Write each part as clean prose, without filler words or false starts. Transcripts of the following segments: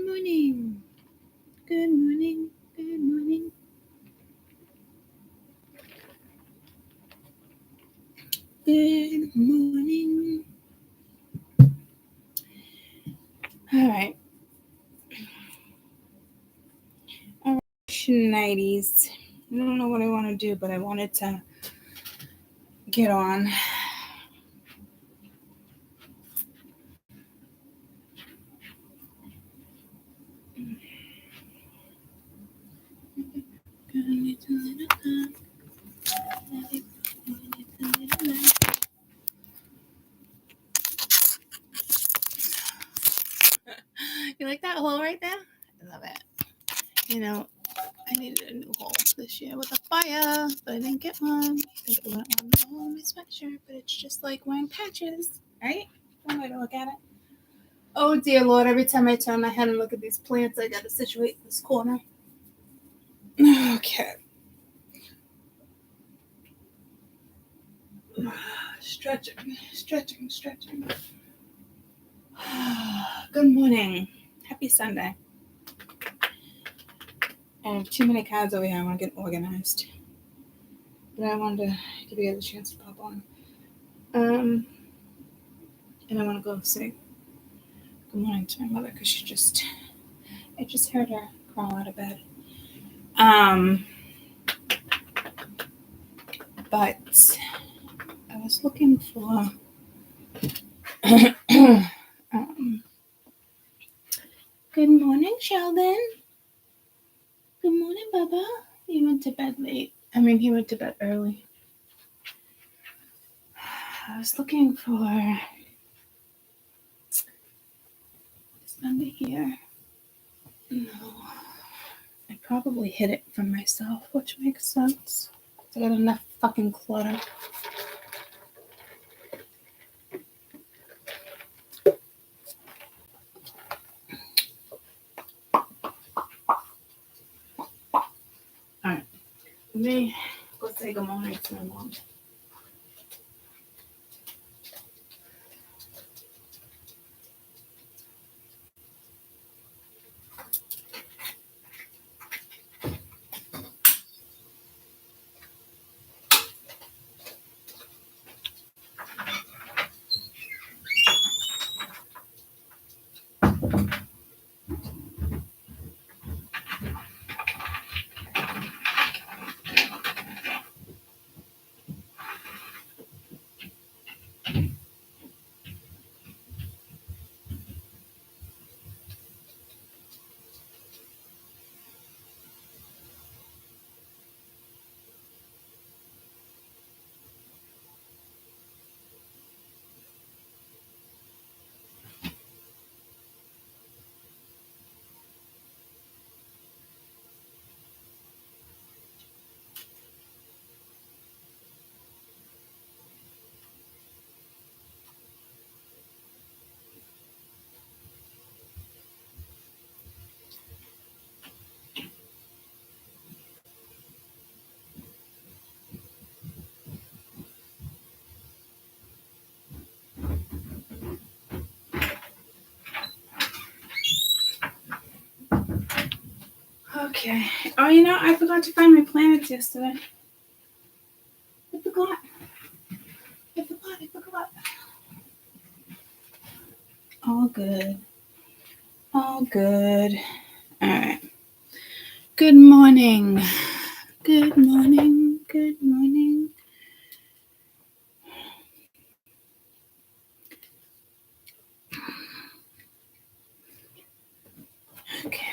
morning. Good morning. Good morning. Good morning. All right. All right, nighties. I don't know what I want to do, but I wanted to get on. You like that hole right there? I love it. You know, I needed a new hole this year with a fire, but I didn't get one. I think I went on the hole in my sweatshirt, but it's just like wearing patches, right? One way to look at it. Oh dear Lord, every time I turn my head and look at these plants, I gotta situate this corner. Okay. Stretching. Good morning. Happy Sunday. I have too many cards over here. I want to get organized. But I wanted to give you guys a chance to pop on. And I want to go say good morning to my mother because I just heard her crawl out of bed. But I was looking for good morning, Sheldon. Good morning, Bubba. He went to bed late. He went to bed early. I was looking for this under here. No. I probably hid it from myself, which makes sense. I got enough fucking clutter. Alright. Let me go say good morning to my mom. Okay. Oh, I forgot to find my planets yesterday. I forgot. All good. All right. Good morning. Okay.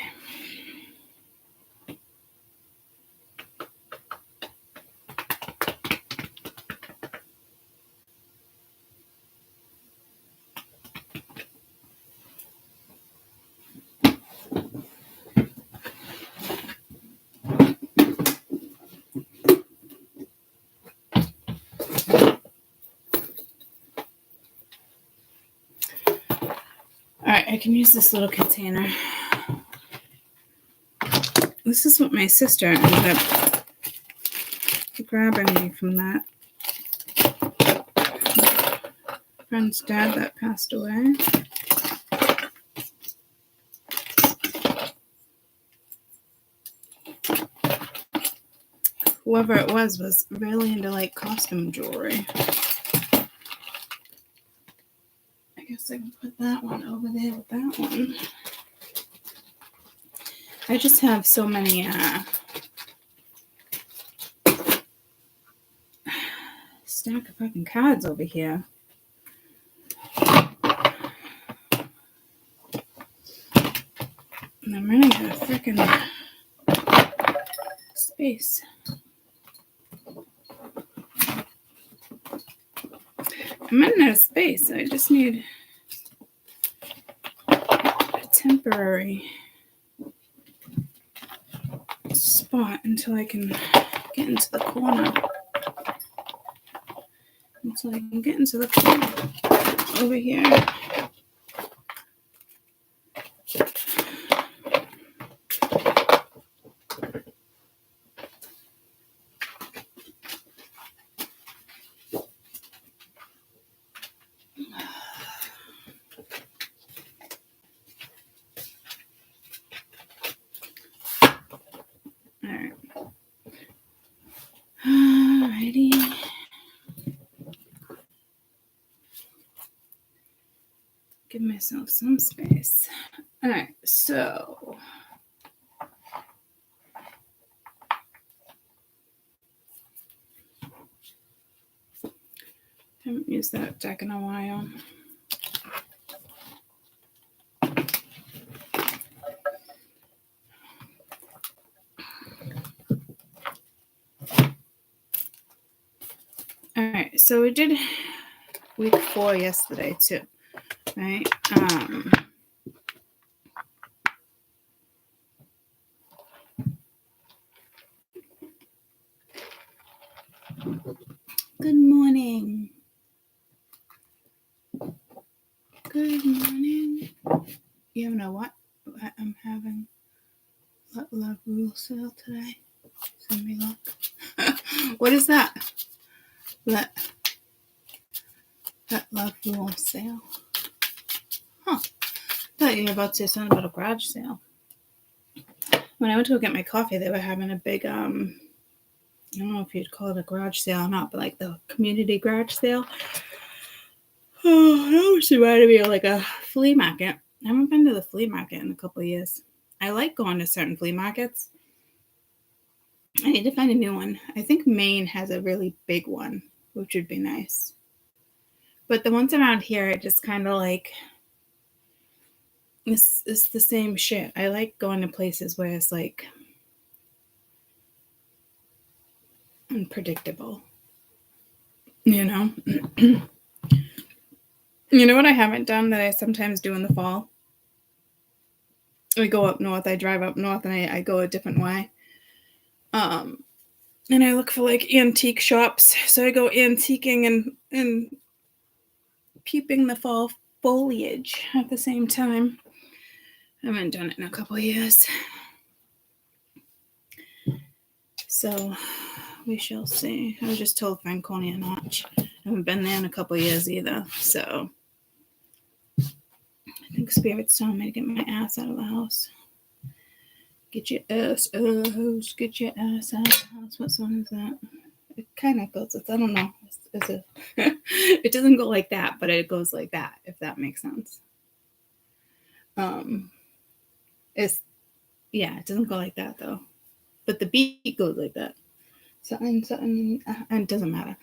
Alright, I can use this little container. This is what my sister ended up grabbing me from that friend's dad that passed away. whoever it was really into like costume jewelry. I guess I can put that one over there with that one. I just have so many stack of fucking cards over here. And I'm running out of freaking space. I'm running out of space. I just need a temporary spot until I can get into the corner. Until I can get into the corner over here. Alrighty. Give myself some space. Alright, so haven't used that deck in a while. Alright, so we did week 4 yesterday too, right? Good morning. Good morning. You know what? I'm having Let Love Rule sale today. Send me luck. What is that? Let Love Rule sale. Huh. I thought you were about to say something about a garage sale. When I went to go get my coffee, they were having a big, I don't know if you'd call it a garage sale or not, but like the community garage sale. Oh, that always reminded me of like a flea market. I haven't been to the flea market in a couple of years. I like going to certain flea markets. I need to find a new one. I think Maine has a really big one, which would be nice. But the ones around here are just kind of like, it's the same shit. I like going to places where it's like unpredictable. You know? You know what I haven't done that I sometimes do in the fall? I go up north, I drive up north, and I go a different way. And I look for like antique shops. So I go antiquing and peeping the fall foliage at the same time. I haven't done it in a couple of years. So we shall see. I was just told Franconia Notch. I haven't been there in a couple of years either. So I think Spirit's telling me to get my ass out of the house. Get your ass out of the house. Get your ass out of the house. What song is that? It kind of goes, I don't know. It doesn't go like that, but it goes like that, if that makes sense. It doesn't go like that though. But the beat goes like that. Something, and it doesn't matter.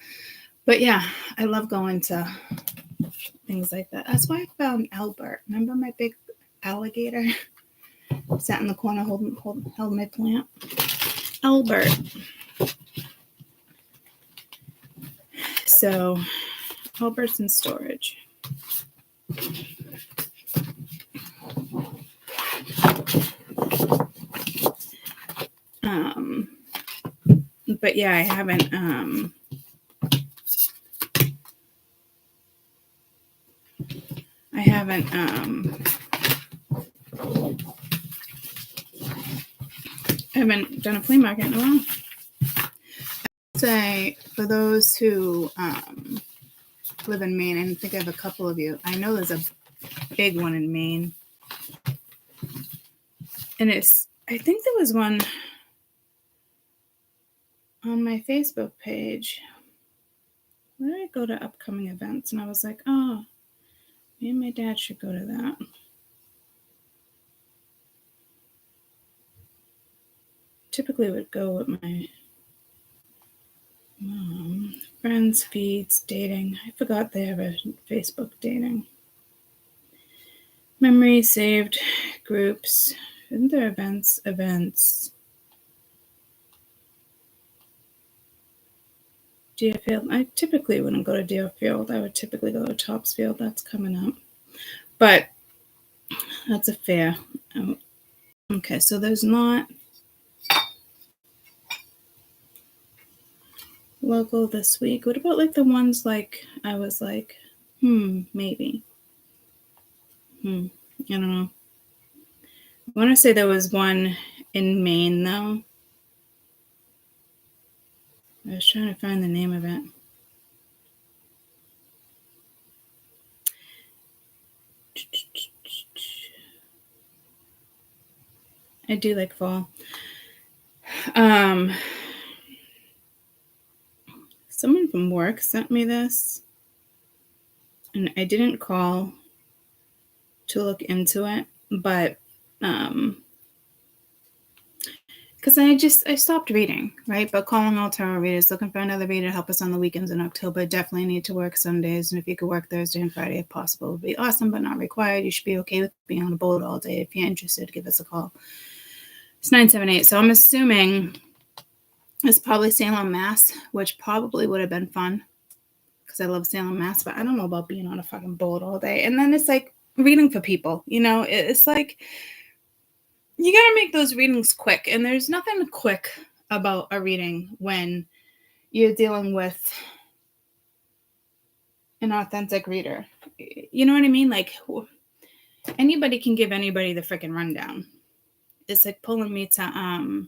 But yeah, I love going to things like that. That's why I found Albert. Remember my big alligator? Sat in the corner held my plant. Albert. So, Albert's in storage. But yeah, I haven't done a flea market in a while. I'd say for those who live in Maine, and I think I have a couple of you, I know there's a big one in Maine. And I think there was one on my Facebook page, where did I go to upcoming events? And I was like, oh, me and my dad should go to that. Typically would go with my mom. Friends, feeds, dating. I forgot they have a Facebook dating. Memories saved, groups. Isn't there events? Events. Deerfield. I typically wouldn't go to Deerfield. I would typically go to Topsfield. That's coming up. But that's a fair. Okay, so there's not local this week. What about like the ones like I was like, maybe. I don't know. I want to say there was one in Maine though. I was trying to find the name of it. I do like fall. Someone from work sent me this, and I didn't call to look into it, but because I stopped reading, right? But calling all tarot readers, looking for another reader to help us on the weekends in October. Definitely need to work Sundays, and if you could work Thursday and Friday if possible, would be awesome, but not required. You should be okay with being on a boat all day. If you're interested, give us a call. It's 978. So I'm assuming it's probably Salem, Mass, which probably would have been fun because I love Salem, Mass, but I don't know about being on a fucking boat all day. And then it's like reading for people, you know, it's like you got to make those readings quick. And there's nothing quick about a reading when you're dealing with an authentic reader. You know what I mean? Like anybody can give anybody the freaking rundown. It's like pulling me to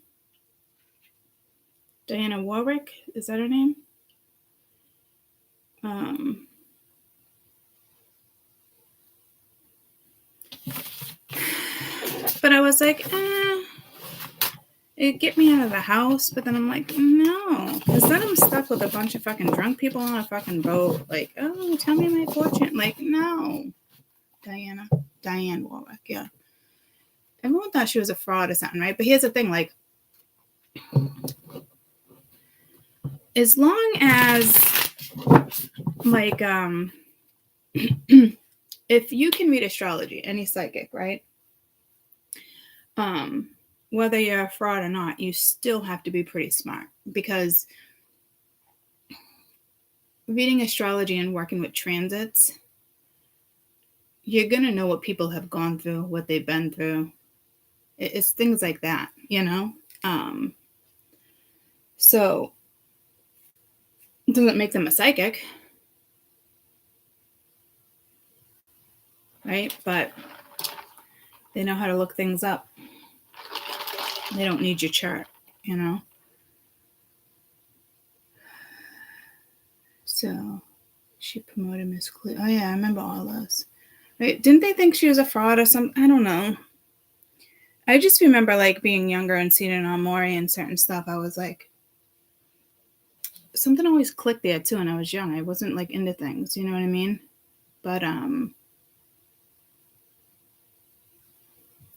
Diana Warwick. Is that her name? But I was like, it'd get me out of the house. But then I'm like, no, because then I'm stuck with a bunch of fucking drunk people on a fucking boat. Like, oh, tell me my fortune. Like, no. Diane Warwick, yeah. Everyone thought she was a fraud or something, right? But here's the thing, like, as long as, like, if you can read astrology, any psychic, right? Whether you're a fraud or not, you still have to be pretty smart, because reading astrology and working with transits, you're going to know what people have gone through, what they've been through. It's things like that, you know? So it doesn't make them a psychic, right? But they know how to look things up. They don't need your chart, you know? So she promoted Miss Cleo. Oh, yeah, I remember all those. Right? Didn't they think she was a fraud or something? I don't know. I just remember, like, being younger and seeing it on Maury and certain stuff. I was like, something always clicked there, too, and I was young. I wasn't, like, into things, you know what I mean? But, I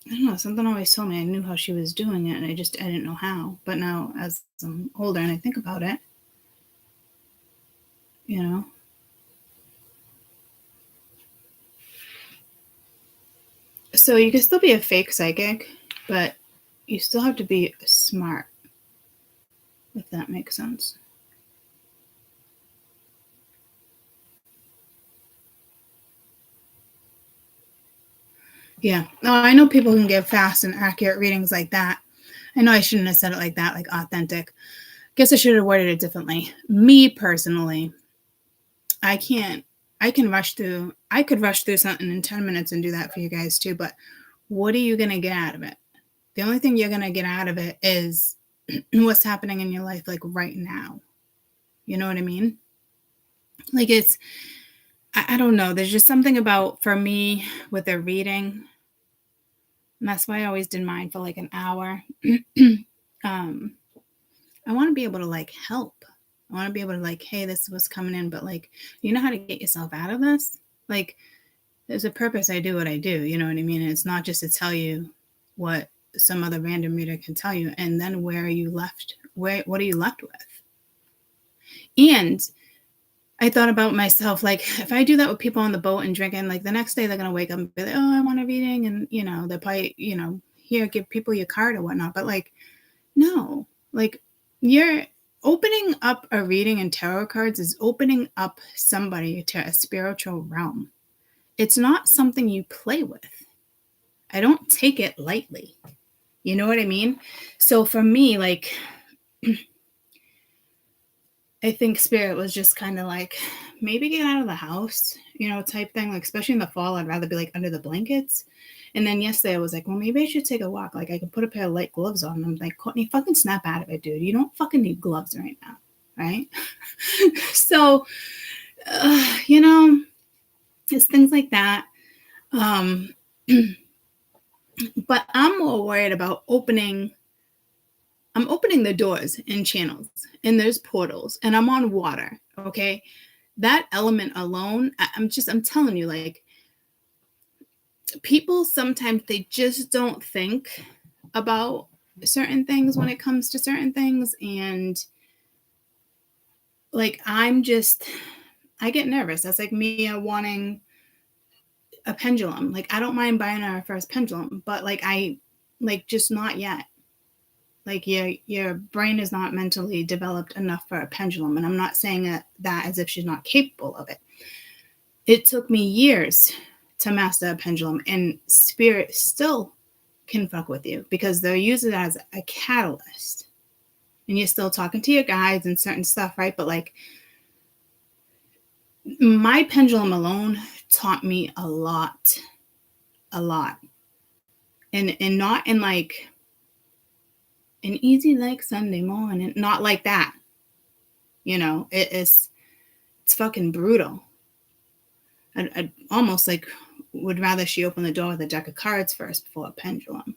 don't know, something always told me I knew how she was doing it, and I didn't know how. But now, as I'm older and I think about it, you know? So you can still be a fake psychic, but you still have to be smart, if that makes sense. Yeah. No, I know people can give fast and accurate readings like that. I know I shouldn't have said it like that, like authentic. Guess I should have worded it differently. Me personally, I can rush through. I could rush through something in 10 minutes and do that for you guys too. But what are you going to get out of it? The only thing you're going to get out of it is what's happening in your life, like right now. You know what I mean? Like I don't know. There's just something about, for me, with a reading, and that's why I always did mine for like an hour. I want to be able to like help. I want to be able to like, hey, this was coming in, but like, you know how to get yourself out of this? Like, there's a purpose I do what I do, you know what I mean? And it's not just to tell you what some other random reader can tell you. And then where are you left? What are you left with? And I thought about myself, like, if I do that with people on the boat and drinking, like the next day they're going to wake up and be like, oh, I want a reading. And, you know, they'll probably, you know, here, give people your card or whatnot. But like, no, like you're opening up a reading in tarot cards is opening up somebody to a spiritual realm. It's not something you play with. I don't take it lightly. You know what I mean? So for me, like, I think Spirit was just kind of like, maybe get out of the house, you know, type thing. Like, especially in the fall, I'd rather be like under the blankets. And then yesterday I was like, well, maybe I should take a walk. Like, I could put a pair of light gloves on. And I'm like, Courtney, fucking snap out of it, dude. You don't fucking need gloves right now, right? So, you know, it's things like that. But I'm more worried about opening the doors and channels, and there's portals, and I'm on water, okay? That element alone, I'm telling you, like, people sometimes they just don't think about certain things when it comes to certain things, and like I get nervous. That's like me wanting a pendulum. Like, I don't mind buying our first pendulum, but like just not yet. Like your brain is not mentally developed enough for a pendulum. And I'm not saying that as if she's not capable of it. It took me years to master a pendulum, and Spirit still can fuck with you because they'll use it as a catalyst. And you're still talking to your guides and certain stuff, right? But like my pendulum alone taught me a lot. And not in like an easy like Sunday morning, not like that. You know, it's fucking brutal. I almost like would rather she open the door with a deck of cards first before a pendulum.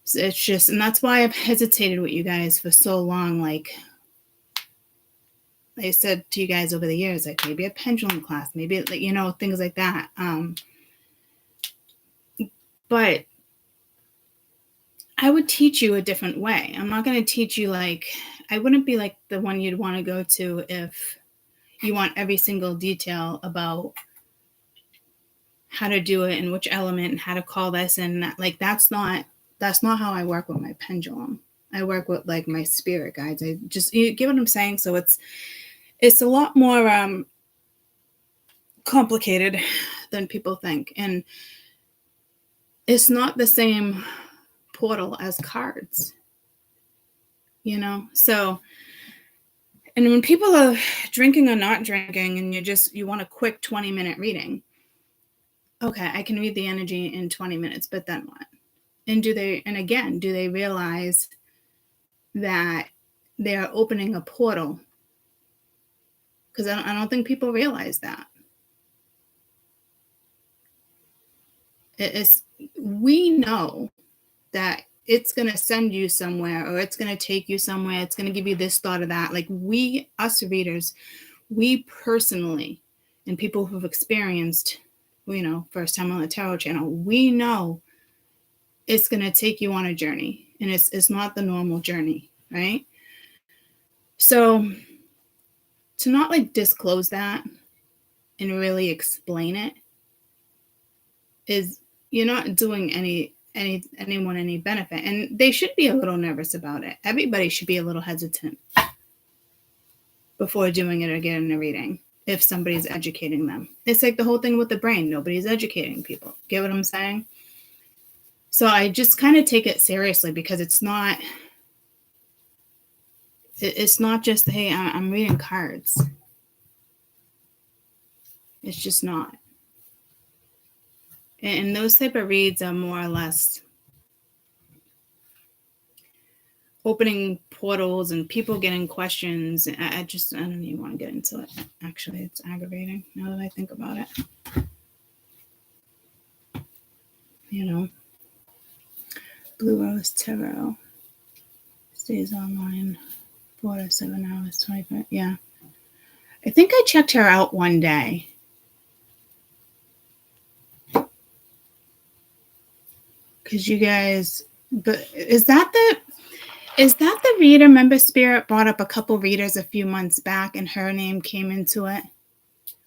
So it's just, and that's why I've hesitated with you guys for so long. Like I said to you guys over the years, like maybe a pendulum class, maybe like, you know, things like that. But I would teach you a different way. I'm not going to teach you like, I wouldn't be like the one you'd want to go to if you want every single detail about how to do it and which element and how to call this and that. Like that's not how I work with my pendulum. I work with like my spirit guides. You get what I'm saying? So it's a lot more complicated than people think, and it's not the same portal as cards, you know. So, and when people are drinking or not drinking and you want a quick 20-minute reading, okay, I can read the energy in 20 minutes, but then what? And do they realize that they're opening a portal? Because I don't think people realize that. We know that it's going to send you somewhere, or it's going to take you somewhere. It's going to give you this thought or that. Like us readers, we personally, and people who've experienced, you know, first time on the tarot channel, we know it's going to take you on a journey, and it's not the normal journey, right? So to not like disclose that and really explain it is, you're not doing anyone any benefit, and they should be a little nervous about it. Everybody should be a little hesitant before doing it or getting a reading if somebody's educating them. It's like the whole thing with the brain. Nobody's educating people. Get what I'm saying? So I just kind of take it seriously because it's not just, hey, I'm reading cards. It's just not. And those type of reads are more or less opening portals and people getting questions. I don't even want to get into it. Actually, it's aggravating now that I think about it. You know, Blue Rose Tarot. Stays online 4 to 7 hours, 25. Yeah. I think I checked her out one day. Because you guys, but is that the reader? Remember Spirit brought up a couple readers a few months back and her name came into it?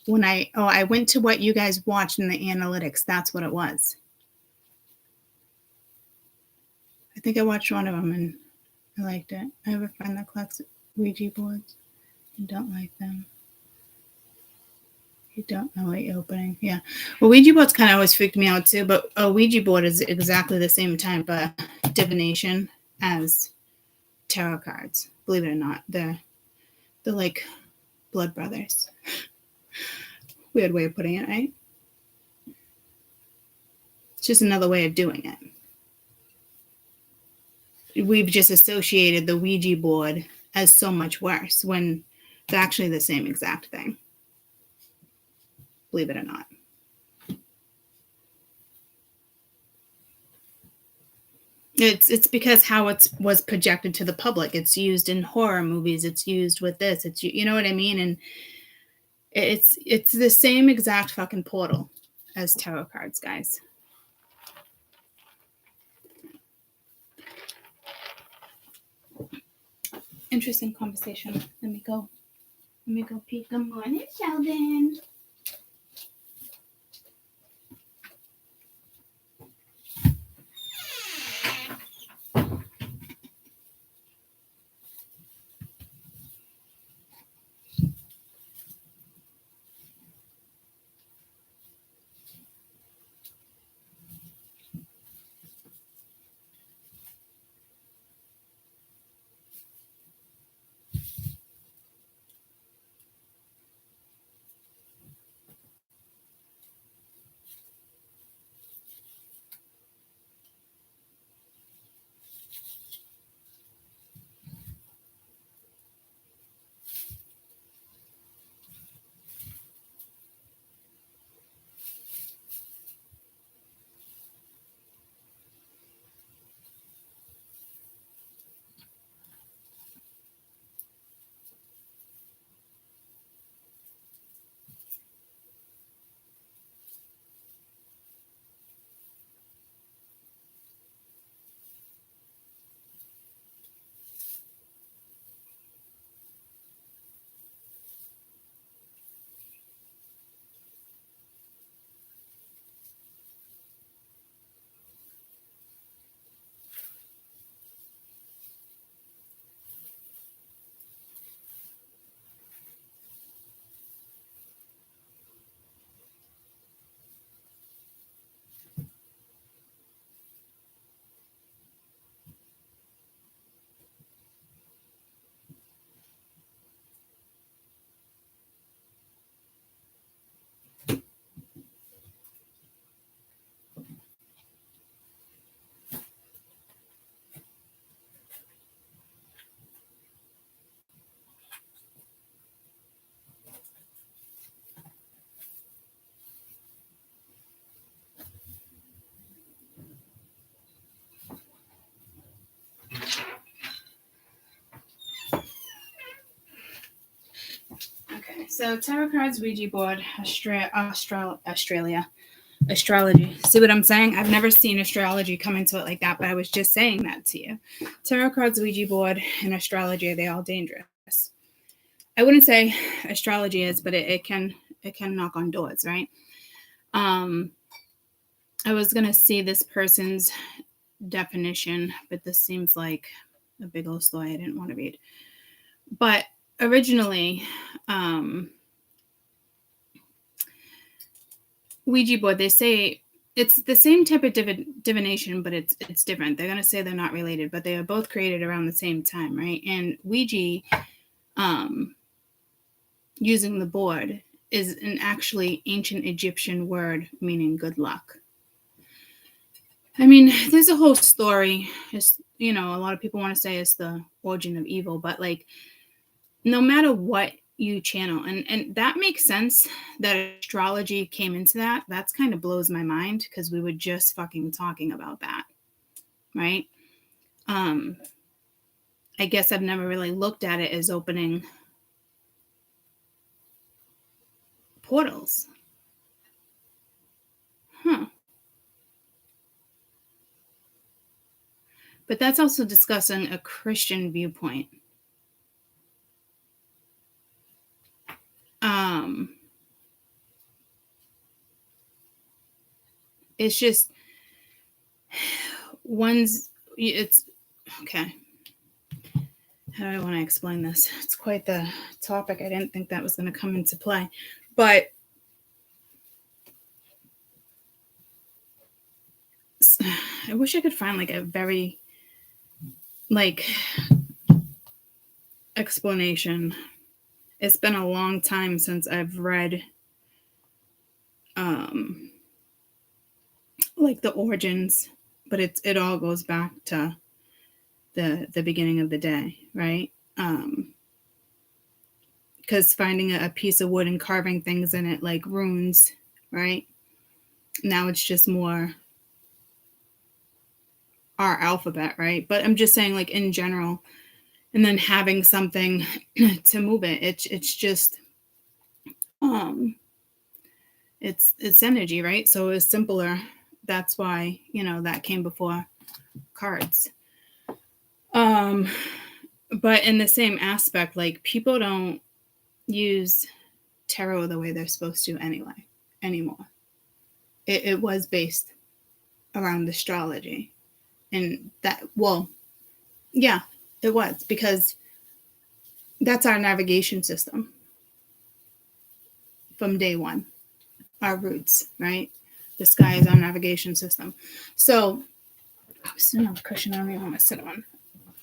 When I went to what you guys watched in the analytics. That's what it was. I think I watched one of them and I liked it. I have a friend that collects Ouija boards and don't like them. You don't know what you're opening. Yeah. Well, Ouija boards kind of always freaked me out too, but a Ouija board is exactly the same type of divination as tarot cards. Believe it or not. They're like blood brothers. Weird way of putting it, right? It's just another way of doing it. We've just associated the Ouija board as so much worse when it's actually the same exact thing. Believe it or not. It's because how it was projected to the public. It's used in horror movies. It's used with this. It's, you know what I mean? And it's the same exact fucking portal as tarot cards, guys. Interesting conversation. Let me go peek. Good morning, Sheldon. Okay, so tarot cards, Ouija board, Australia, astrology. See what I'm saying? I've never seen astrology come into it like that, but I was just saying that to you. Tarot cards, Ouija board, and astrology, are they all dangerous? I wouldn't say astrology is, but it can knock on doors, right? I was gonna see this person's definition, but this seems like a big old story I didn't want to read. But originally, Ouija board, they say it's the same type of divination, but it's different. They're going to say they're not related, but they are both created around the same time, right? And Ouija, using the board, is an actually ancient Egyptian word meaning good luck. I mean, there's a whole story. It's, a lot of people want to say it's the origin of evil, but like, no matter what you channel, and that makes sense that astrology came into that. That's kind of blows my mind because we were just fucking talking about that, right? I guess I've never really looked at it as opening portals. But that's also discussing a Christian viewpoint. It's just it's okay. How do I want to explain this? It's quite the topic. I didn't think that was going to come into play. But I wish I could find like a very like explanation. It's been a long time since I've read like the origins, but it all goes back to the beginning of the day, right? Because finding a piece of wood and carving things in it like runes, right? Now it's just more our alphabet, right? But I'm just saying, like, in general, and then having something to move it. It's just it's energy, right? So it's simpler. That's why, that came before cards. But in the same aspect, like, people don't use tarot the way they're supposed to anymore. It was based around astrology. And that, well, yeah, it was, because that's our navigation system from day one, our roots, right? The sky is our navigation system. So I'm sitting on the cushion. I don't even want to sit on.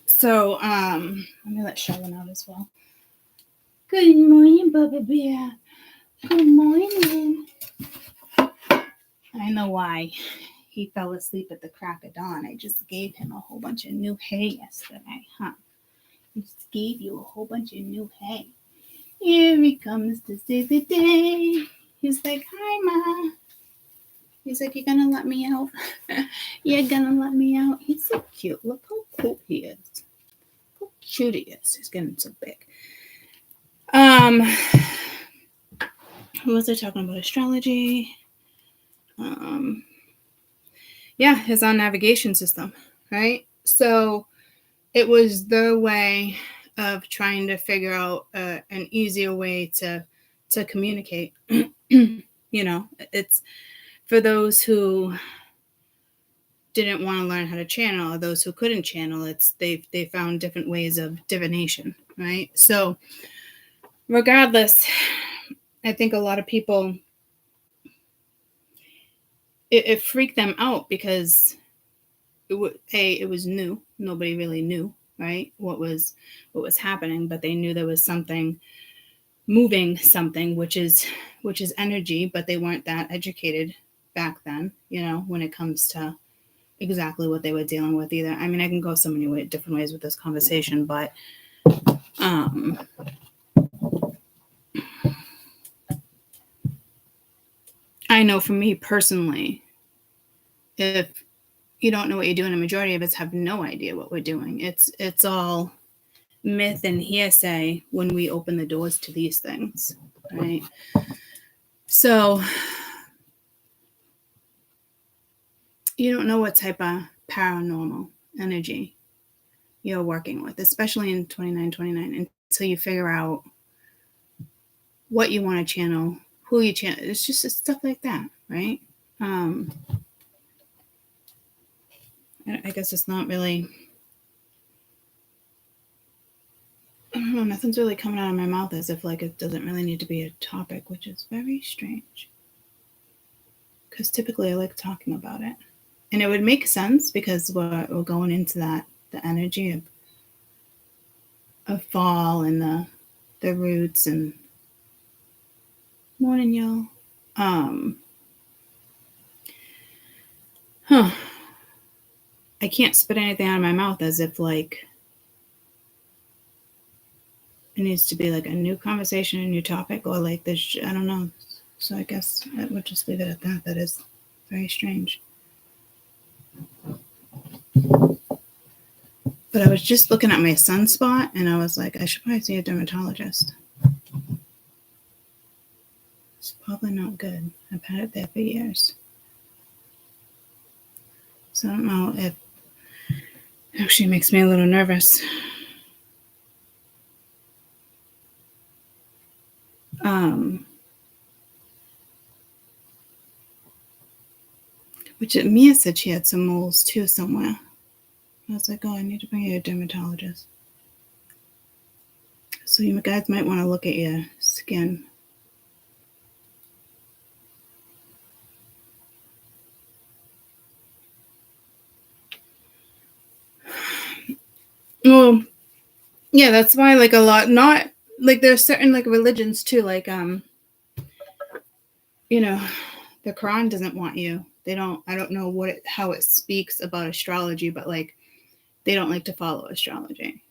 So let me let Sheldon out as well. Good morning, Bubba Bear. Good morning. I know why he fell asleep at the crack of dawn. I just gave him a whole bunch of new hay yesterday, huh? I just gave you a whole bunch of new hay. Here he comes to save the day. He's like, hi, Ma. He's like, you're going to let me out? You're going to let me out? He's so cute. Look how cool he is. How cute he is. He's getting so big. Who was I talking about? Astrology. Yeah, his own navigation system, right? So it was their way of trying to figure out an easier way to communicate. It's for those who didn't want to learn how to channel, or those who couldn't channel. They found different ways of divination, right? So regardless, I think a lot of people, it freaked them out because it was new. Nobody really knew, right, what was happening, but they knew there was something moving, something which is energy, but they weren't that educated back then, when it comes to exactly what they were dealing with either. I mean, I can go so many different ways with this conversation, but I know for me personally, if you don't know what you're doing, a majority of us have no idea what we're doing. It's all myth and hearsay when we open the doors to these things, right? So you don't know what type of paranormal energy you're working with, especially in 2929, until you figure out what you want to channel, who you channel. It's just stuff like that, right? I guess it's not really, I don't know, nothing's really coming out of my mouth as if like it doesn't really need to be a topic, which is very strange. Because typically I like talking about it. And it would make sense because we're going into the energy of fall and the roots and morning, y'all. I can't spit anything out of my mouth as if like it needs to be like a new conversation, a new topic, or like this, I don't know. So I guess I would just leave it at that. That is very strange. But I was just looking at my sunspot and I was like, I should probably see a dermatologist. It's probably not good. I've had it there for years. So I don't know if it actually makes me a little nervous. Which Mia said she had some moles too somewhere. I was like, oh, I need to bring you a dermatologist. So you guys might want to look at your skin. Well, yeah, that's why like a lot, not like there's certain like religions too, like you know, the Quran doesn't want you. They don't. I don't know how it speaks about astrology, but like they don't like to follow astrology.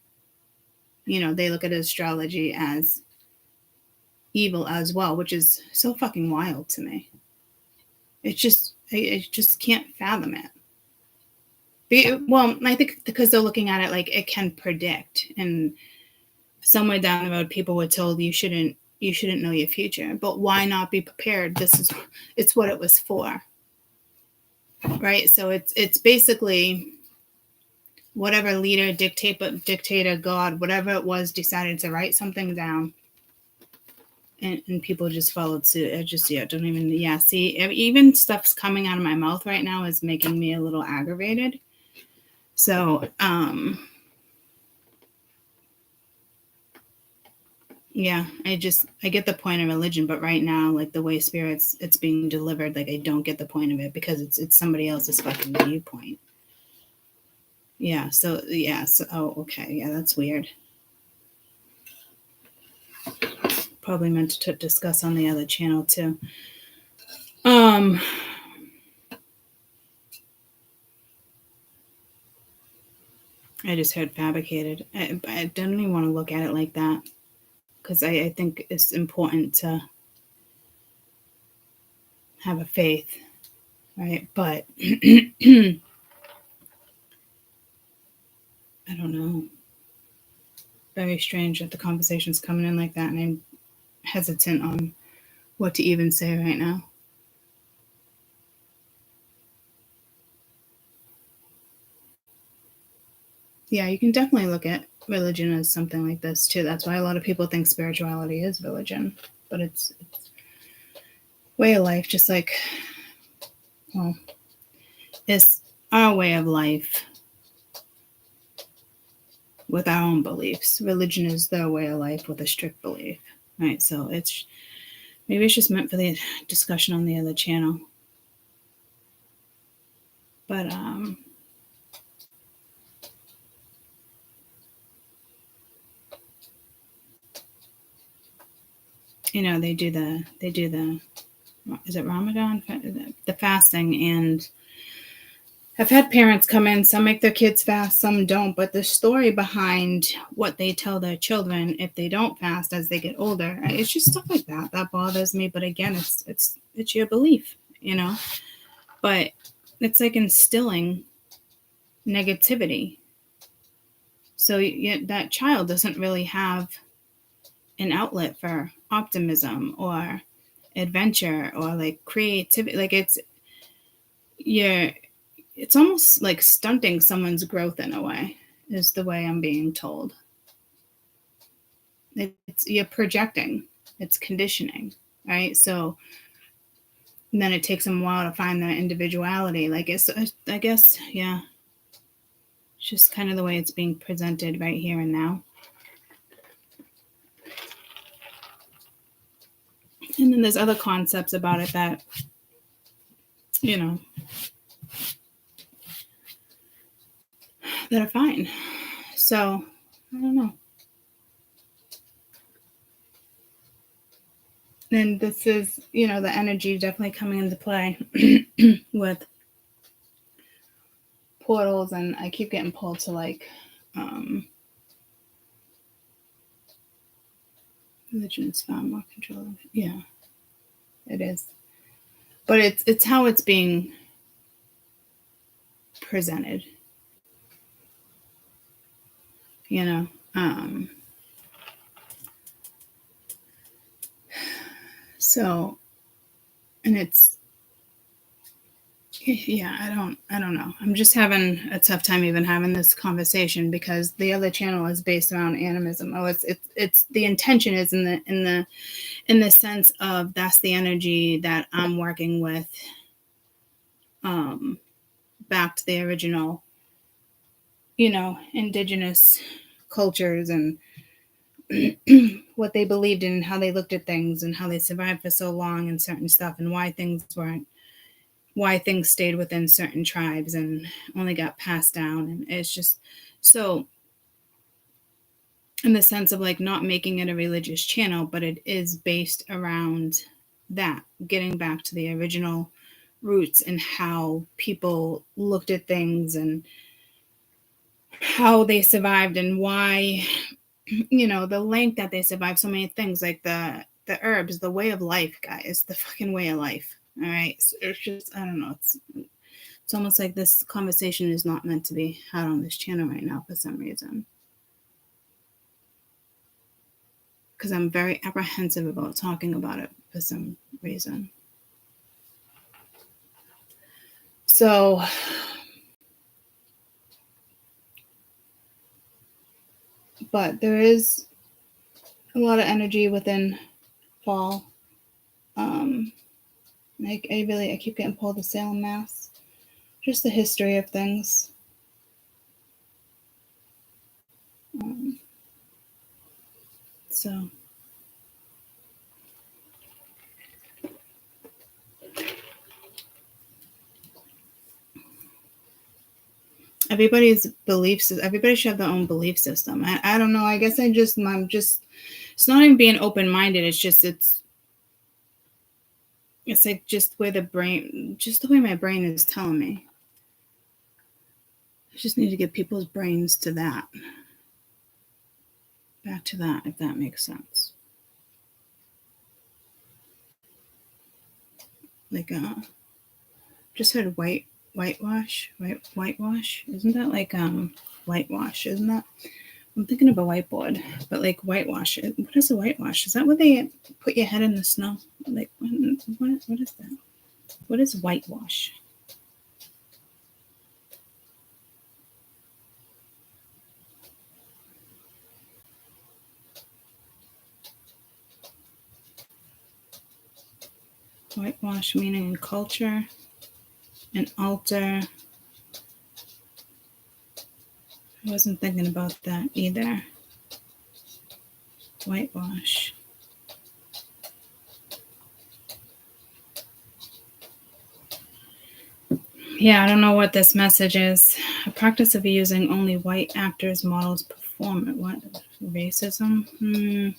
You know, they look at astrology as evil as well, which is so fucking wild to me. I just can't fathom it. Well, I think because they're looking at it like it can predict, and somewhere down the road, people were told you shouldn't know your future. But why not be prepared? It's what it was for, right? So it's basically whatever leader, dictator, God, whatever it was, decided to write something down. And people just followed suit. I just, don't even, see, even stuff's coming out of my mouth right now is making me a little aggravated. So, yeah, I get the point of religion, but right now, like the way it's being delivered, like I don't get the point of it because it's somebody else's fucking viewpoint. Yeah, so, oh, okay, yeah, that's weird. Probably meant to discuss on the other channel too. I just heard fabricated. I don't even want to look at it like that because I think it's important to have a faith, right? But I don't know. Very strange that the conversation's coming in like that, and I'm hesitant on what to even say right now. Yeah, you can definitely look at religion as something like this too. That's why a lot of people think spirituality is religion, but it's way of life, just like, well, it's our way of life with our own beliefs. Religion is their way of life with a strict belief, right? So maybe it's just meant for the discussion on the other channel. But they do the is it Ramadan, the fasting, and I've had parents come in, some make their kids fast, some don't, but the story behind what they tell their children if they don't fast as they get older, it's just stuff like that bothers me. But again, it's your belief, but it's like instilling negativity. So that child doesn't really have an outlet for optimism or adventure or like creativity. Like it's almost like stunting someone's growth in a way, is the way I'm being told. You're projecting, it's conditioning, right? So then it takes them a while to find their individuality. Like I guess, yeah, it's just kind of the way it's being presented right here and now. And then there's other concepts about it that, that are fine. So, I don't know. And this is, the energy definitely coming into play with portals, and I keep getting pulled to like, religion is far more controlling. Yeah, it is. But it's how it's being presented. you know. So, and it's, yeah, I don't know. I'm just having a tough time even having this conversation because the other channel is based around animism. Oh, it's the intention is in the sense of that's the energy that I'm working with, back to the original, indigenous cultures and what they believed in and how they looked at things and how they survived for so long and certain stuff and why things stayed within certain tribes and only got passed down. And it's just so, in the sense of like not making it a religious channel, but it is based around that, getting back to the original roots and how people looked at things and how they survived and why, the length that they survived so many things, like the herbs, the way of life, guys, the fucking way of life. All right. So it's just, I don't know. It's almost like this conversation is not meant to be had on this channel right now for some reason. Because I'm very apprehensive about talking about it for some reason. So, but there is a lot of energy within fall. I keep getting pulled to Salem, Mass. Just the history of things. So. Everybody should have their own belief system. I don't know. I guess I'm just, it's not even being open-minded. It's like just the way my brain is telling me. I just need to get people's brains to that. Back to that, if that makes sense. Like, just heard whitewash. Isn't that like, whitewash? Isn't that? I'm thinking of a whiteboard, but like whitewash. What is a whitewash? Is that where they put your head in the snow? Like, what is that? What is whitewash? Whitewash meaning culture, an altar. I wasn't thinking about that either. Whitewash. Yeah, I don't know what this message is. A practice of using only white actors, models, perform. What? Racism?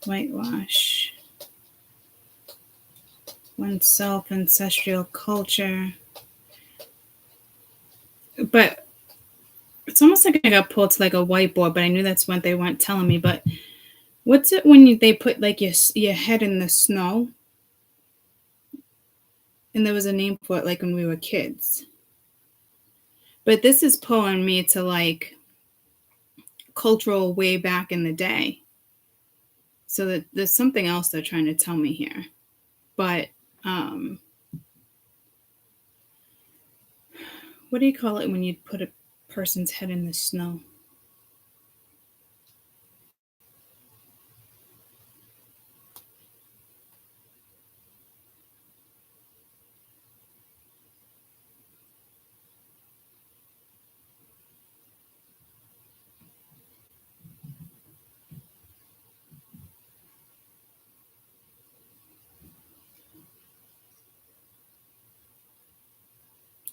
Whitewash. Oneself, ancestral culture. But it's almost like I got pulled to like a whiteboard, but I knew that's what they weren't telling me. But what's it when they put like your head in the snow? And there was a name for it like when we were kids. But this is pulling me to like cultural way back in the day. So that there's something else they're trying to tell me here. But what do you call it when you put a person's head in the snow?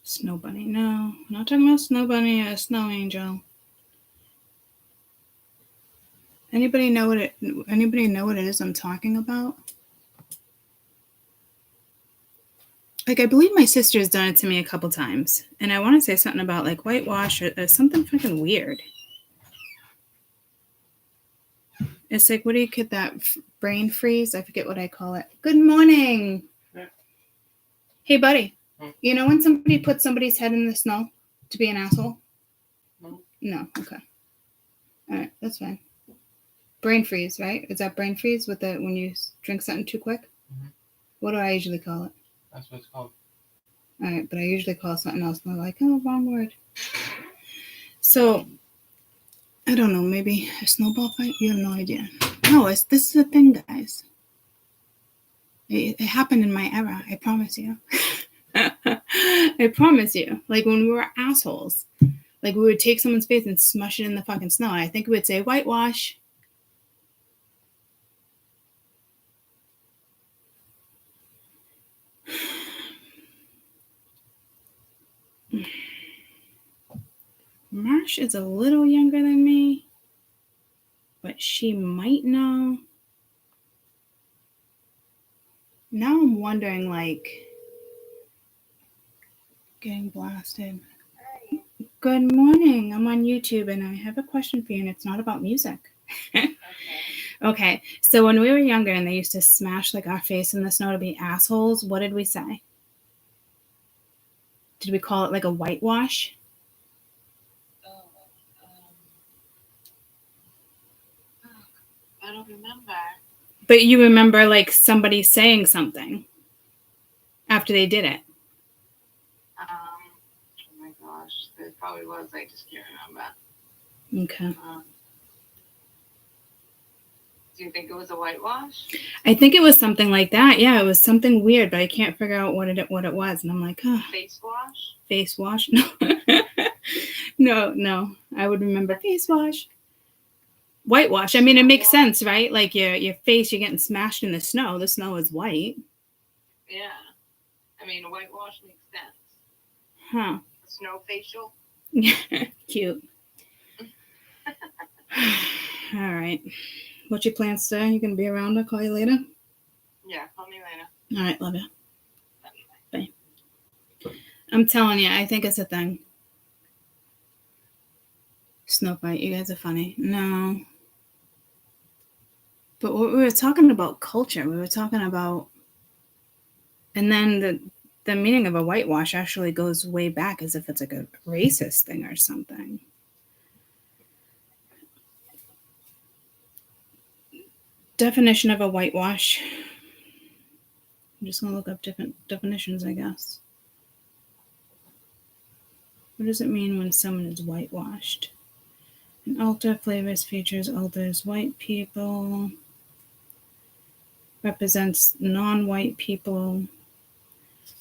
Snow bunny. No, I'm not talking about snow bunny or a snow angel. Anybody know what it is I'm talking about? Like, I believe my sister's done it to me a couple times. And I want to say something about like whitewash or something fucking weird. It's like, what do you get that brain freeze? I forget what I call it. Good morning. Yeah. Hey, buddy. You know when somebody puts somebody's head in the snow to be an asshole? No. No, okay. All right, that's fine. Brain freeze, right? Is that brain freeze with the when you drink something too quick? Mm-hmm. What do I usually call it? That's what it's called. All right, but I usually call it something else. And they're like, oh, wrong word. So, I don't know, maybe a snowball fight? You have no idea. No, this is the thing, guys. It happened in my era, I promise you. I promise you. Like when we were assholes. Like we would take someone's face and smush it in the fucking snow. And I think we would say whitewash. Marsh is a little younger than me, but she might know. Now I'm wondering, like, getting blasted. Good morning. I'm on YouTube and I have a question for you, and it's not about music. Okay. So when we were younger and they used to smash like our face in the snow to be assholes, what did we say? Did we call it like a whitewash? I don't remember. But you remember like somebody saying something after they did it. Oh my gosh, there probably was. I just can't remember. Okay. Do you think it was a whitewash? I think it was something like that. Yeah, it was something weird, but I can't figure out what it was. And I'm like, oh. Face wash? Face wash? No. No. I would remember face wash. Whitewash. I mean, it makes sense, right? Like your face, you're getting smashed in the snow. The snow is white. Yeah. I mean, whitewash makes sense. Huh. A snow facial? Cute. All right. What's your plans today? You gonna be around? I'll call you later. Yeah, call me later. All right, love you. Bye. I'm telling you, I think it's a thing. Snow fight. You guys are funny. No. But we were talking about culture. We were talking about, and then the meaning of a whitewash actually goes way back, as if it's like a racist thing or something. Definition of a whitewash. I'm just going to look up different definitions, I guess. What does it mean when someone is whitewashed? An altar flavors, features, alters white people, represents non-white people.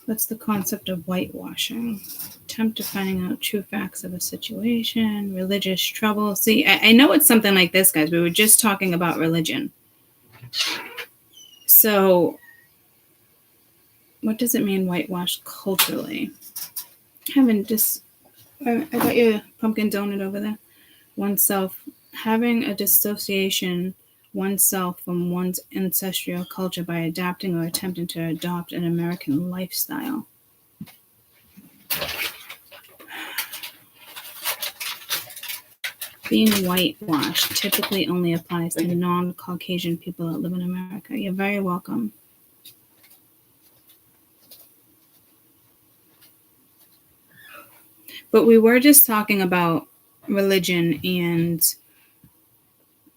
What's the concept of whitewashing? Attempt to finding out true facts of a situation, religious trouble. See, I know it's something like this, guys. We were just talking about religion. So, what does it mean, whitewash culturally? I got your pumpkin donut over there. Oneself, having a dissociation oneself from one's ancestral culture by adapting or attempting to adopt an American lifestyle. Being whitewashed typically only applies to non-Caucasian people that live in America. You're very welcome. But we were just talking about religion, and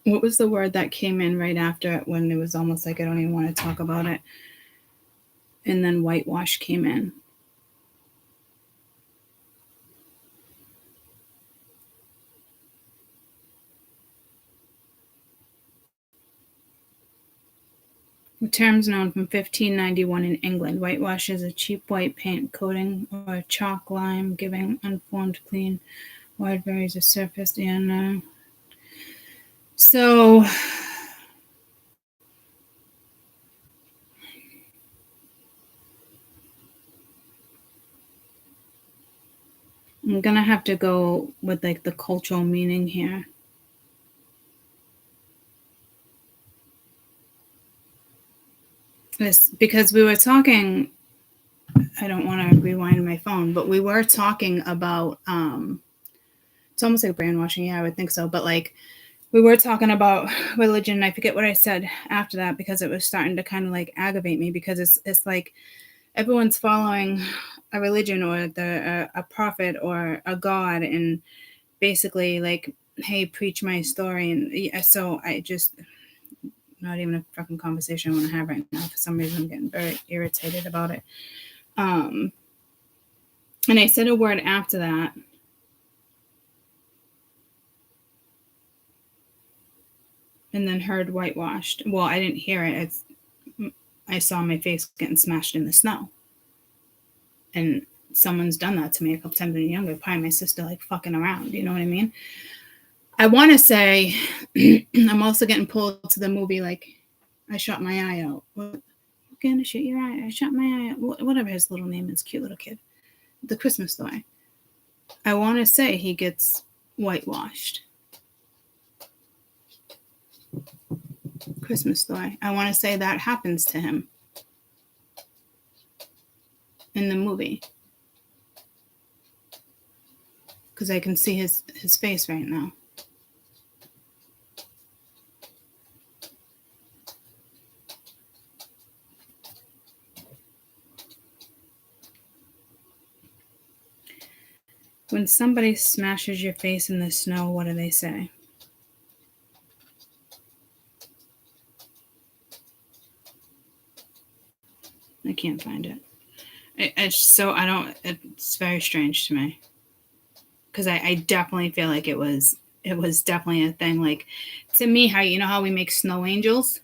what was the word that came in right after it when it was almost like I don't even want to talk about it? And then whitewash came in. The term's known from 1591 in England. Whitewash is a cheap white paint coating or chalk lime, giving unformed clean white varies a surface. And so I'm gonna have to go with like the cultural meaning here. Because we were talking, I don't want to rewind my phone, but we were talking about, it's almost like brainwashing. Yeah, I would think so. But like, we were talking about religion. I forget what I said after that because it was starting to kind of like aggravate me because it's like everyone's following a religion or a prophet or a god, and basically like, hey, preach my story. And so I just, not even a fucking conversation I want to have right now. For some reason, I'm getting very irritated about it. And I said a word after that. And then heard whitewashed. Well, I didn't hear it. I saw my face getting smashed in the snow. And someone's done that to me a couple times when younger. Probably my sister, like, fucking around. You know what I mean? I want to say I'm also getting pulled to the movie, like, I shot my eye out. What? You're gonna shoot your eye? I shot my eye out. Whatever his little name is, cute little kid. The Christmas story. I want to say he gets whitewashed. Christmas story. I want to say that happens to him in the movie. Because I can see his face right now. When somebody smashes your face in the snow, what do they say? I can't find it. It's very strange to me. Because I definitely feel like it was definitely a thing. Like, to me, how we make snow angels?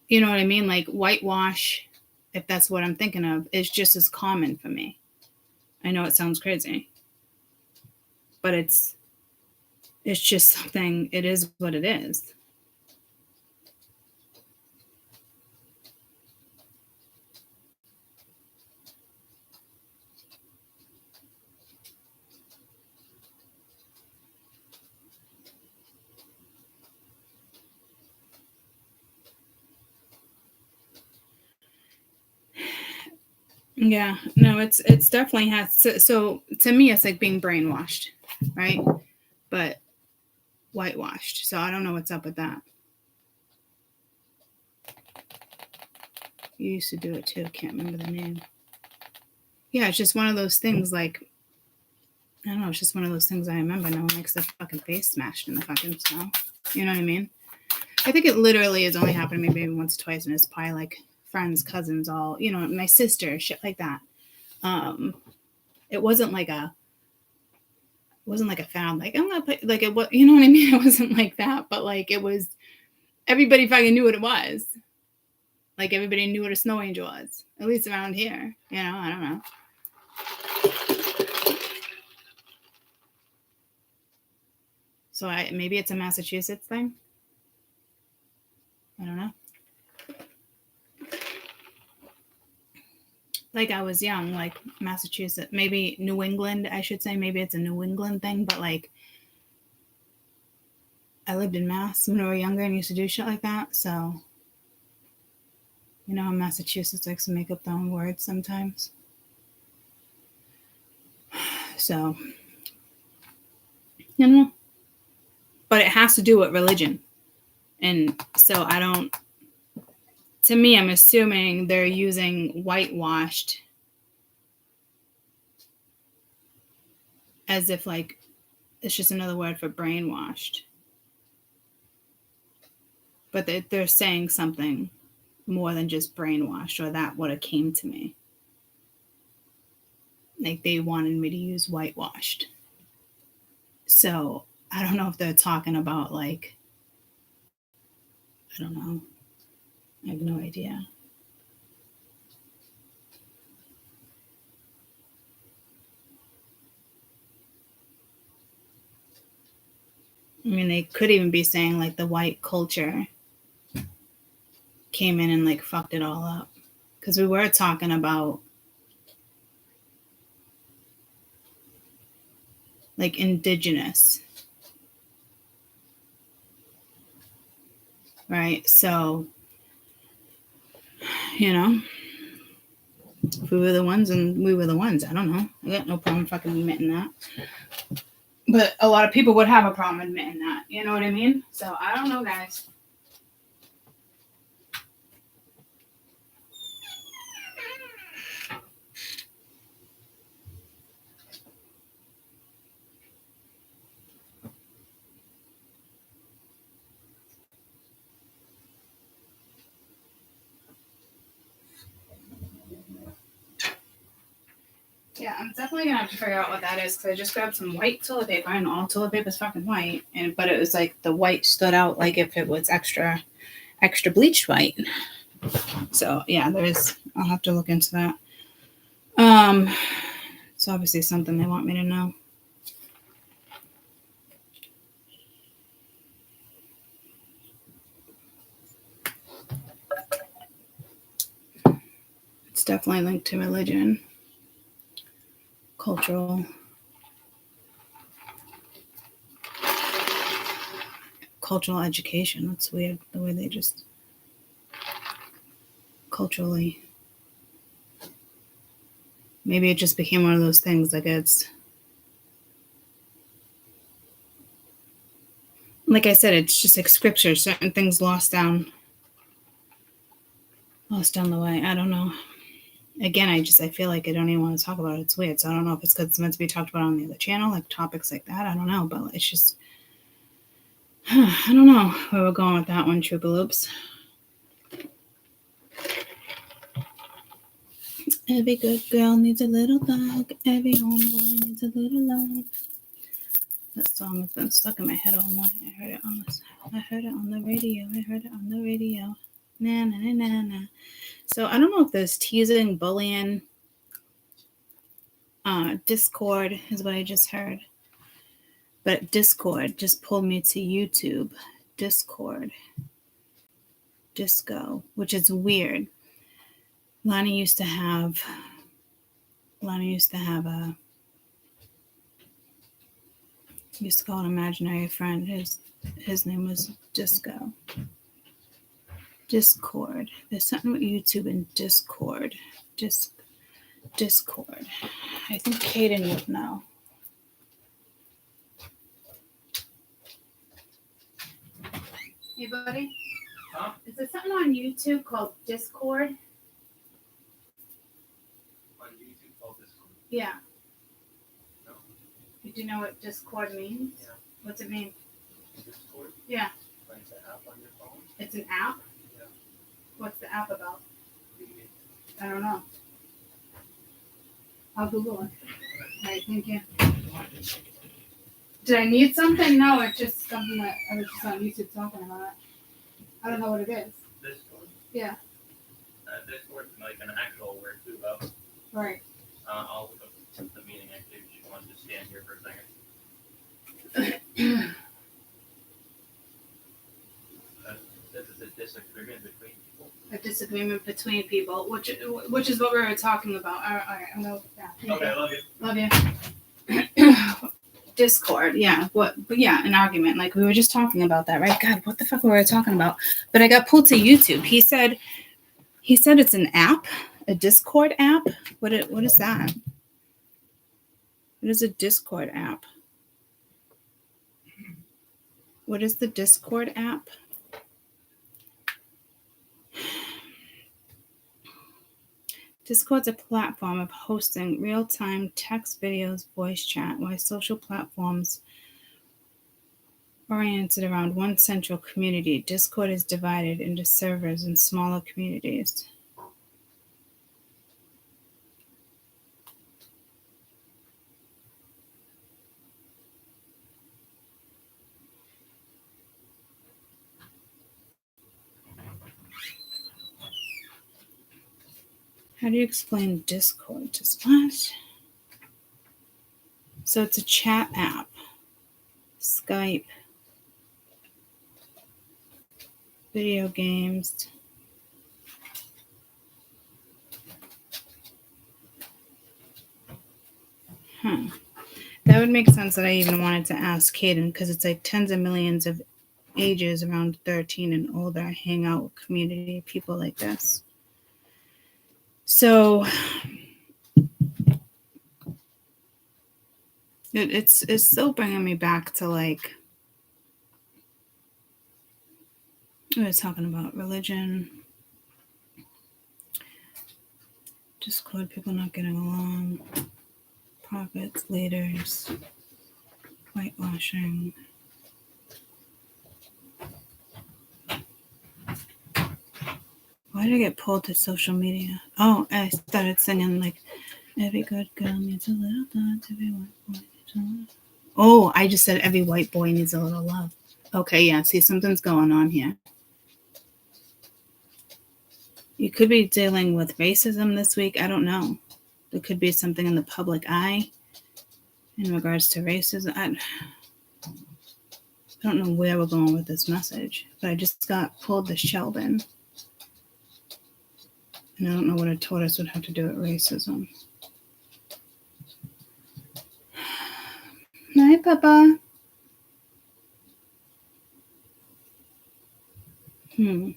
You know what I mean? Like, whitewash, if that's what I'm thinking of, is just as common for me. I know it sounds crazy. But it's just something, it is what it is. Yeah, no, it's definitely has. So to me, it's like being brainwashed, right? But whitewashed. So I don't know what's up with that. You used to do it too. Can't remember the name. Yeah, it's just one of those things. Like, I don't know. It's just one of those things I remember. No one likes their fucking face smashed in the fucking snow. You know what I mean? I think it literally has only happened to me maybe once or twice, and it's probably like friends, cousins, all, my sister, shit like that. It wasn't like a fad, like, I'm not like it was, you know what I mean? It wasn't like that, but like it was, everybody fucking knew what it was. Like, everybody knew what a snow angel was, at least around here. I don't know. So maybe it's a Massachusetts thing. I don't know. Like, I was young, like Massachusetts, maybe New England, I should say. Maybe it's a New England thing, but like, I lived in Mass when I was younger and used to do shit like that. So, Massachusetts likes to make up their own words sometimes. So, I don't know. But it has to do with religion. And so to me, I'm assuming they're using whitewashed as if, like, it's just another word for brainwashed. But they're saying something more than just brainwashed, or that would have came to me. Like, they wanted me to use whitewashed. So I don't know if they're talking about, like, I don't know. I have no idea. I mean, they could even be saying, like, the white culture came in and, like, fucked it all up. Because we were talking about, like, indigenous. Right? So, if we were the ones and we were the ones, I don't know. I got no problem fucking admitting that. But a lot of people would have a problem admitting that. You know what I mean? So, I don't know, guys. Yeah, I'm definitely gonna have to figure out what that is because I just grabbed some white toilet paper and all toilet paper is fucking white, but it was like the white stood out like if it was extra bleached white. So yeah, I'll have to look into that. It's obviously something they want me to know. It's definitely linked to religion, cultural education. That's weird the way they just culturally. Maybe it just became one of those things. Like like I said, it's just like scripture. Certain things lost down the way. I don't know. Again, I feel like I don't even want to talk about it. It's weird. So I don't know if it's because it's meant to be talked about on the other channel, like topics like that. I don't know, but it's just I don't know where we're going with that one, Troopaloops. Every good girl needs a little dog. Every homeboy needs a little love. That song has been stuck in my head all morning. I heard it on the radio. Na na na na na. So I don't know if there's teasing, bullying, Discord is what I just heard. But Discord just pulled me to YouTube. Discord. Disco, which is weird. Lana used to have a used to call an imaginary friend. His name was Disco. Discord. There's something with YouTube and Discord. Discord. I think Kaden would know. Hey, buddy. Huh? Is there something on YouTube called Discord? On YouTube called Discord. Yeah. No. Do you know what Discord means? Yeah. What's it mean? Discord? Yeah. Like the app on your phone? It's an app? Yeah. What's the app about? What do you mean? I don't know. I'll Google it. All right, thank you. Did I need something? No, it's just something that I was just on YouTube talking about it. I don't know what it is. Discord? Yeah. Discord's like an actual word too, though. Right. I'll look up the meaning actually if you want to just stand here for a second. This is a disagreement between people. A disagreement between people, which is what we were talking about. All right, I'm gonna. Yeah. Okay, I love you. Love you. Discord, yeah. But yeah, an argument. Like we were just talking about that, right? God, what the fuck were we talking about? But I got pulled to YouTube. He said it's an app, a Discord app. What is that? What is a Discord app? What is the Discord app? Discord's a platform of hosting real-time text, videos, voice chat, while social platforms oriented around one central community. Discord is divided into servers and smaller communities. How do you explain Discord? Just what? So it's a chat app. Skype. Video games. That would make sense that I even wanted to ask Caden because it's like tens of millions of ages around 13 and older hang out with community people like this. So it's still bringing me back to like we were talking about religion, Discord, people not getting along, prophets, leaders, whitewashing. Why did I get pulled to social media? Oh, I started singing like Every good girl needs a little thought. Every white boy needs a little... Oh, I just said every white boy needs a little love. Okay, yeah, see, something's going on here. You could be dealing with racism this week. I don't know. There could be something in the public eye in regards to racism. I don't know where we're going with this message, but I just got pulled the Sheldon. And I don't know what a Taurus would have to do with racism. Hi, Papa. And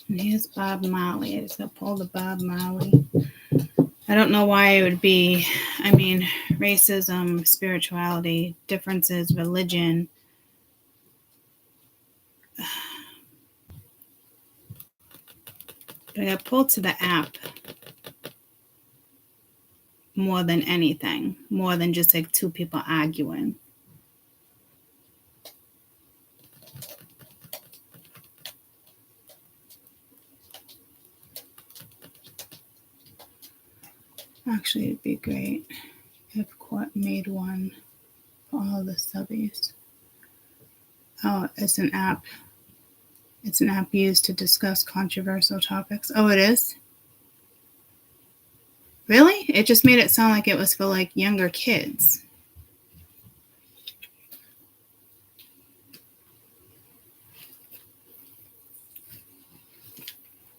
here's Bob Marley. I just got pulled the Bob Marley. I don't know why it would be, I mean, racism, spirituality, differences, religion. But I got pulled to the app more than anything, more than just like two people arguing. Actually, it'd be great if Court made one for all the subbies. Oh, it's an app. It's an app used to discuss controversial topics. Oh, it is? Really? It just made it sound like it was for like younger kids.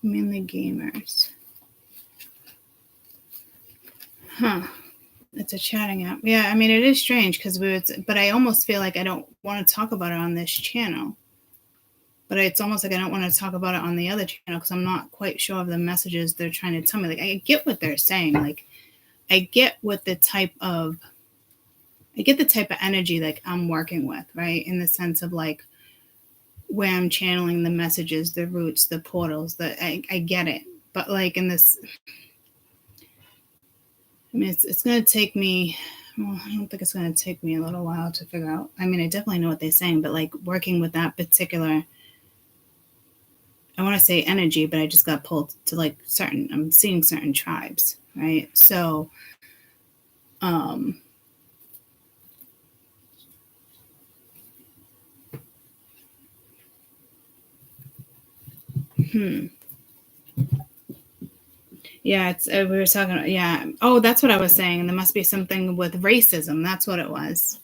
Mainly gamers. Huh. It's a chatting app. Yeah, I mean, it is strange because but I almost feel like I don't want to talk about it on this channel. But it's almost like I don't want to talk about it on the other channel because I'm not quite sure of the messages they're trying to tell me. Like, I get what they're saying. Like, I get the type of energy like I'm working with, right? In the sense of like where I'm channeling the messages, the roots, the portals, I get it. But like in this, I mean, it's going to take me, well, I don't think it's going to take me a little while to figure out. I mean, I definitely know what they're saying, but like working with that particular, I want to say energy, but I just got pulled to like I'm seeing certain tribes, right? So, Yeah, we were talking. Yeah. Oh, that's what I was saying. There must be something with racism. That's what it was.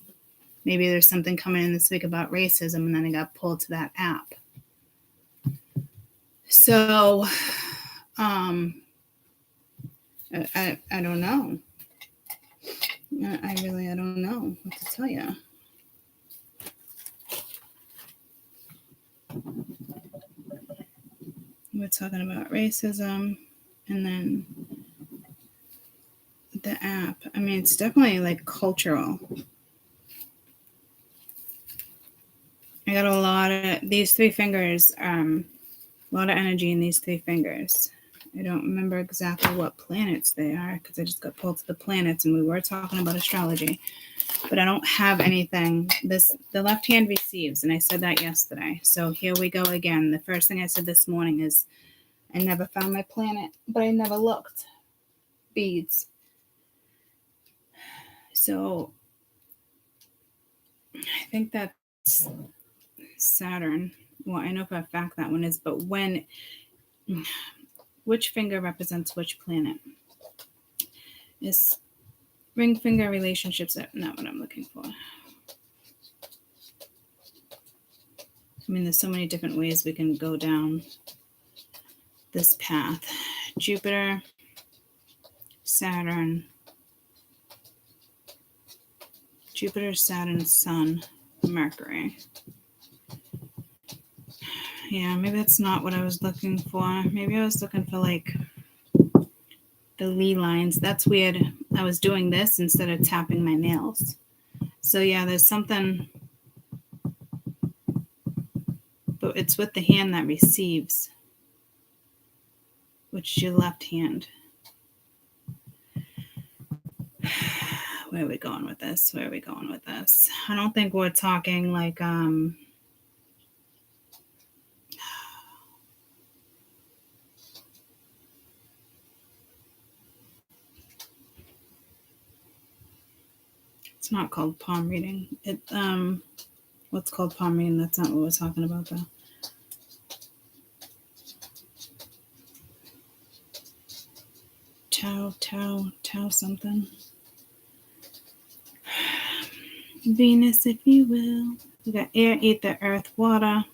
Maybe there's something coming in this week about racism, and then I got pulled to that app. So, I don't know. I don't know what to tell you. We're talking about racism, and then the app. I mean, it's definitely like cultural. I got a lot of these three fingers, a lot of energy in these three fingers. I don't remember exactly what planets they are because I just got pulled to the planets and we were talking about astrology, but I don't have anything. The left hand receives, and I said that yesterday. So here we go again. The first thing I said this morning is I never found my planet, but I never looked. Beads. So I think that's Saturn. Well, I know for a fact that one is, but which finger represents which planet? Is ring finger relationships not what I'm looking for? I mean, there's so many different ways we can go down this path. Jupiter, Saturn, Sun, Mercury. Yeah, maybe that's not what I was looking for. Maybe I was looking for like the Lee lines. That's weird. I was doing this instead of tapping my nails. So yeah, there's something, but it's with the hand that receives, which is your left hand. Where are we going with this? I don't think we're talking like It's not called palm reading. What's called palm reading? That's not what we're talking about, though. Tau something. Venus, if you will. We got air, ether, earth, water.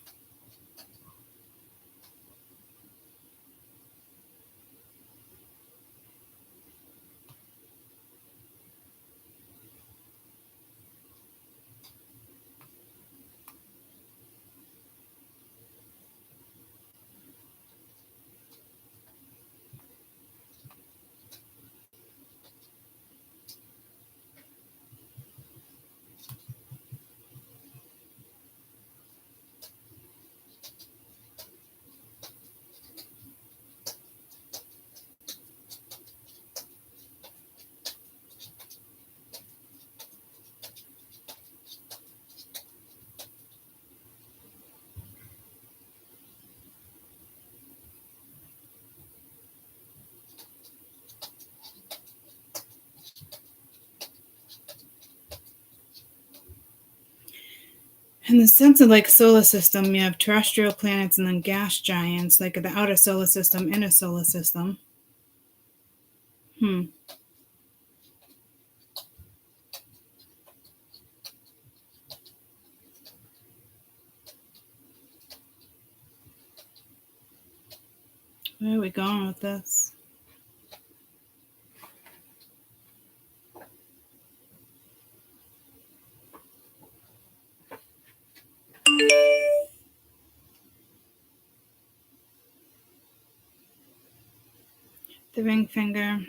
In the sense of like solar system, you have terrestrial planets and then gas giants, like the outer solar system, inner solar system. Where are we going with this? The ring finger,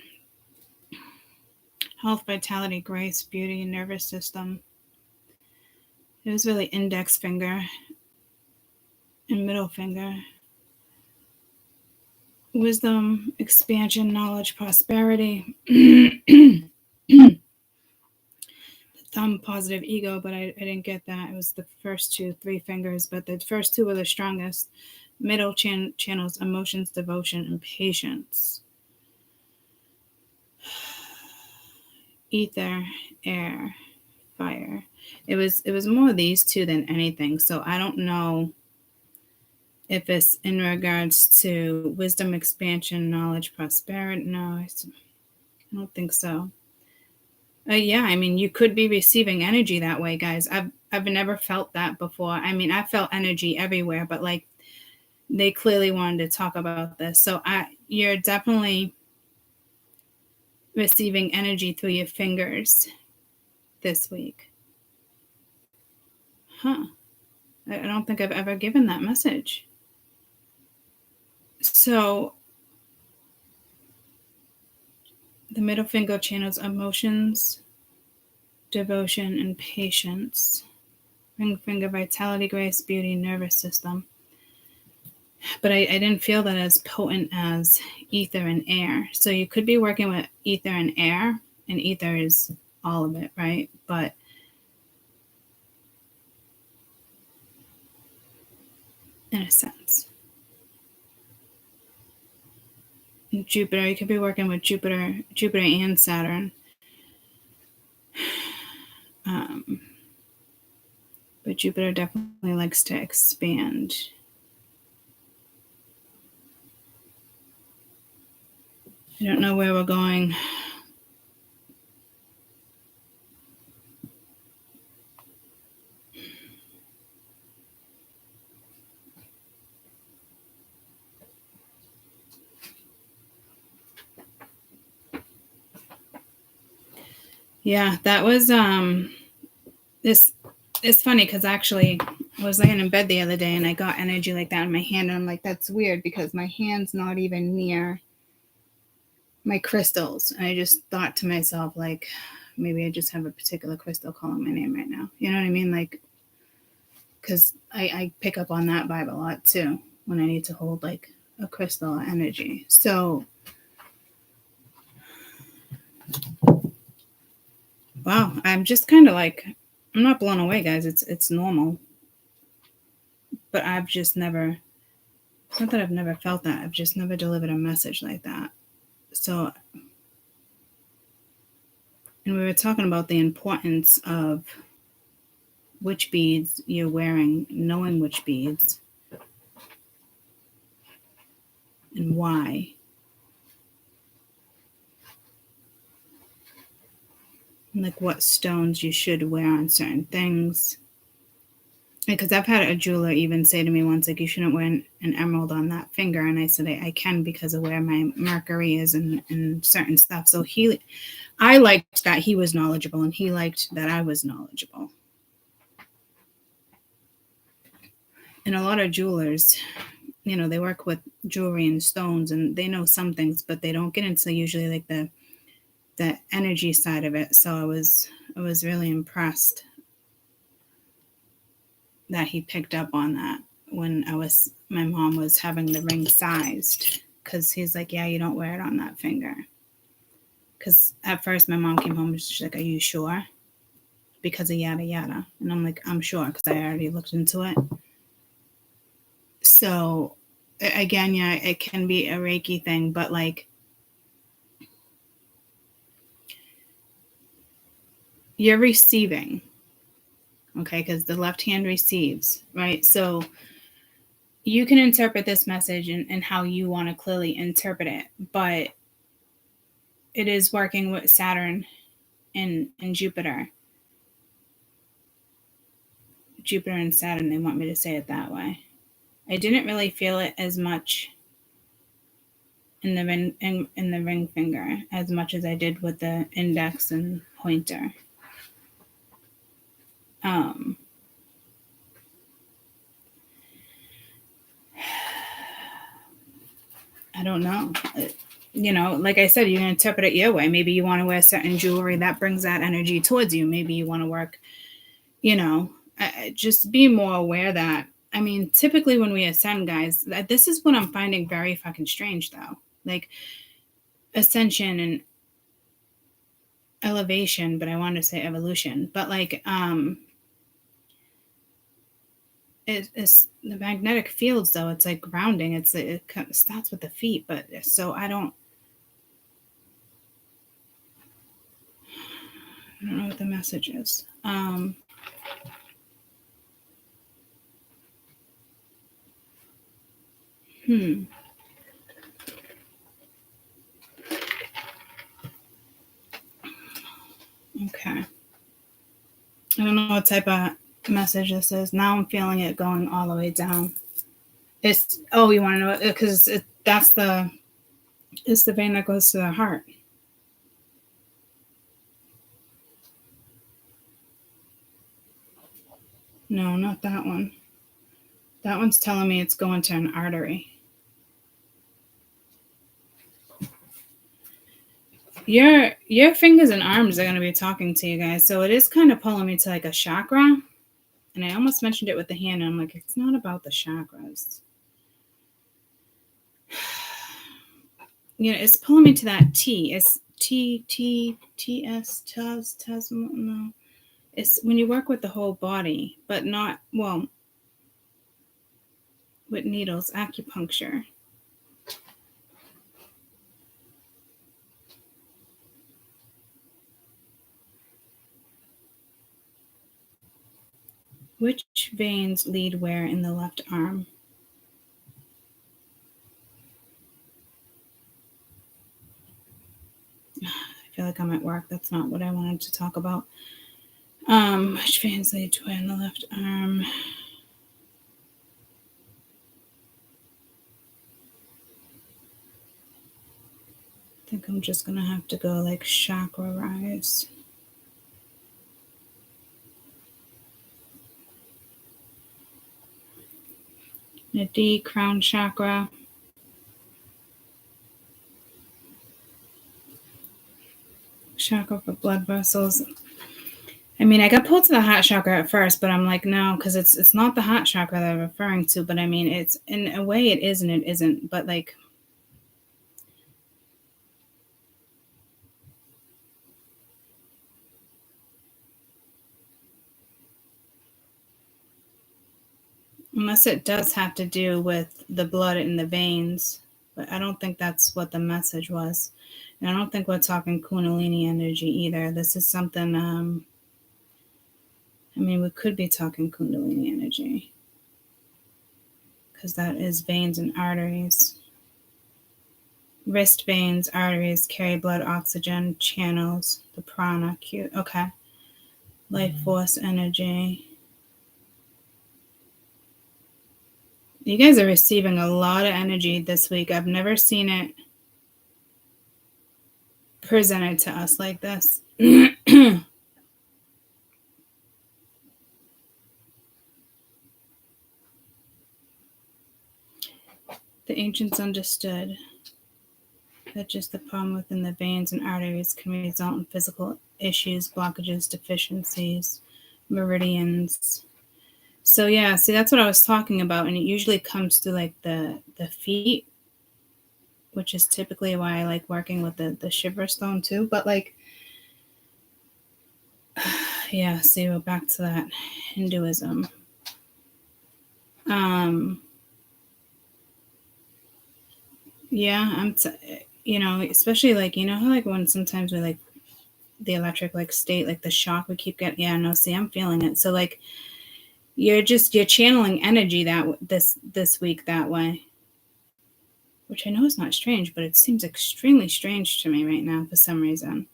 health, vitality, grace, beauty, nervous system. It was really index finger and middle finger. Wisdom, expansion, knowledge, prosperity. The thumb, positive ego, but I didn't get that. It was the first three fingers, but the first two were the strongest. Middle channels, emotions, devotion, and patience. Ether, air, fire. It was more of these two than anything. So I don't know if it's in regards to wisdom, expansion, knowledge, prosperity. No, I don't think so. Yeah, I mean, you could be receiving energy that way, guys. I've never felt that before. I mean, I felt energy everywhere, but like they clearly wanted to talk about this. So you're definitely receiving energy through your fingers this week. Huh. I don't think I've ever given that message. So the middle finger channels emotions, devotion, and patience. Ring finger, vitality, grace, beauty, nervous system. But I didn't feel that as potent as ether and air. So you could be working with ether and air, and ether is all of it, right? But in a sense. And Jupiter, you could be working with Jupiter and Saturn. But Jupiter definitely likes to expand. I don't know where we're going. Yeah, that was it's funny because actually I was laying in bed the other day and I got energy like that in my hand, and I'm like, that's weird because my hand's not even near my crystals. And I just thought to myself, like, maybe I just have a particular crystal calling my name right now. You know what I mean? Like, because I pick up on that vibe a lot too when I need to hold like a crystal energy. So wow, I'm just kind of like, I'm not blown away, guys. It's normal. But I've just never, it's not that I've never felt that. I've just never delivered a message like that. So And we were talking about the importance of which beads you're wearing, knowing which beads and why. Like what stones you should wear on certain things. Because I've had a jeweler even say to me once, like, you shouldn't wear an emerald on that finger. And I said, I can because of where my Mercury is and certain stuff. So I liked that he was knowledgeable and he liked that I was knowledgeable. And a lot of jewelers, you know, they work with jewelry and stones and they know some things, but they don't get into usually like the energy side of it. So I was really impressed that he picked up on that when my mom was having the ring sized, because he's like, yeah, you don't wear it on that finger. Because at first my mom came home and she's like, are you sure? Because of yada yada. And I'm like, I'm sure, because I already looked into it. So again, yeah, it can be a Reiki thing, but like you're receiving, okay, because the left hand receives, right? So you can interpret this message and how you want to clearly interpret it, but it is working with Saturn and Jupiter. Jupiter and Saturn, they want me to say it that way. I didn't really feel it as much in the ring finger as much as I did with the index and pointer. I don't know. You know, like I said, you can interpret it your way. Maybe you want to wear certain jewelry that brings that energy towards you. Maybe you want to work, you know, just be more aware that, I mean, typically when we ascend, guys, this is what I'm finding very fucking strange, though. Like ascension and elevation, but I wanted to say evolution. But like, it's the magnetic fields, though. It's like grounding. It starts with the feet, but so I don't know what the message is. Okay. I don't know what type of message this is. Now I'm feeling it going all the way down. It's, oh, you want to know? Because it's the vein that goes to the heart. No, not that one. That one's telling me it's going to an artery. Your fingers and arms are going to be talking to you guys. So it is kind of pulling me to like a chakra. And I almost mentioned it with the hand. And I'm like, it's not about the chakras. You know, it's pulling me to that T. It's T-S, no. It's when you work with the whole body, but not, well, with needles, acupuncture. Which veins lead where in the left arm? I feel like I'm at work. That's not what I wanted to talk about. Which veins lead where in the left arm? I think I'm just going to have to go like chakra rise. A D, crown chakra. Chakra for blood vessels. I mean, I got pulled to the heart chakra at first, but I'm like, no, because it's not the heart chakra that I'm referring to. But I mean, it's in a way it is and it isn't. But like, unless it does have to do with the blood in the veins. But I don't think that's what the message was. And I don't think we're talking Kundalini energy either. This is something, I mean, we could be talking Kundalini energy because that is veins and arteries. Wrist veins, arteries carry blood, oxygen, channels, the prana, cute. Okay. Life force energy. You guys are receiving a lot of energy this week. I've never seen it presented to us like this. The ancients understood that just the problem within the veins and arteries can result in physical issues, blockages, deficiencies, meridians. So yeah, see, that's what I was talking about, and it usually comes through like the feet, which is typically why I like working with the shiver stone too. But like, yeah, see, we're back to that Hinduism. Yeah, you know, especially like, you know how like when sometimes we like the electric like state, like the shock we keep getting. Yeah, no, see, I'm feeling it. So like, you're channeling energy that this week that way, which I know is not strange, but it seems extremely strange to me right now for some reason.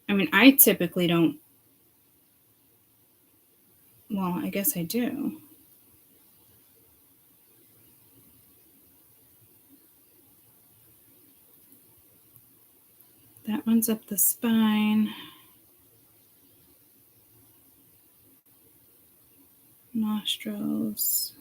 I mean, I typically don't. Well, I guess I do. That one's up the spine. Nostrils.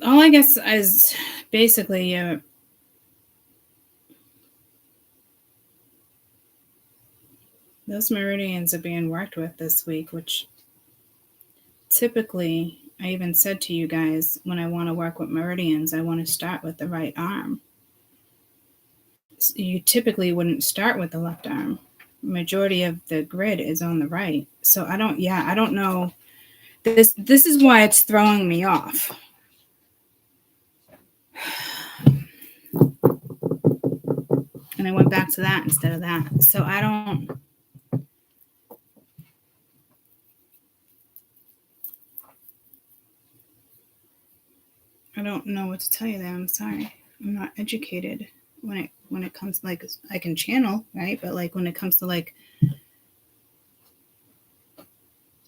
All I guess is basically those meridians are being worked with this week, which typically I even said to you guys, when I want to work with meridians, I want to start with the right arm. You typically wouldn't start with the left arm. Majority of the grid is on the right. So I don't know. This is why it's throwing me off. And I went back to that instead of that. So I don't know what to tell you there. I'm sorry. I'm not educated when it comes to, like, I can channel, right? But like when it comes to like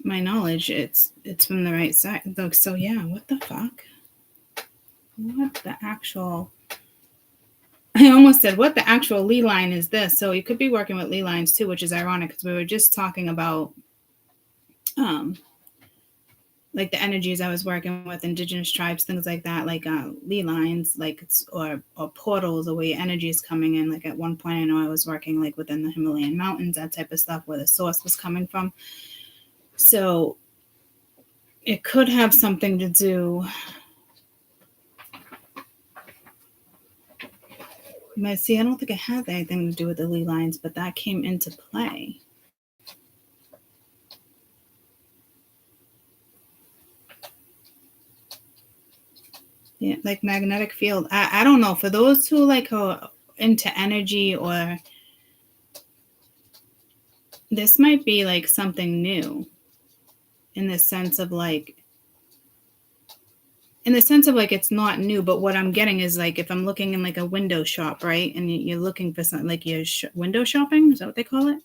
my knowledge, it's from the right side. So yeah, what the fuck? What the actual? I almost said, what the actual Lee line is this? So you could be working with Lee lines too, which is ironic because we were just talking about like the energies I was working with, indigenous tribes, things like that, like Lee lines, like or portals, the way energy is coming in. Like at one point, I know I was working like within the Himalayan mountains, that type of stuff, where the source was coming from. So it could have something to do. But see, I don't think it had anything to do with the Lee lines, but that came into play. Yeah, like magnetic field. I don't know. For those who like are into energy, or this might be like something new in the sense of like it's not new, but what I'm getting is like if I'm looking in like a window shop, right? And you're looking for something like you're window shopping, is that what they call it?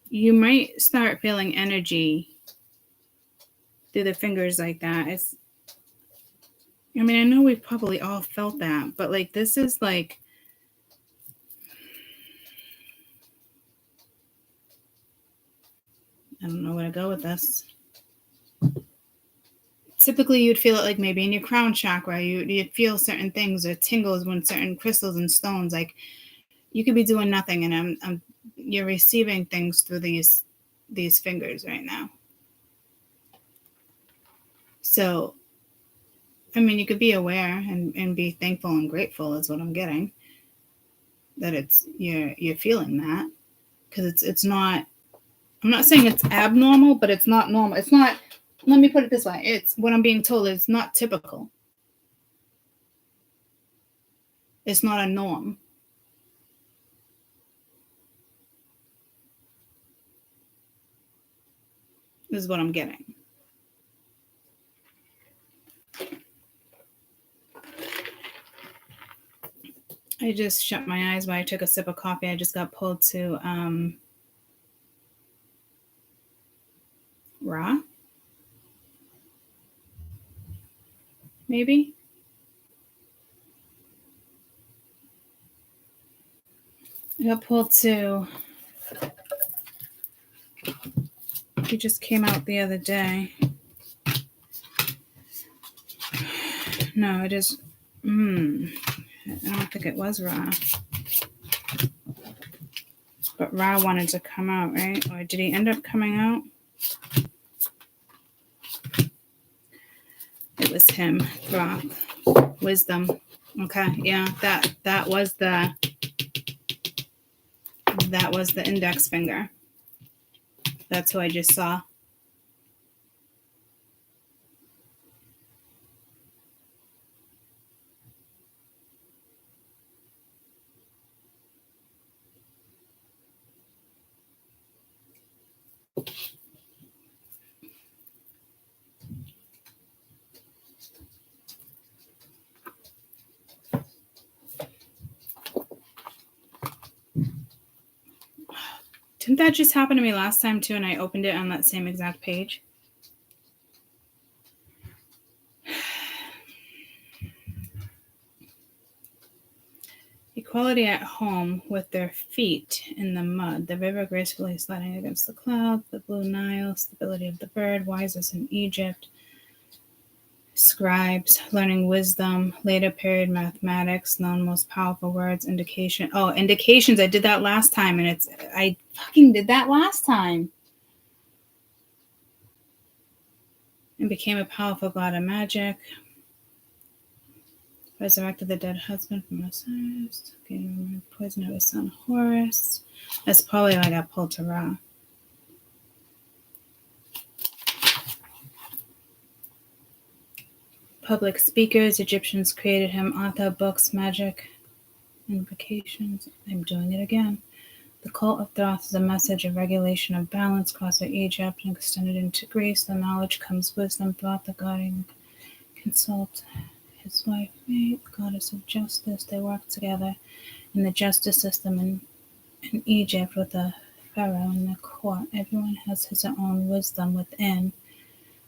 You might start feeling energy through the fingers like that. I mean, I know we've probably all felt that, but like this is like, I don't know where to go with this. Typically, you'd feel it like maybe in your crown chakra. You'd feel certain things or tingles when certain crystals and stones. Like you could be doing nothing, and you're receiving things through these these fingers right now. So, I mean, you could be aware and be thankful and grateful is what I'm getting. That it's you're feeling that, because it's not. I'm not saying it's abnormal, but it's not normal. It's not. Let me put it this way: it's what I'm being told is not typical. It's not a norm. This is what I'm getting. I just shut my eyes while I took a sip of coffee. I just got pulled to Ra. Maybe. I got pulled to. He just came out the other day. No, it is. I don't think it was Ra. But Ra wanted to come out, right? Or did he end up coming out? It was him. Ra. Wisdom. Okay, yeah, that was the index finger. That's who I just saw. Didn't that just happen to me last time too, and I opened it on that same exact page? Equality at home with their feet in the mud. The river gracefully sliding against the clouds. The blue Nile. Stability of the bird. Wisest in Egypt. Scribes. Learning wisdom. Later period mathematics. Known most powerful words. Indication. Oh, indications. I did that last time, and I fucking did that last time. And became a powerful god of magic. Resurrected the dead husband from Osiris. Poison of his son Horus. That's probably why I got pulled to Ra. Public speakers. Egyptians created him. Author, books, magic, invocations. I'm doing it again. The cult of Thoth is a message of regulation of balance across Egypt and extended into Greece. The knowledge comes wisdom. Thoth, the guardian, consult his wife, Mate, goddess of justice. They work together in the justice system in Egypt with the pharaoh in the court. Everyone has his own wisdom within.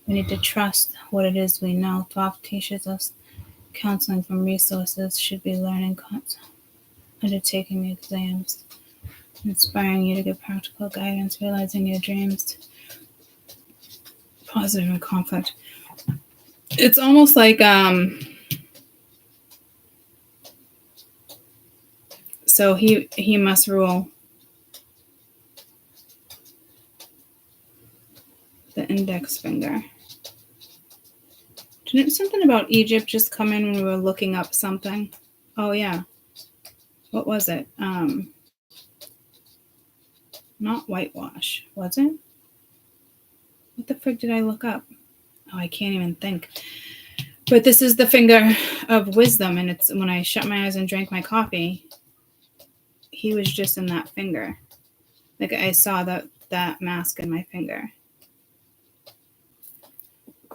We need to trust what it is we know. Thoth teaches us counseling from resources, should be learning, undertaking exams, inspiring you to give practical guidance, realizing your dreams, positive and conflict. It's almost like so he must rule. The index finger. Didn't something about Egypt just come in when we were looking up something? Oh yeah. What was it? Not whitewash, was it? What the frick did I look up? Oh, I can't even think. But this is the finger of wisdom, and it's when I shut my eyes and drank my coffee, he was just in that finger. Like I saw that mask in my finger.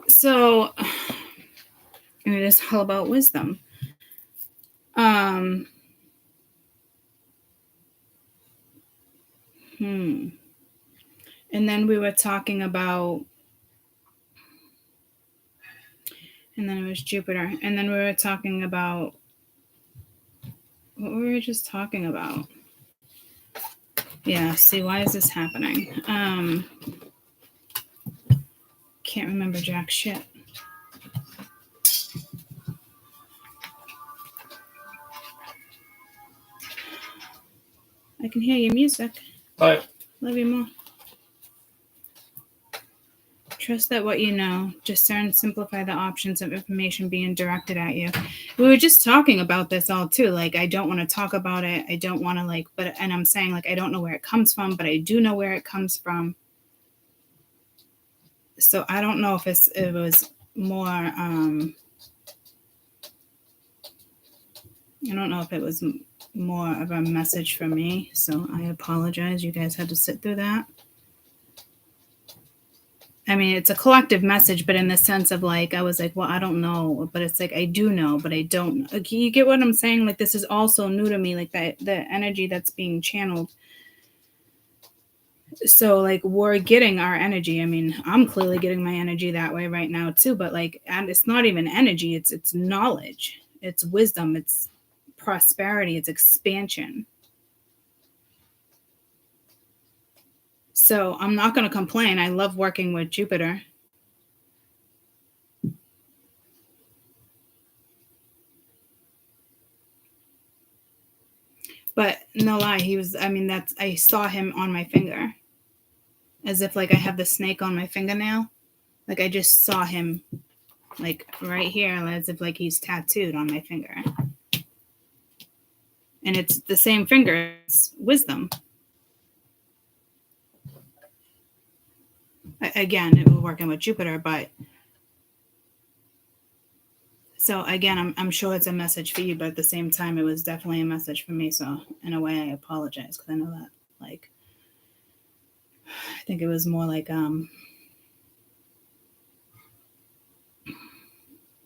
So it is all about wisdom. And then we were talking about, and then it was Jupiter. And then we were talking about, what were we just talking about? Yeah, see, why is this happening? Can't remember jack shit. I can hear your music. Bye. Love you more. Trust that what you know, discern, simplify the options of information being directed at you. We were just talking about this all too. Like, I don't want to talk about it. I don't want to and I'm saying like, I don't know where it comes from, but I do know where it comes from. So I don't know if it was more, I don't know if it was more of a message for me. So I apologize. You guys had to sit through that. I mean, it's a collective message, but in the sense of like, I was like, well, I don't know, but it's like, I do know, but I don't. Like, you get what I'm saying? Like, this is also new to me, like the energy that's being channeled. So like, we're getting our energy. I mean, I'm clearly getting my energy that way right now too, but like, and it's not even energy. It's knowledge. It's wisdom. It's prosperity. It's expansion. So I'm not going to complain. I love working with Jupiter. But no lie, I saw him on my finger. As if like I have the snake on my fingernail. Like I just saw him like right here, as if like he's tattooed on my finger. And it's the same finger, it's wisdom. Again, it was working with Jupiter, but so again, I'm sure it's a message for you, but at the same time, it was definitely a message for me. So in a way, I apologize because I know that, like, I think it was more like,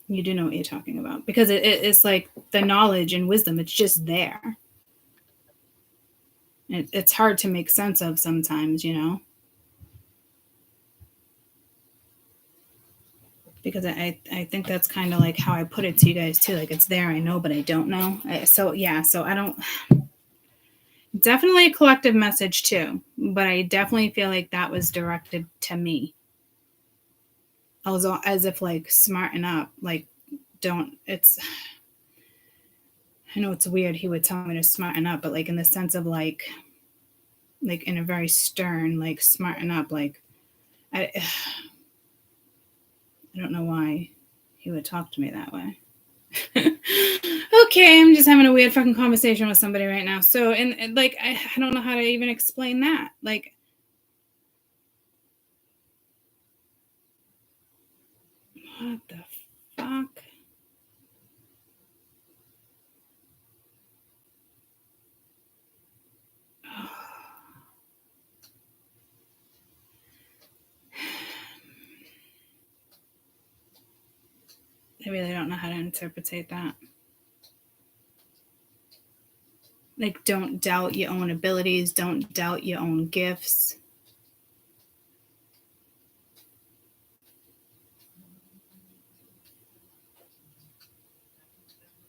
you do know what you're talking about because it's like the knowledge and wisdom. It's just there. It's hard to make sense of sometimes, you know. Because I think that's kind of like how I put it to you guys too. Like it's there, I know, but I don't know. So I don't. Definitely a collective message too, but I definitely feel like that was directed to me. I was as if like smarten up, like don't. It's. I know it's weird. He would tell me to smarten up, but like in the sense of like in a very stern, like smarten up, like I don't know why he would talk to me that way. Okay, I'm just having a weird fucking conversation with somebody right now. So, and like, I don't know how to even explain that. Like, what the fuck? I really don't know how to interpret that. Like, don't doubt your own abilities. Don't doubt your own gifts.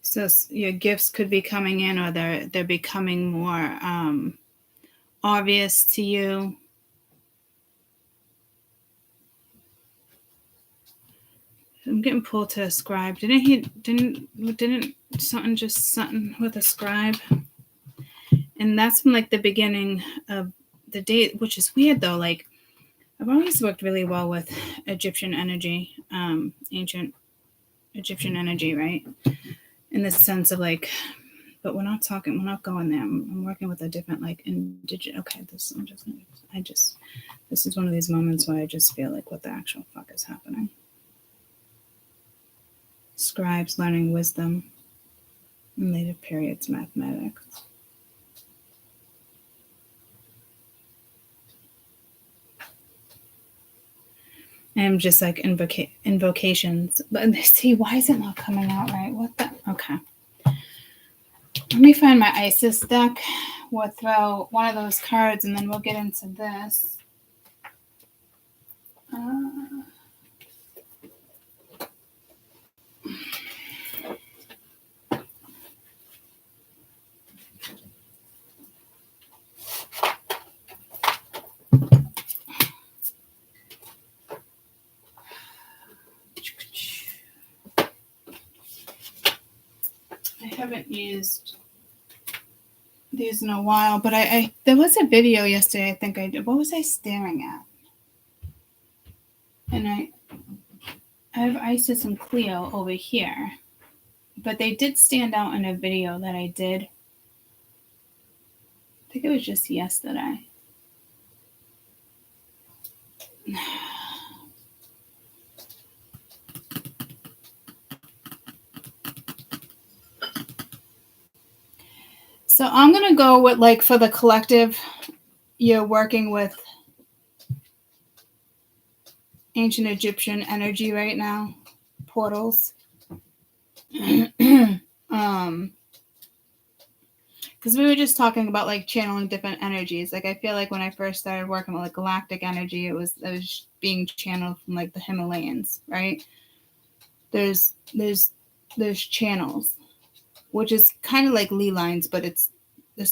So your gifts could be coming in, or they're becoming more obvious to you. I'm getting pulled to a scribe. Didn't something with a scribe? And that's from like the beginning of the day, which is weird though. Like I've always worked really well with Egyptian energy, ancient Egyptian energy, right? In the sense of like, but we're not going there. I'm working with a different like indigenous. Okay, this is one of these moments where I just feel like, what the actual fuck is happening? Scribes learning wisdom in later periods, mathematics. I'm just like invocations. But see, why is it not coming out right? What the? Okay. Let me find my Isis deck. We'll throw one of those cards and then we'll get into this. I haven't used these in a while, but I there was a video yesterday I think I did. What was I staring at? And I have Isis and Cleo over here. But they did stand out in a video that I did. I think it was just yesterday. So I'm going to go with, like, for the collective, you're working with ancient Egyptian energy right now. Portals. Because we were just talking about, like, channeling different energies. Like, I feel like when I first started working with, like, galactic energy, it was being channeled from, like, the Himalayas, right? There's channels, which is kind of like Lee lines, but it's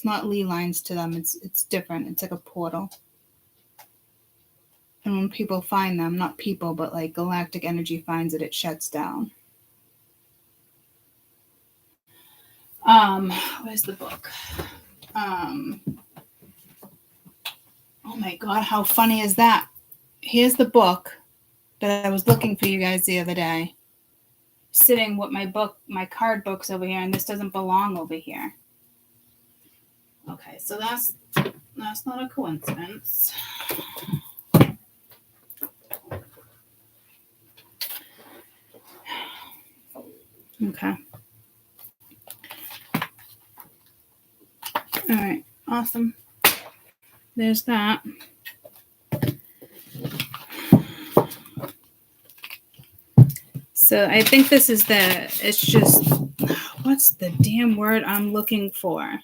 not Lee lines to them. It's different. It's like a portal. And when people find them, not people, but like galactic energy finds it shuts down. Where's the book? Oh my God, how funny is that? Here's the book that I was looking for you guys the other day. Sitting with my card books over here, and this doesn't belong over here. Okay, so that's not a coincidence. Okay. All right, awesome. There's that. So I think this is it's just, what's the damn word I'm looking for?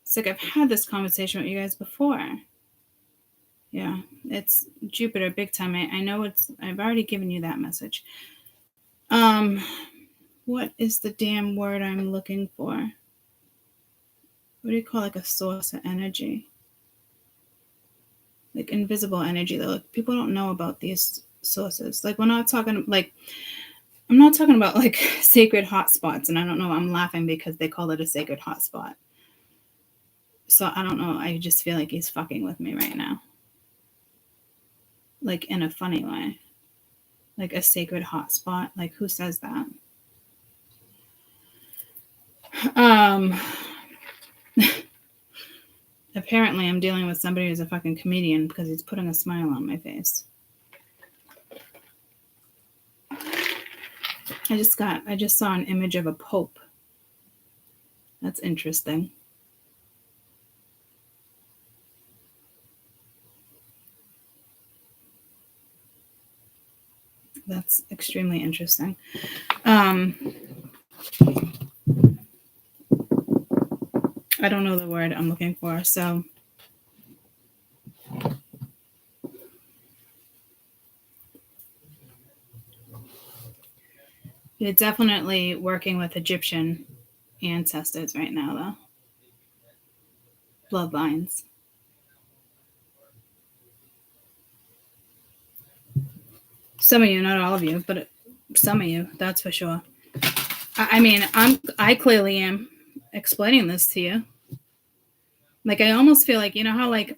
It's like I've had this conversation with you guys before. Yeah, it's Jupiter big time. I know I've already given you that message. What is the damn word I'm looking for? What do you call, like, a source of energy? Like invisible energy. Like, people don't know about these sources. Like, we're not talking, like, I'm not talking about, like, sacred hotspots. And I don't know, I'm laughing because they call it a sacred hotspot. So I don't know. I just feel like he's fucking with me right now. Like, in a funny way. Like a sacred hotspot. Like, who says that? Apparently I'm dealing with somebody who's a fucking comedian because he's putting a smile on my face. I just saw an image of a pope. That's interesting. That's extremely interesting. I don't know the word I'm looking for, so you're definitely working with Egyptian ancestors right now, though. Bloodlines. Some of you, not all of you, but some of you, that's for sure. I mean, I clearly am explaining this to you. Like, I almost feel like, you know how, like,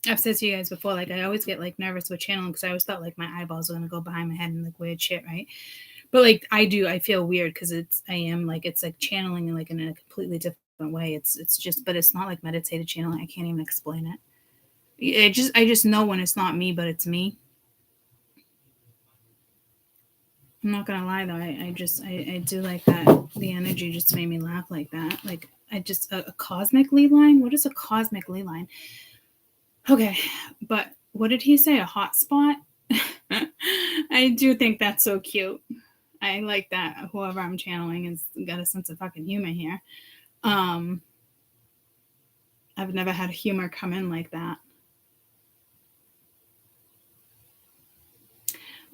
I've said to you guys before, like, I always get, like, nervous with channeling because I always thought, like, my eyeballs were going to go behind my head and, like, weird shit, right? But, like, I feel weird because it's like channeling, like, in a completely different way. It's just, but it's not like meditated channeling. I can't even explain it. I just know when it's not me, but it's me. I'm not gonna lie though, I do like that. The energy just made me laugh like that. Like, a cosmic ley line? What is a cosmic ley line? Okay, but what did he say? A hot spot? I do think that's so cute. I like that whoever I'm channeling has got a sense of fucking humor here. I've never had humor come in like that.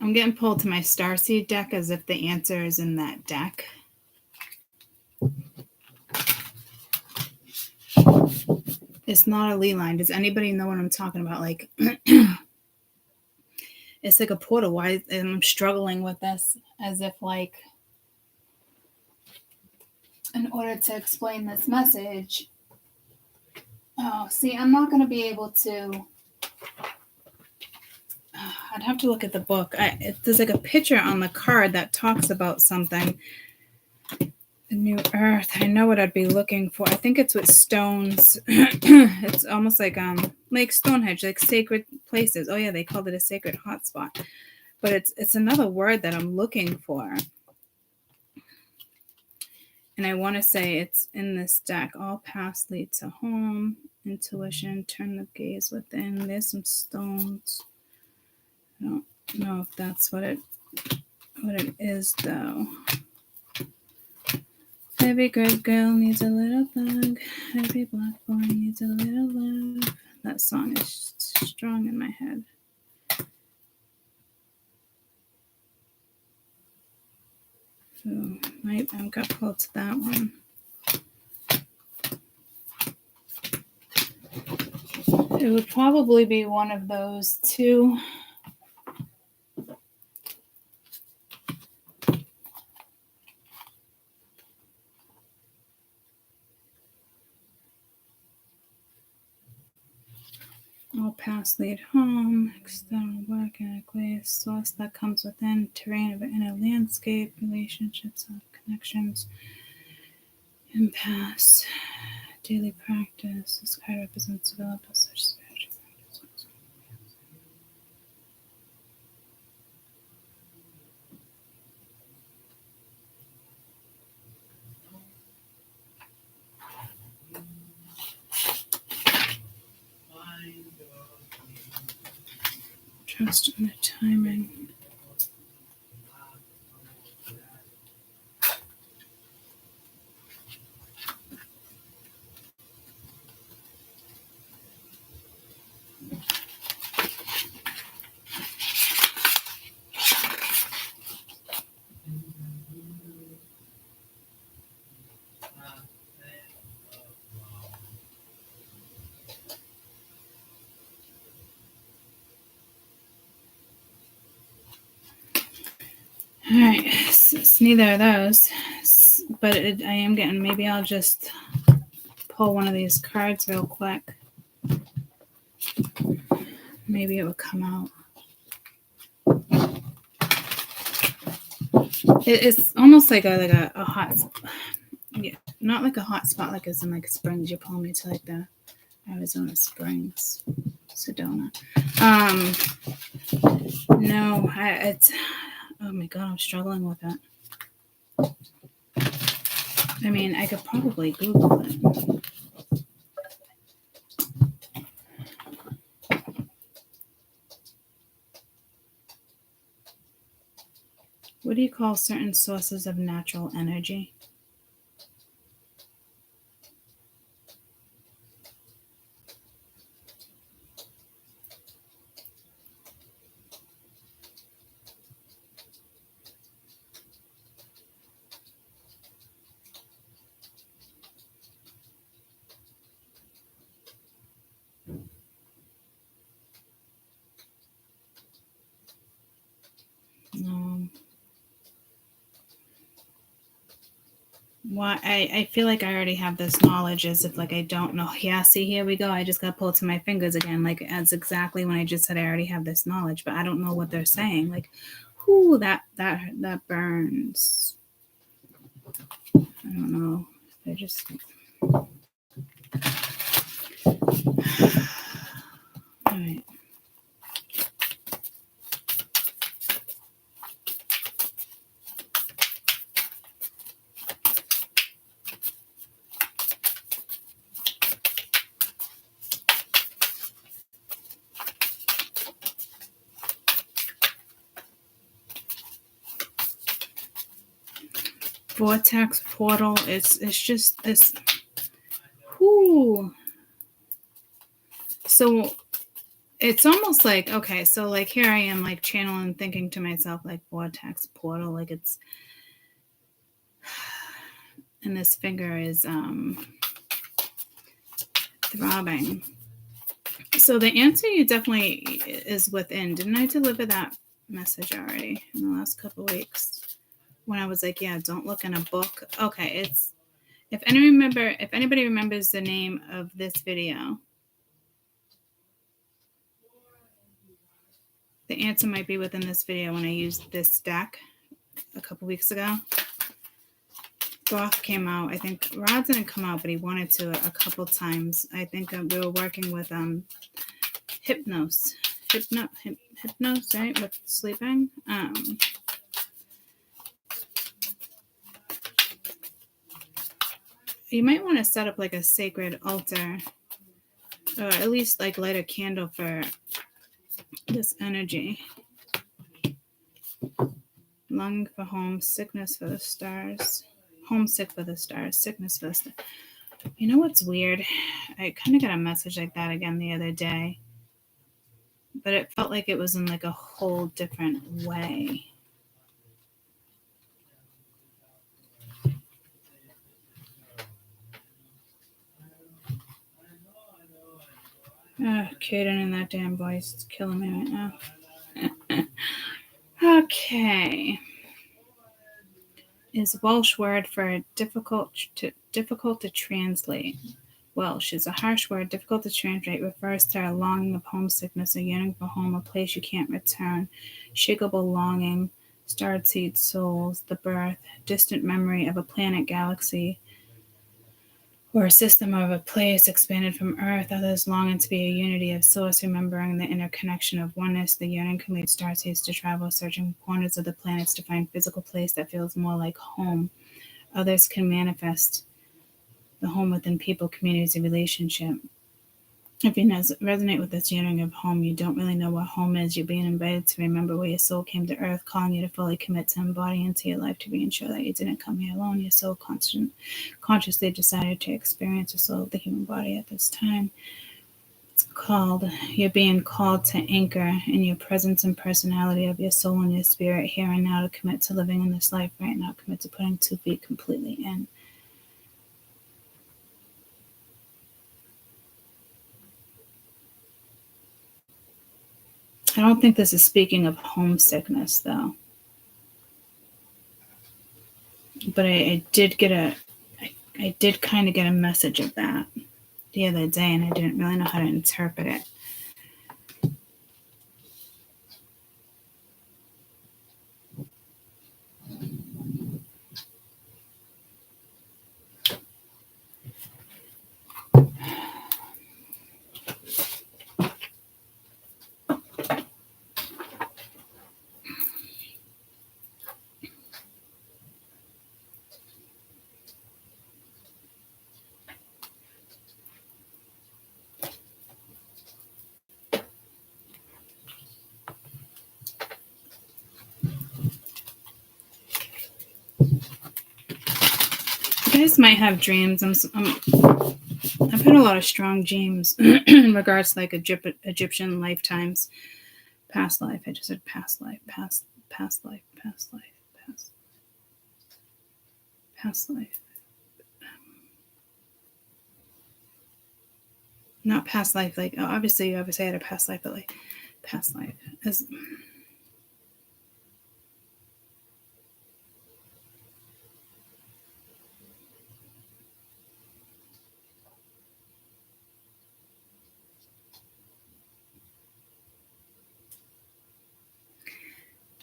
I'm getting pulled to my starseed deck as if the answer is in that deck. It's not a ley line. Does anybody know what I'm talking about? Like, it's like a portal. Why am I struggling with this? As if, like, in order to explain this message. Oh, see, I'm not going to be able to I'd have to look at the book. There's like a picture on the card that talks about something. The new earth. I know what I'd be looking for. I think it's with stones. It's almost like Stonehenge, like sacred places. Oh yeah, they called it a sacred hotspot. But it's another word that I'm looking for. And I want to say it's in this deck. All paths lead to home. Intuition. Turn the gaze within. There's some stones. I don't know if that's what it is though. Every good girl needs a little bug. Every black boy needs a little love. That song is strong in my head. So I'm got pulled to that one. It would probably be one of those two. All paths lead home, external work and a source that comes within, terrain of an inner landscape, relationships, connections, impasse, daily practice. This card represents development of such spiritual practice. Trust in the timing. All right, it's neither of those, but I am getting, maybe I'll just pull one of these cards real quick. Maybe it would come out. It's almost like a hot, yeah, not like a hot spot, like as in like Springs. You're pulling me to like the Arizona Springs, Sedona. No, it's. Oh my god, I'm struggling with it. I mean, I could probably Google it. What do you call certain sources of natural energy? No. Why I feel like I already have this knowledge, as if like I don't know. Yeah, see, here we go. I just got pulled to my fingers again. Like as exactly when I just said I already have this knowledge, but I don't know what they're saying. Like, whoo, that burns. I don't know. They're just. All right. Vortex portal. It's just this. Whoo. So it's almost like, okay, so like here I am like channeling, thinking to myself like vortex portal, like it's, and this finger is throbbing. So the answer you definitely is within. Didn't I deliver that message already in the last couple of weeks when I was like, yeah, don't look in a book? Okay, it's, if anybody remembers the name of this video, The answer might be within this video when I used this deck a couple weeks ago. Goth came out. I think Rod didn't come out, but he wanted to a couple times. I think we were working with Hypnos, right, with sleeping. You might want to set up like a sacred altar, or at least like light a candle for this energy. Longing for home, sickness for the stars. Homesick for the stars, sickness for the stars. You know what's weird? I kind of got a message like that again the other day, but it felt like it was in like a whole different way. Caden and that damn voice is killing me right now. Okay. Is Welsh word for difficult to translate. Welsh is a harsh word, difficult to translate, refers to a longing of homesickness, a yearning for home, a place you can't return, shakable longing, starred seed souls, the birth, distant memory of a planet, galaxy, or a system of a place expanded from Earth. Others longing to be a unity of source, remembering the interconnection of oneness. The yearning can lead starseeds to travel, searching corners of the planets to find physical place that feels more like home. Others can manifest the home within people, communities, and relationship. If you resonate with this yearning of home, you don't really know what home is. You're being invited to remember where your soul came to Earth, calling you to fully commit to embody into your life to reassure that you didn't come here alone. Your soul consciously decided to experience the soul of the human body at this time. You're being called to anchor in your presence and personality of your soul and your spirit here and now, to commit to living in this life right now, commit to putting 2 feet completely in. I don't think this is speaking of homesickness, though. But I did kind of get a message of that the other day, and I didn't really know how to interpret it. You guys might have dreams. I've had a lot of strong dreams in regards to like Egyptian lifetimes, past life. I just said past life, past life, past life, past life. Not past life, like obviously I had a past life, but like past life as.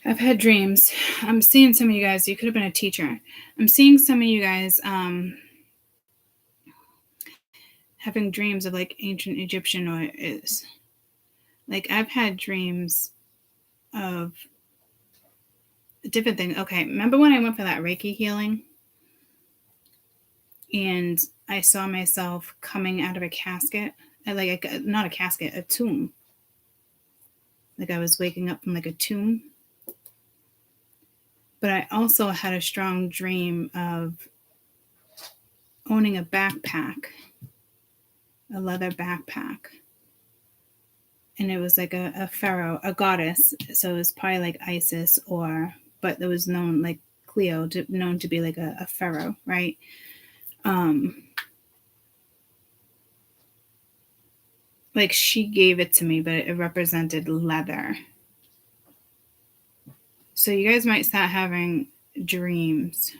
I've had dreams. I'm seeing some of you guys. You could have been a teacher. I'm seeing some of you guys having dreams of like ancient Egyptian, or is like I've had dreams of different things. Okay, remember when I went for that Reiki healing, and I saw myself coming out of a casket, not a casket, a tomb. Like I was waking up from like a tomb. But I also had a strong dream of owning a backpack, a leather backpack. And it was like a pharaoh, a goddess. So it was probably like Isis, but it was known like Cleo, known to be like a pharaoh, right? Like she gave it to me, but it represented leather. So you guys might start having dreams.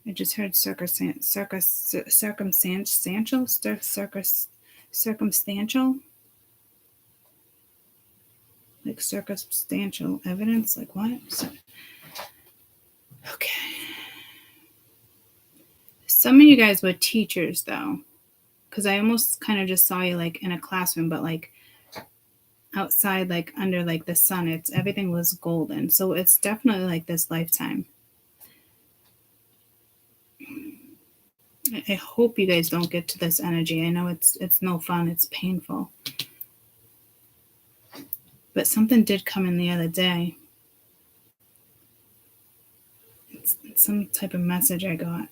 I just heard circumstantial. Like circumstantial evidence? Like what? Okay. Some of you guys were teachers, though. Because I almost kind of just saw you, like, in a classroom, but, like, outside, like, under, like, the sun. Everything was golden. So it's definitely, like, this lifetime. I hope you guys don't get to this energy. I know it's no fun. It's painful. But something did come in the other day. It's some type of message I got.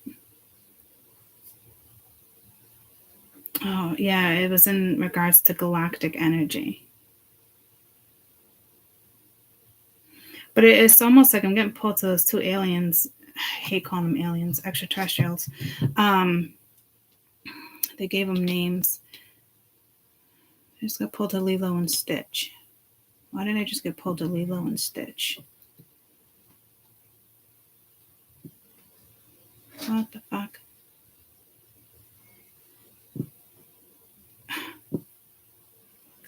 Oh, yeah, it was in regards to galactic energy. But it's almost like I'm getting pulled to those two aliens. I hate calling them aliens, extraterrestrials. They gave them names. I just got pulled to Lilo and Stitch. Why did I just get pulled to Lilo and Stitch? What the fuck?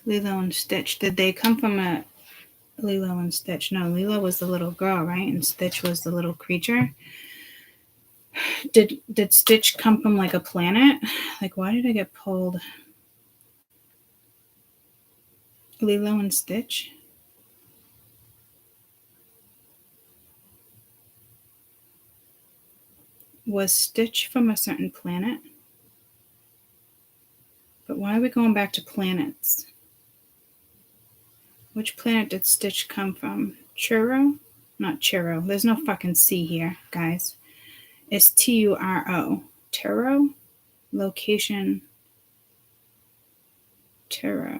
Lilo and Stitch. Did they come from a Lilo and Stitch? No, Lilo was the little girl, right? And Stitch was the little creature. Did Stitch come from like a planet? Like, why did I get pulled? Lilo and Stitch? Was Stitch from a certain planet? But why are we going back to planets? Which planet did Stitch come from? Churro? Not Churro. There's no fucking C here, guys. It's Turo. Turo? Location. Turo.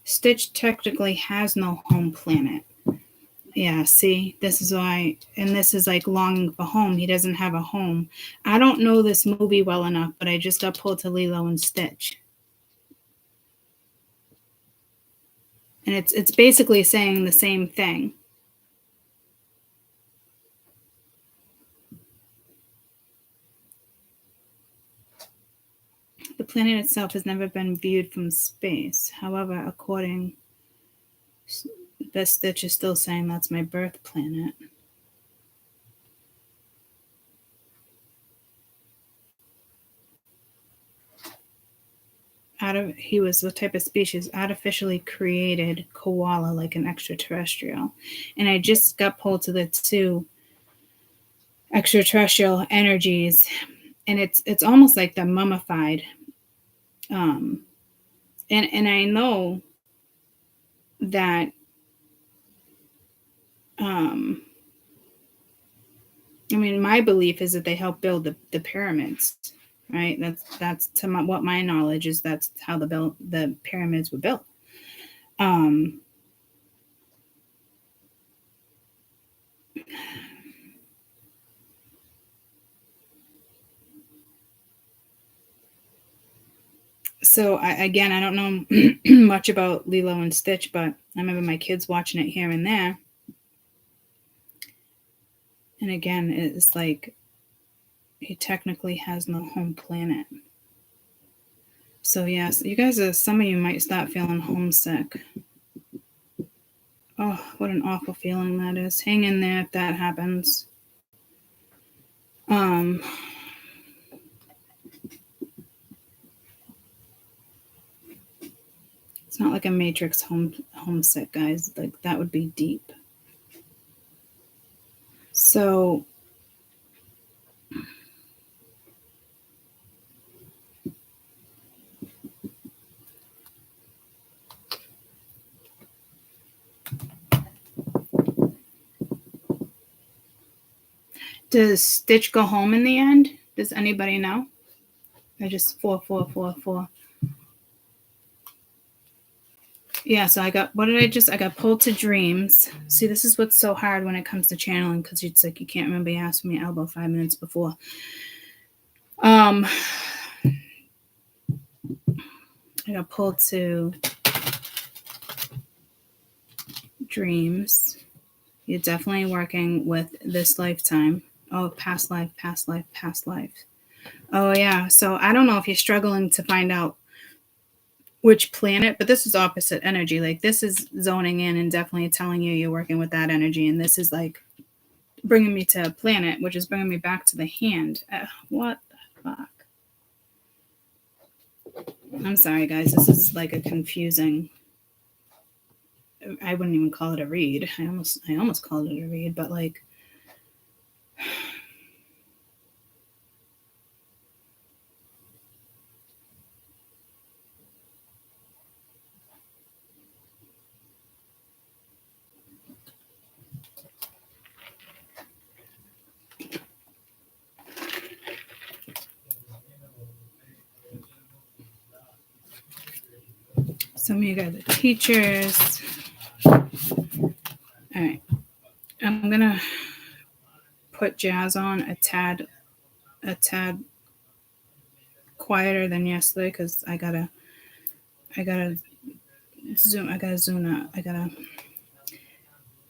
Stitch technically has no home planet. Yeah, see, this is why, and this is like longing for home. He doesn't have a home. I don't know this movie well enough, but I just got pulled to Lilo and Stitch. And it's basically saying the same thing. The planet itself has never been viewed from space. However, according to Stitch is still saying that's my birth planet. He was what type of species? Artificially created koala, like an extraterrestrial. And I just got pulled to the two extraterrestrial energies, and it's almost like they're mummified. And I know that I mean, my belief is that they helped build the pyramids, right? That's what my knowledge is. That's how the pyramids were built. So I don't know much about Lilo and Stitch, but I remember my kids watching it here and there. And again, it's like he technically has no home planet. So yes, you guys some of you might start feeling homesick. Oh, what an awful feeling that is. Hang in there if that happens. It's not like a Matrix homesick, guys. Like that would be deep. So does Stitch go home in the end? Does anybody know? I just 4, 4, 4, 4. Yeah, so I got pulled to dreams. See, this is what's so hard when it comes to channeling, because it's like you can't remember you asked me elbow 5 minutes before. I got pulled to dreams. You're definitely working with this lifetime. Oh, past life, past life, past life. Oh, yeah. So I don't know if you're struggling to find out which planet, but this is opposite energy. Like this is zoning in and definitely telling you you're working with that energy. And this is like bringing me to a planet, which is bringing me back to the hand. What the fuck? I'm sorry, guys. This is like a confusing. I wouldn't even call it a read. I almost called it a read, but like. Some of you guys are teachers. All right. I'm going to put jazz on a tad quieter than yesterday because I gotta zoom out. I gotta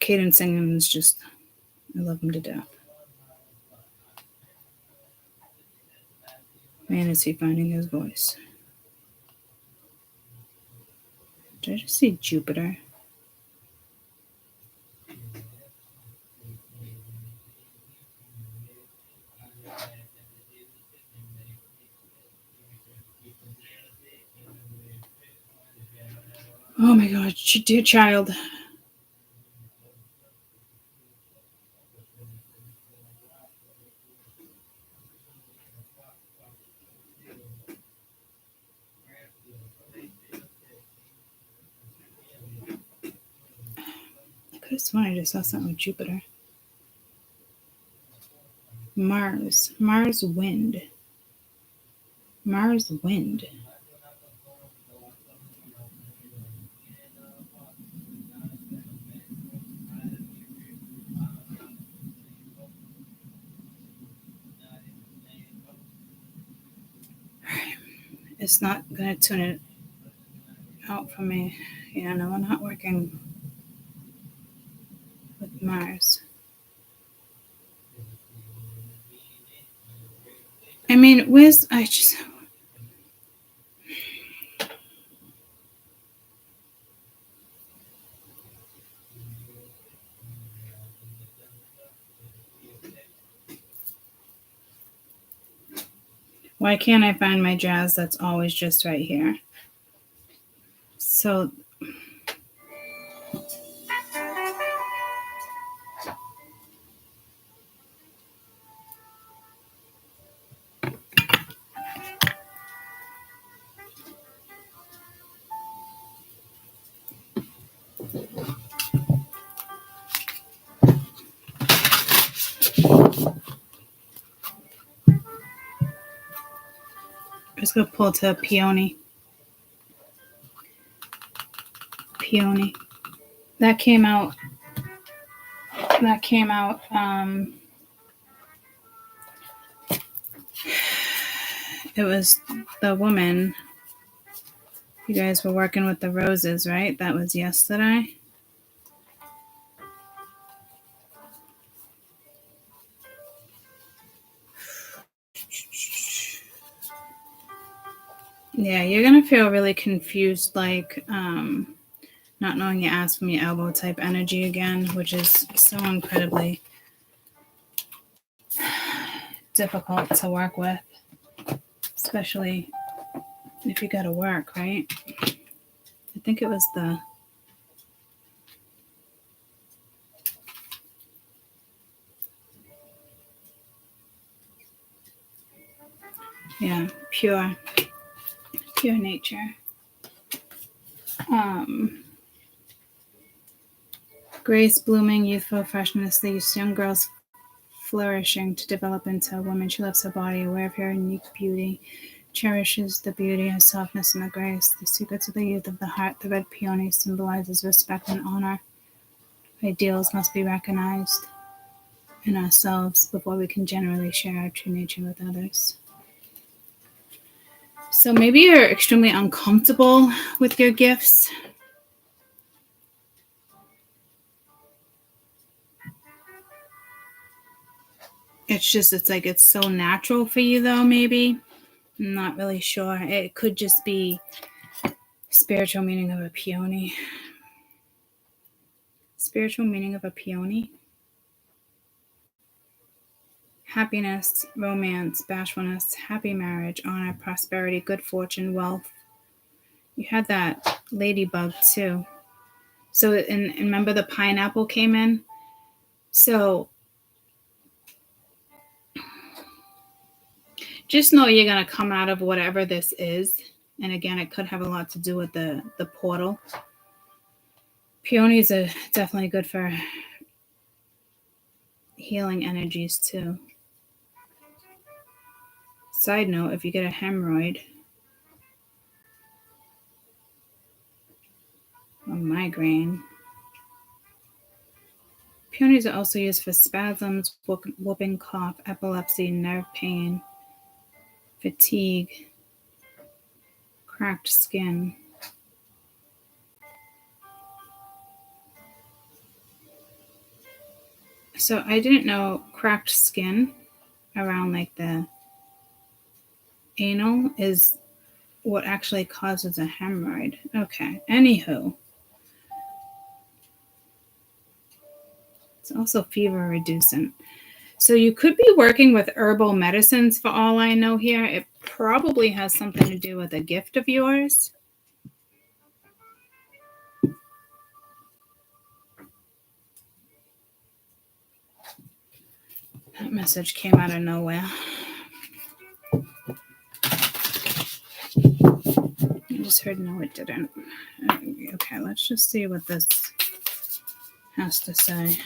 Caden singing is just, I love him to death. Man, is he finding his voice. Did I just see Jupiter? Oh my God, dear child. I could have sworn I just saw something with Jupiter. Mars wind. Mars wind. It's not going to tune it out for me. Yeah, no, I'm not working with Mars. I mean, why can't I find my jazz that's always just right here? So I'm just going to pull to Peony. That came out. It was the woman. You guys were working with the roses, right? That was yesterday. Yeah, you're going to feel really confused, like not knowing your ass from your elbow type energy again, which is so incredibly difficult to work with, especially if you got to work, right? I think it was the pure nature. Grace blooming, youthful freshness leaves young girls flourishing to develop into a woman. She loves her body, aware of her unique beauty, cherishes the beauty and softness and the grace. The secrets of the youth of the heart. The red peony symbolizes respect and honor. Ideals must be recognized in ourselves before we can generally share our true nature with others. So maybe you're extremely uncomfortable with your gifts. it's like it's so natural for you though, maybe. I'm not really sure. It could just be spiritual meaning of a peony. Spiritual meaning of a peony. Happiness, romance, bashfulness, happy marriage, honor, prosperity, good fortune, wealth. You had that ladybug too. So, and remember the pineapple came in? So, just know you're going to come out of whatever this is. And again, it could have a lot to do with the portal. Peonies are definitely good for healing energies too. Side note, if you get a hemorrhoid or migraine, peonies are also used for spasms, whooping cough, epilepsy, nerve pain, fatigue, cracked skin. So I didn't know cracked skin around like the anal is what actually causes a hemorrhoid. Okay, anywho. It's also fever reducing. So you could be working with herbal medicines for all I know here. It probably has something to do with a gift of yours. That message came out of nowhere. I just heard no, it didn't. Okay, let's just see what this has to say.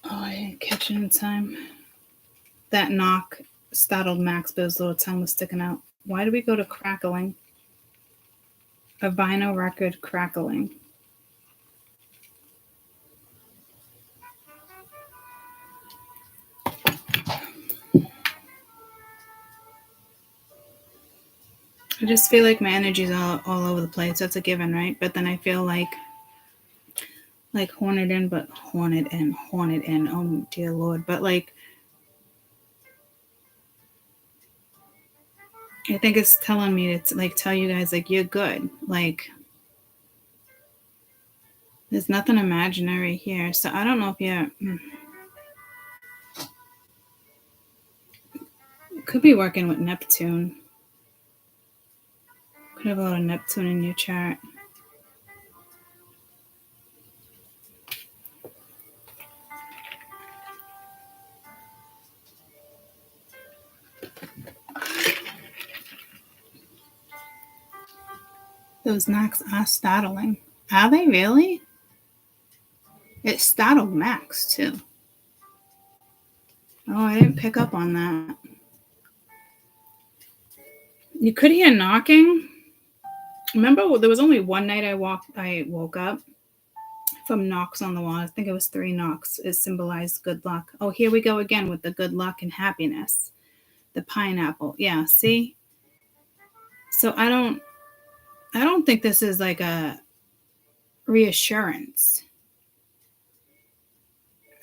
Oh, I didn't catch it in time. That knock startled Max, but his little tongue was sticking out. Why do we go to crackling? A vinyl record crackling. I just feel like my energy's all over the place. That's a given, right? But then I feel like haunted in. Oh dear Lord. But like, I think it's telling me to like tell you guys like you're good. Like, there's nothing imaginary here. So I don't know if you're. Could be working with Neptune. Could have a lot of Neptune in your chart. Those knocks are startling. Are they really? It startled Max too. Oh, I didn't pick up on that. You could hear knocking. Remember, there was only one night I woke up from knocks on the wall. I think it was 3 knocks. It symbolized good luck. Oh, here we go again with the good luck and happiness. The pineapple. Yeah, see? So I don't think this is like a reassurance.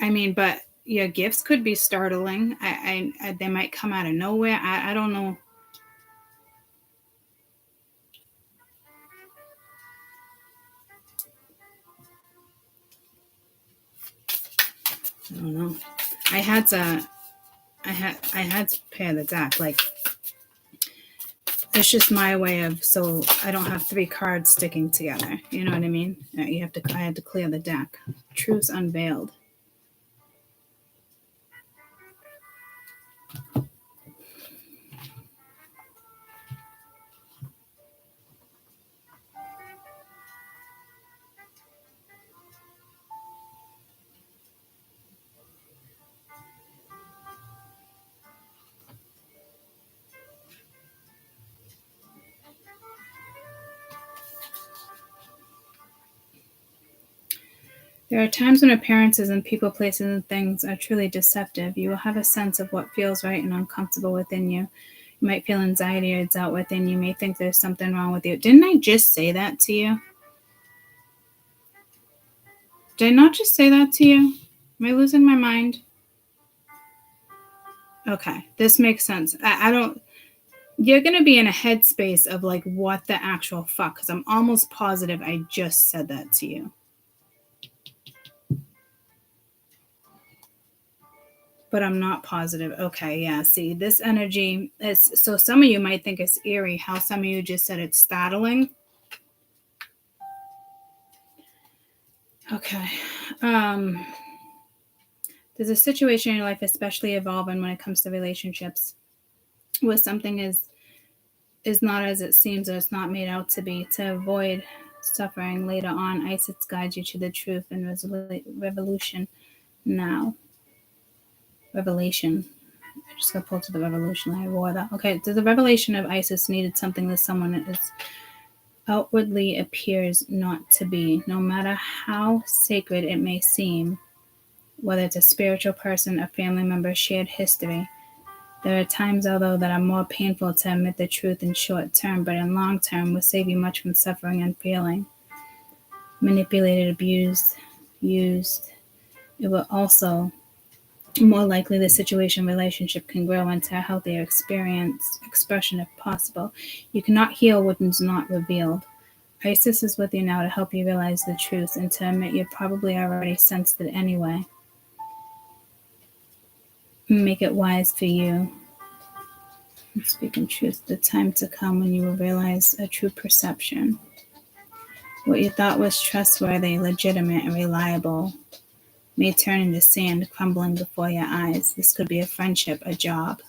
I mean, but your gifts could be startling. I they might come out of nowhere. I don't know. I don't know. I had to pair the deck. Like, it's just my way of, so I don't have 3 cards sticking together. You know what I mean? I had to clear the deck. Truths unveiled. There are times when appearances and people, places, and things are truly deceptive. You will have a sense of what feels right and uncomfortable within you. You might feel anxiety or doubt within you. You may think there's something wrong with you. Didn't I just say that to you? Did I not just say that to you? Am I losing my mind? Okay, this makes sense. I don't... You're going to be in a headspace of like, what the actual fuck? Because I'm almost positive I just said that to you. But I'm not positive. Okay, yeah, see, this energy is... So some of you might think it's eerie, how some of you just said it's startling. Okay. There's a situation in your life, especially evolving when it comes to relationships, where something is not as it seems, or it's not made out to be. To avoid suffering later on, Isis guides you to the truth and revolution now. Revelation. I just got pulled to the revolution. I wore that. Okay, so the revelation of Isis needed something that someone is outwardly appears not to be, no matter how sacred it may seem, whether it's a spiritual person, a family member, shared history. There are times, although, that are more painful to admit the truth in short term, but in long term will save you much from suffering and feeling manipulated, abused, used. It will also, more likely, the situation relationship can grow into a healthier expression if possible. You cannot heal what is not revealed. Isis is with you now to help you realize the truth and to admit you probably already sensed it anyway. Make it wise for you. Speaking truth, the time to come when you will realize a true perception. What you thought was trustworthy, legitimate, and reliable may turn into sand crumbling before your eyes. This could be a friendship, a job,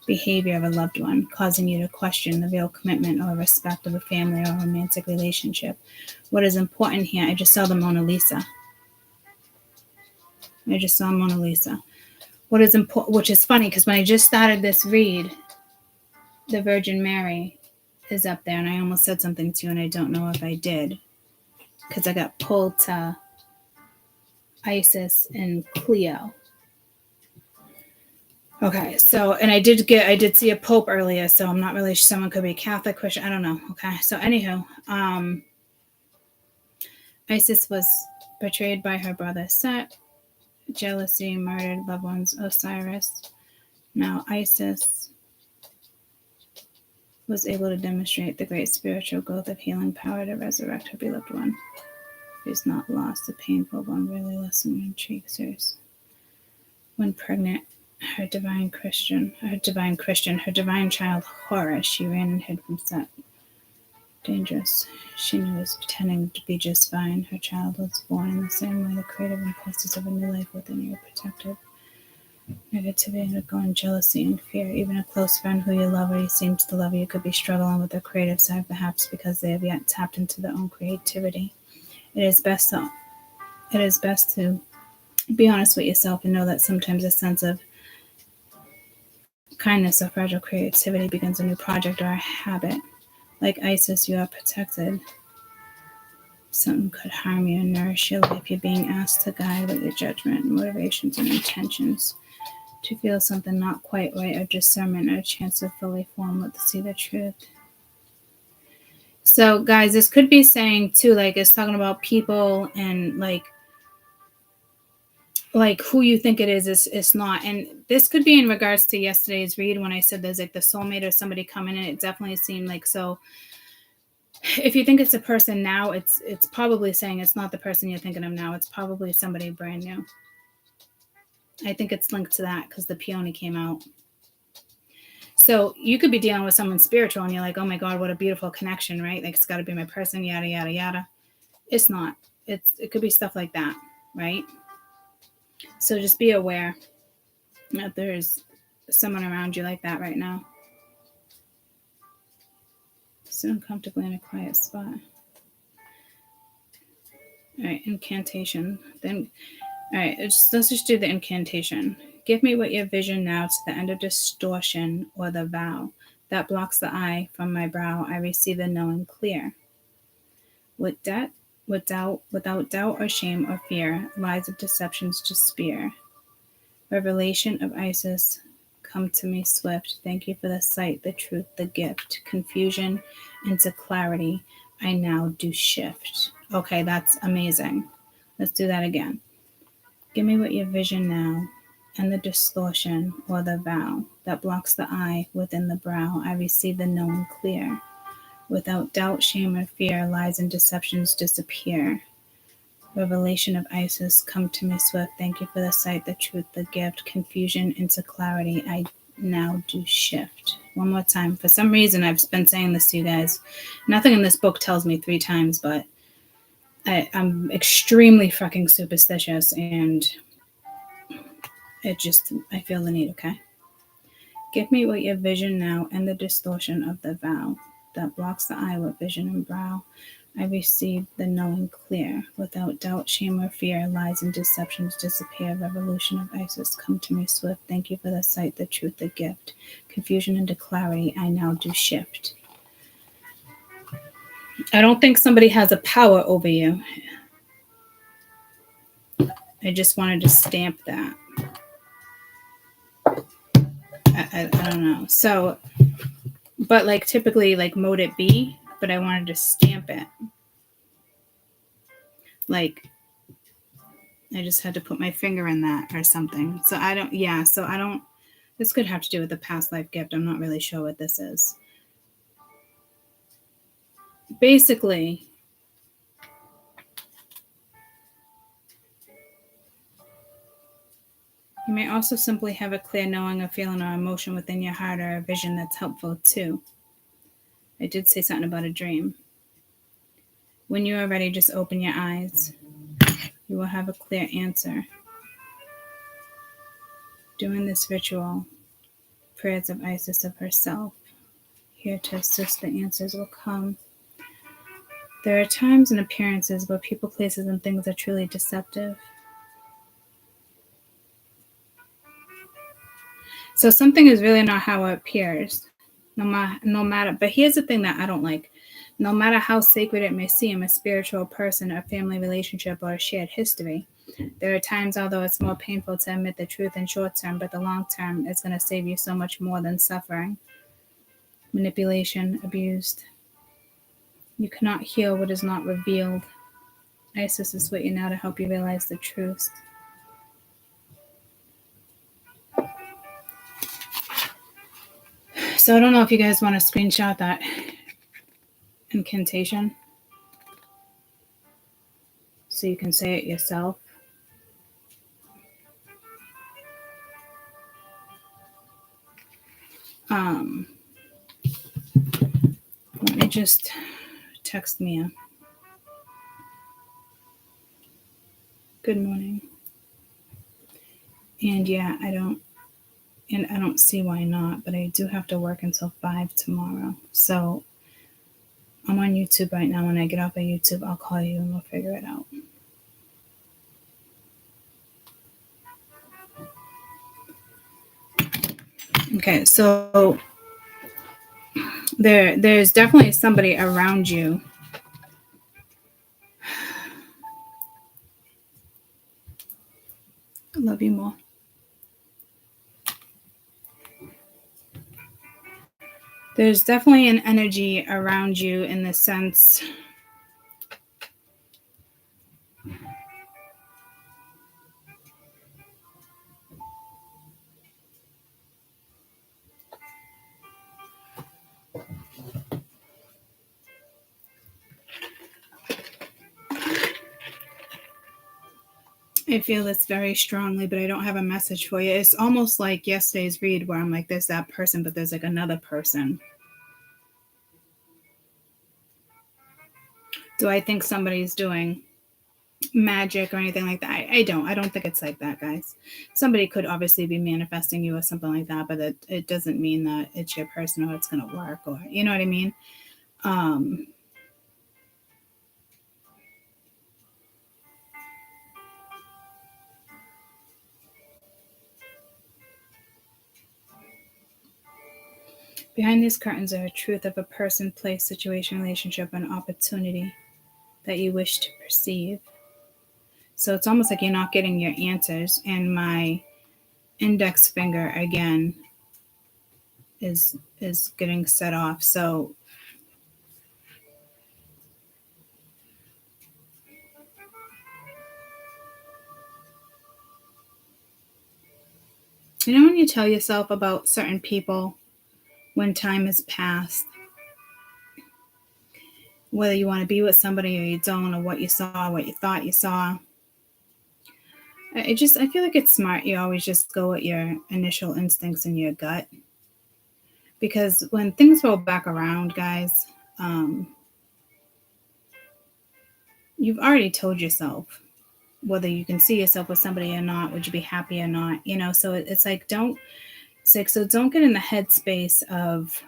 behavior of a loved one, causing you to question the real commitment or respect of a family or romantic relationship. What is important here, I just saw the Mona Lisa. What is important, which is funny because when I just started this read, the Virgin Mary is up there, and I almost said something to you, and I don't know if I did, because I got pulled to Isis and Cleo. Okay, so, and I did see a Pope earlier, so I'm not really sure. Someone could be Catholic, Christian, I don't know. Okay, so anywho, Isis was betrayed by her brother Set, jealousy, murdered loved ones, Osiris. Now Isis was able to demonstrate the great spiritual growth of healing power to resurrect her beloved one. Who's not lost, the painful one really lessened and intrigues. When pregnant, her divine child Horus, she ran and hid from Set. Dangerous. She knew was pretending to be just fine. Her child was born in the same way the creative impulses of a new life within you are protected. Negativity, undergoing jealousy and fear. Even a close friend who you love or he seems to love you could be struggling with their creative side, perhaps because they have yet tapped into their own creativity. It is best to be honest with yourself and know that sometimes a sense of kindness or fragile creativity begins a new project or a habit. Like Isis, you are protected. Something could harm you and nourish your life. You're being asked to guide with your judgment, motivations, and intentions. To feel something not quite right, or discernment, or a chance to fully form, to see the truth. So, guys, this could be saying too, like it's talking about people and like who you think it is not. And this could be in regards to yesterday's read when I said there's like the soulmate or somebody coming in. It definitely seemed like so. If you think it's a person now, it's probably saying it's not the person you're thinking of now. It's probably somebody brand new. I think it's linked to that because the peony came out. So you could be dealing with someone spiritual and you're like, oh my God, what a beautiful connection, right? Like it's got to be my person, yada, yada, yada. It's not. It could be stuff like that, right? So just be aware that there's someone around you like that right now. Sit uncomfortably in a quiet spot. All right, incantation. Then, all right, let's just do the incantation. Give me what your vision now to the end of distortion or the vow that blocks the eye from my brow. I receive the knowing clear. Without doubt or shame or fear, lies of deceptions to spear. Revelation of Isis, come to me swift. Thank you for the sight, the truth, the gift. Confusion into clarity, I now do shift. Okay, that's amazing. Let's do that again. Give me what your vision now, and the distortion or the vow that blocks the eye within the brow. I receive the knowing clear. Without doubt, shame, or fear, lies and deceptions disappear. Revelation of Isis, come to me swift. Thank you for the sight, the truth, the gift. Confusion into clarity, I now do shift. One more time. For some reason, I've been saying this to you guys. Nothing in this book tells me 3 times, but I'm extremely fucking superstitious, and I feel the need, okay? Give me what your vision now and the distortion of the vow that blocks the eye with vision and brow. I receive the knowing clear. Without doubt, shame, or fear, lies and deceptions disappear. Revolution of Isis, come to me swift. Thank you for the sight, the truth, the gift. Confusion into clarity, I now do shift. I don't think somebody has a power over you. I just wanted to stamp that. I don't know. So, but like typically, like mode it be, but I wanted to stamp it. Like, I just had to put my finger in that or something. So I don't, this could have to do with the past life gift. I'm not really sure what this is. Basically, you may also simply have a clear knowing, a feeling, or emotion within your heart, or a vision that's helpful too. I did say something about a dream. When you are ready, just open your eyes. You will have a clear answer. Doing this ritual, prayers of Isis of herself, here to assist, the answers will come. There are times and appearances where people, places, and things are truly deceptive. So something is really not how it appears, no matter. But here's the thing that I don't like. No matter how sacred it may seem, a spiritual person, a family relationship, or a shared history, there are times, although it's more painful to admit the truth in short term, but the long term is going to save you so much more than suffering. Manipulation, abused. You cannot heal what is not revealed. Isis is with you now to help you realize the truth. So I don't know if you guys want to screenshot that incantation so you can say it yourself. Let me just text Mia. Good morning. And yeah, I don't see why not, but I do have to work until 5 tomorrow. So I'm on YouTube right now. When I get off of YouTube, I'll call you and we'll figure it out. Okay, so there's definitely somebody around you. I love you more. There's definitely an energy around you in the sense I feel this very strongly, but I don't have a message for you. It's almost like yesterday's read where I'm like, there's that person, but there's like another person. Do I think somebody's doing magic or anything like that. I don't think it's like that, guys. Somebody could obviously be manifesting you or something like that, but it doesn't mean that it's your person or it's going to work, or you know what I mean. Behind these curtains are a truth of a person, place, situation, relationship, and opportunity that you wish to perceive. So it's almost like you're not getting your answers. And my index finger again is getting set off. So you know when you tell yourself about certain people when time has passed, whether you want to be with somebody or you don't, or what you saw, what you thought you saw. I feel like it's smart. You always just go with your initial instincts and your gut. Because when things roll back around, guys, you've already told yourself whether you can see yourself with somebody or not, would you be happy or not, you know? So it's like, don't get in the headspace of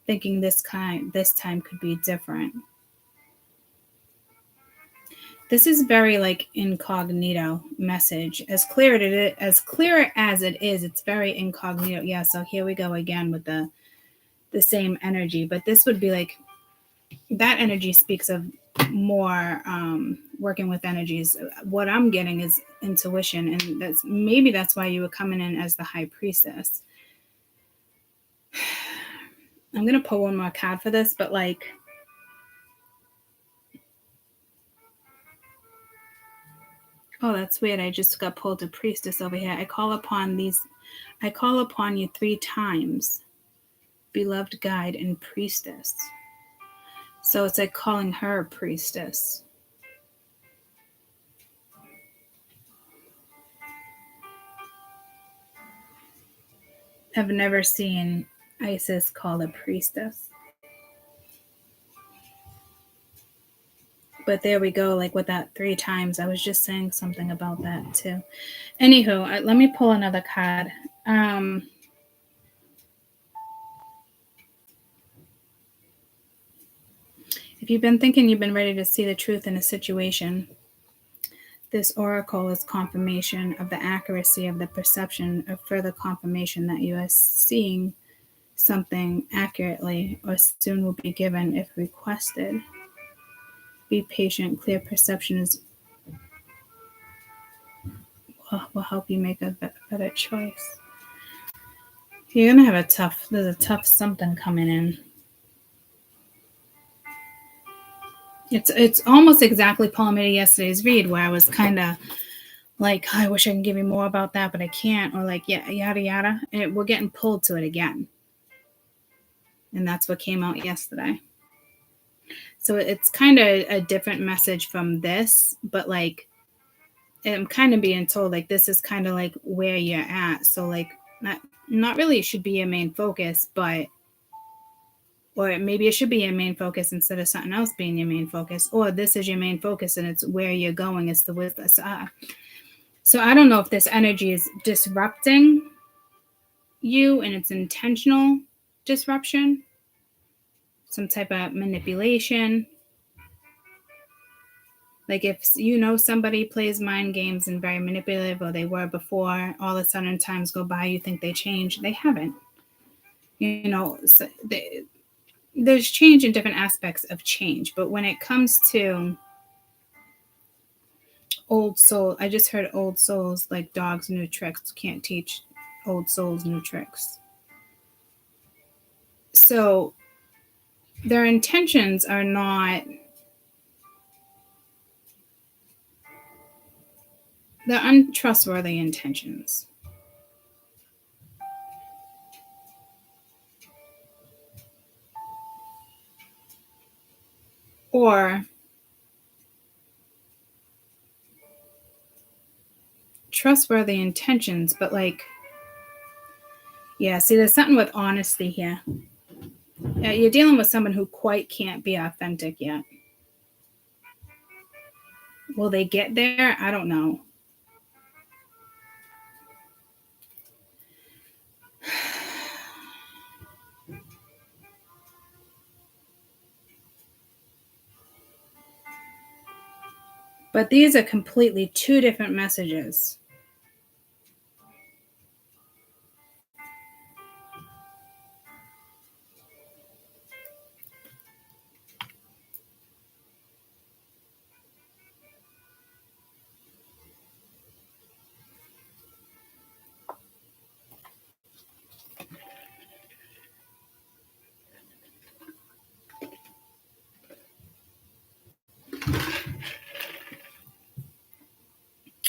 thinking this time could be different. This is very like incognito message. As clear as it is, it's very incognito. Yeah, so here we go again with the same energy, but this would be like, that energy speaks of more working with energies. What I'm getting is intuition, and that's why you were coming in as the high priestess. I'm gonna pull one more card for this, but like, oh, that's weird. I just got pulled to priestess over here. I call upon you 3 times, beloved guide and priestess. So it's like calling her priestess. I've never seen Isis call a priestess. But there we go, like with that 3 times. I was just saying something about that too. Anywho, let me pull another card. If you've been thinking you've been ready to see the truth in a situation, this oracle is confirmation of the accuracy of the perception, of further confirmation that you are seeing something accurately or soon will be given if requested. Be patient. Clear perception will help you make a better choice. You're going to have there's a tough something coming in. It's almost exactly pulling me to yesterday's read, where I was kind of like, I wish I can give you more about that, but I can't, or like, yeah, yada, yada. And we're getting pulled to it again. And that's what came out yesterday. So it's kind of a different message from this, but like, I'm kind of being told like, this is kind of like where you're at. So like, not really should be your main focus, but, or maybe it should be your main focus instead of something else being your main focus, or this is your main focus and it's where you're going. It's the wisdom. So I don't know if this energy is disrupting you and it's intentional disruption, some type of manipulation. Like if you know somebody plays mind games and very manipulative, or they were before, all of a sudden times go by, you think they changed. They haven't. You know, so there's change in different aspects of change. But when it comes to old soul, I just heard old souls like dogs, new tricks. Can't teach old souls new tricks. So their intentions are not, they're untrustworthy intentions. Or trustworthy intentions, but like, yeah, see, there's something with honesty here. You're dealing with someone who quite can't be authentic yet. Will they get there? I don't know. But these are completely two different messages.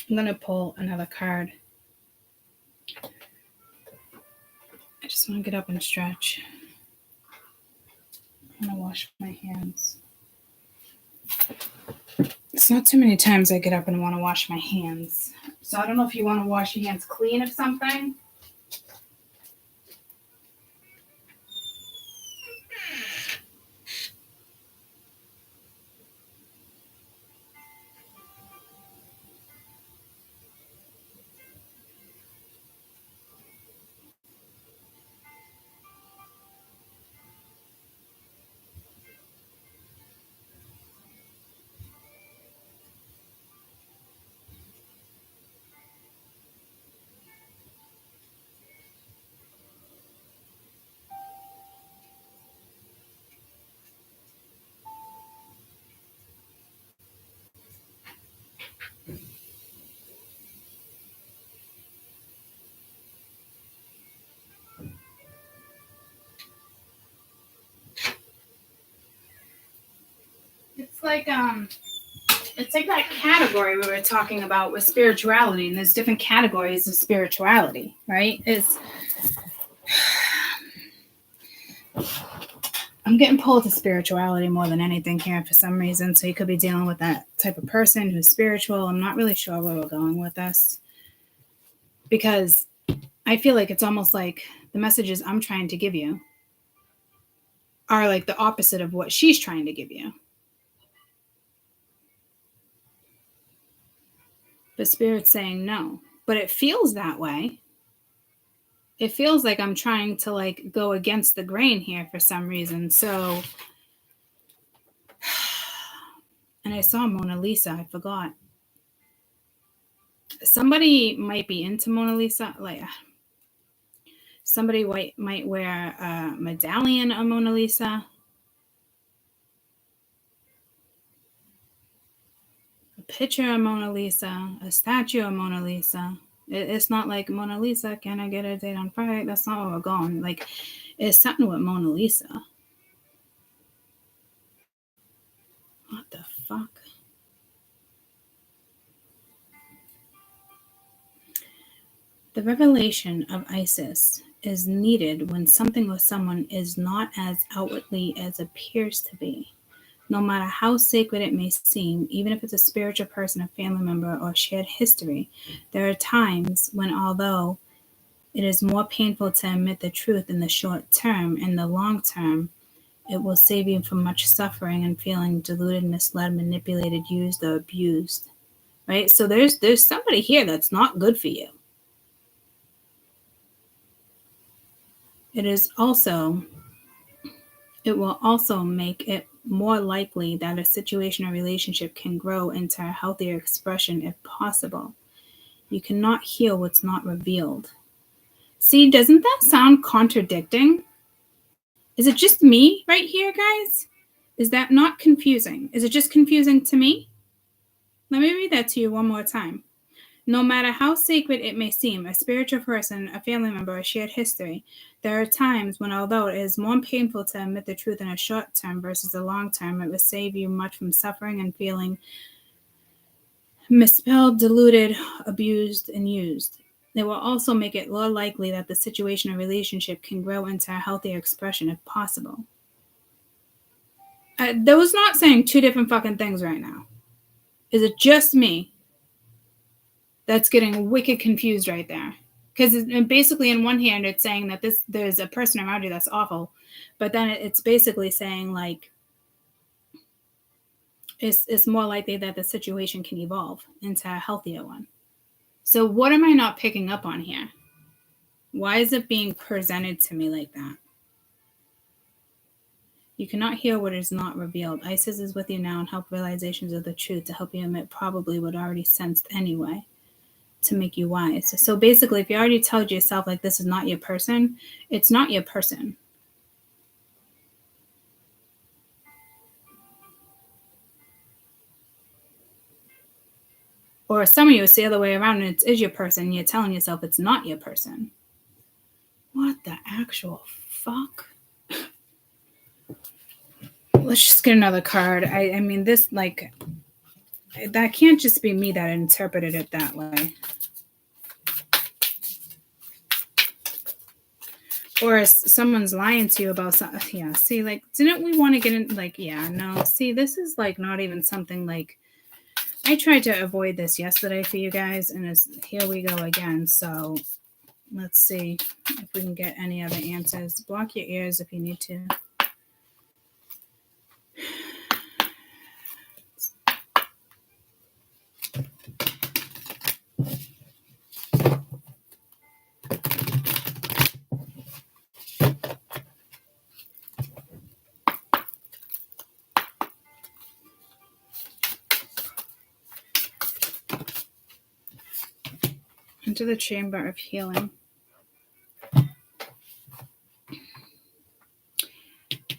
I'm going to pull another card. I just want to get up and stretch. I'm going to wash my hands. It's not too many times I get up and want to wash my hands. So I don't know if you want to wash your hands clean of something. It's like that category we were talking about with spirituality, and there's different categories of spirituality, right? I'm getting pulled to spirituality more than anything here for some reason. So you could be dealing with that type of person who's spiritual. I'm not really sure where we're going with this, because I feel like it's almost like the messages I'm trying to give you are like the opposite of what she's trying to give you. The Spirit's saying no, but it feels that way. It feels like I'm trying to like go against the grain here for some reason. So, and I saw Mona Lisa. I forgot. Somebody might be into Mona Lisa. Like somebody might wear a medallion of Mona Lisa. A picture of Mona Lisa. A statue of Mona Lisa. It's not like Mona Lisa, can I get a date on Friday? That's not where we're going. Like, it's something with Mona Lisa. What the fuck? The revelation of Isis is needed when something or someone is not as outwardly as appears to be. No matter how sacred it may seem, even if it's a spiritual person, a family member, or shared history, there are times when, although it is more painful to admit the truth in the short term, in the long term, it will save you from much suffering and feeling deluded, misled, manipulated, used, or abused. Right? So there's somebody here that's not good for you. It will also make it more likely that a situation or relationship can grow into a healthier expression if possible. You cannot heal what's not revealed. See, doesn't that sound contradicting? Is it just me right here, guys? Is that not confusing? Is it just confusing to me? Let me read that to you one more time. No matter how sacred it may seem, a spiritual person, a family member, a shared history, there are times when, although it is more painful to admit the truth in a short term versus a long term, it will save you much from suffering and feeling misspelled, deluded, abused, and used. It will also make it more likely that the situation or relationship can grow into a healthier expression if possible. That was not saying two different fucking things right now. Is it just me that's getting wicked confused right there? Because basically, in one hand, it's saying that there's a person around you that's awful, but then it's basically saying like it's more likely that the situation can evolve into a healthier one. So what am I not picking up on here? Why is it being presented to me like that? You cannot hear what is not revealed. Isis is with you now and help realizations of the truth to help you admit probably what already sensed anyway, to make you wise. So basically, if you already told yourself like this is not your person, it's not your person. Or some of you, it's the other way around and it is your person. And you're telling yourself it's not your person. What the actual fuck? Let's just get another card. I mean, this, like, that can't just be me that interpreted it that way. Or someone's lying to you about something. Yeah, see, like, didn't we want to get in? Like, yeah, no. See, this is, like, not even something, like, I tried to avoid this yesterday for you guys, and here we go again. So let's see if we can get any other answers. Block your ears if you need to. Into the chamber of healing.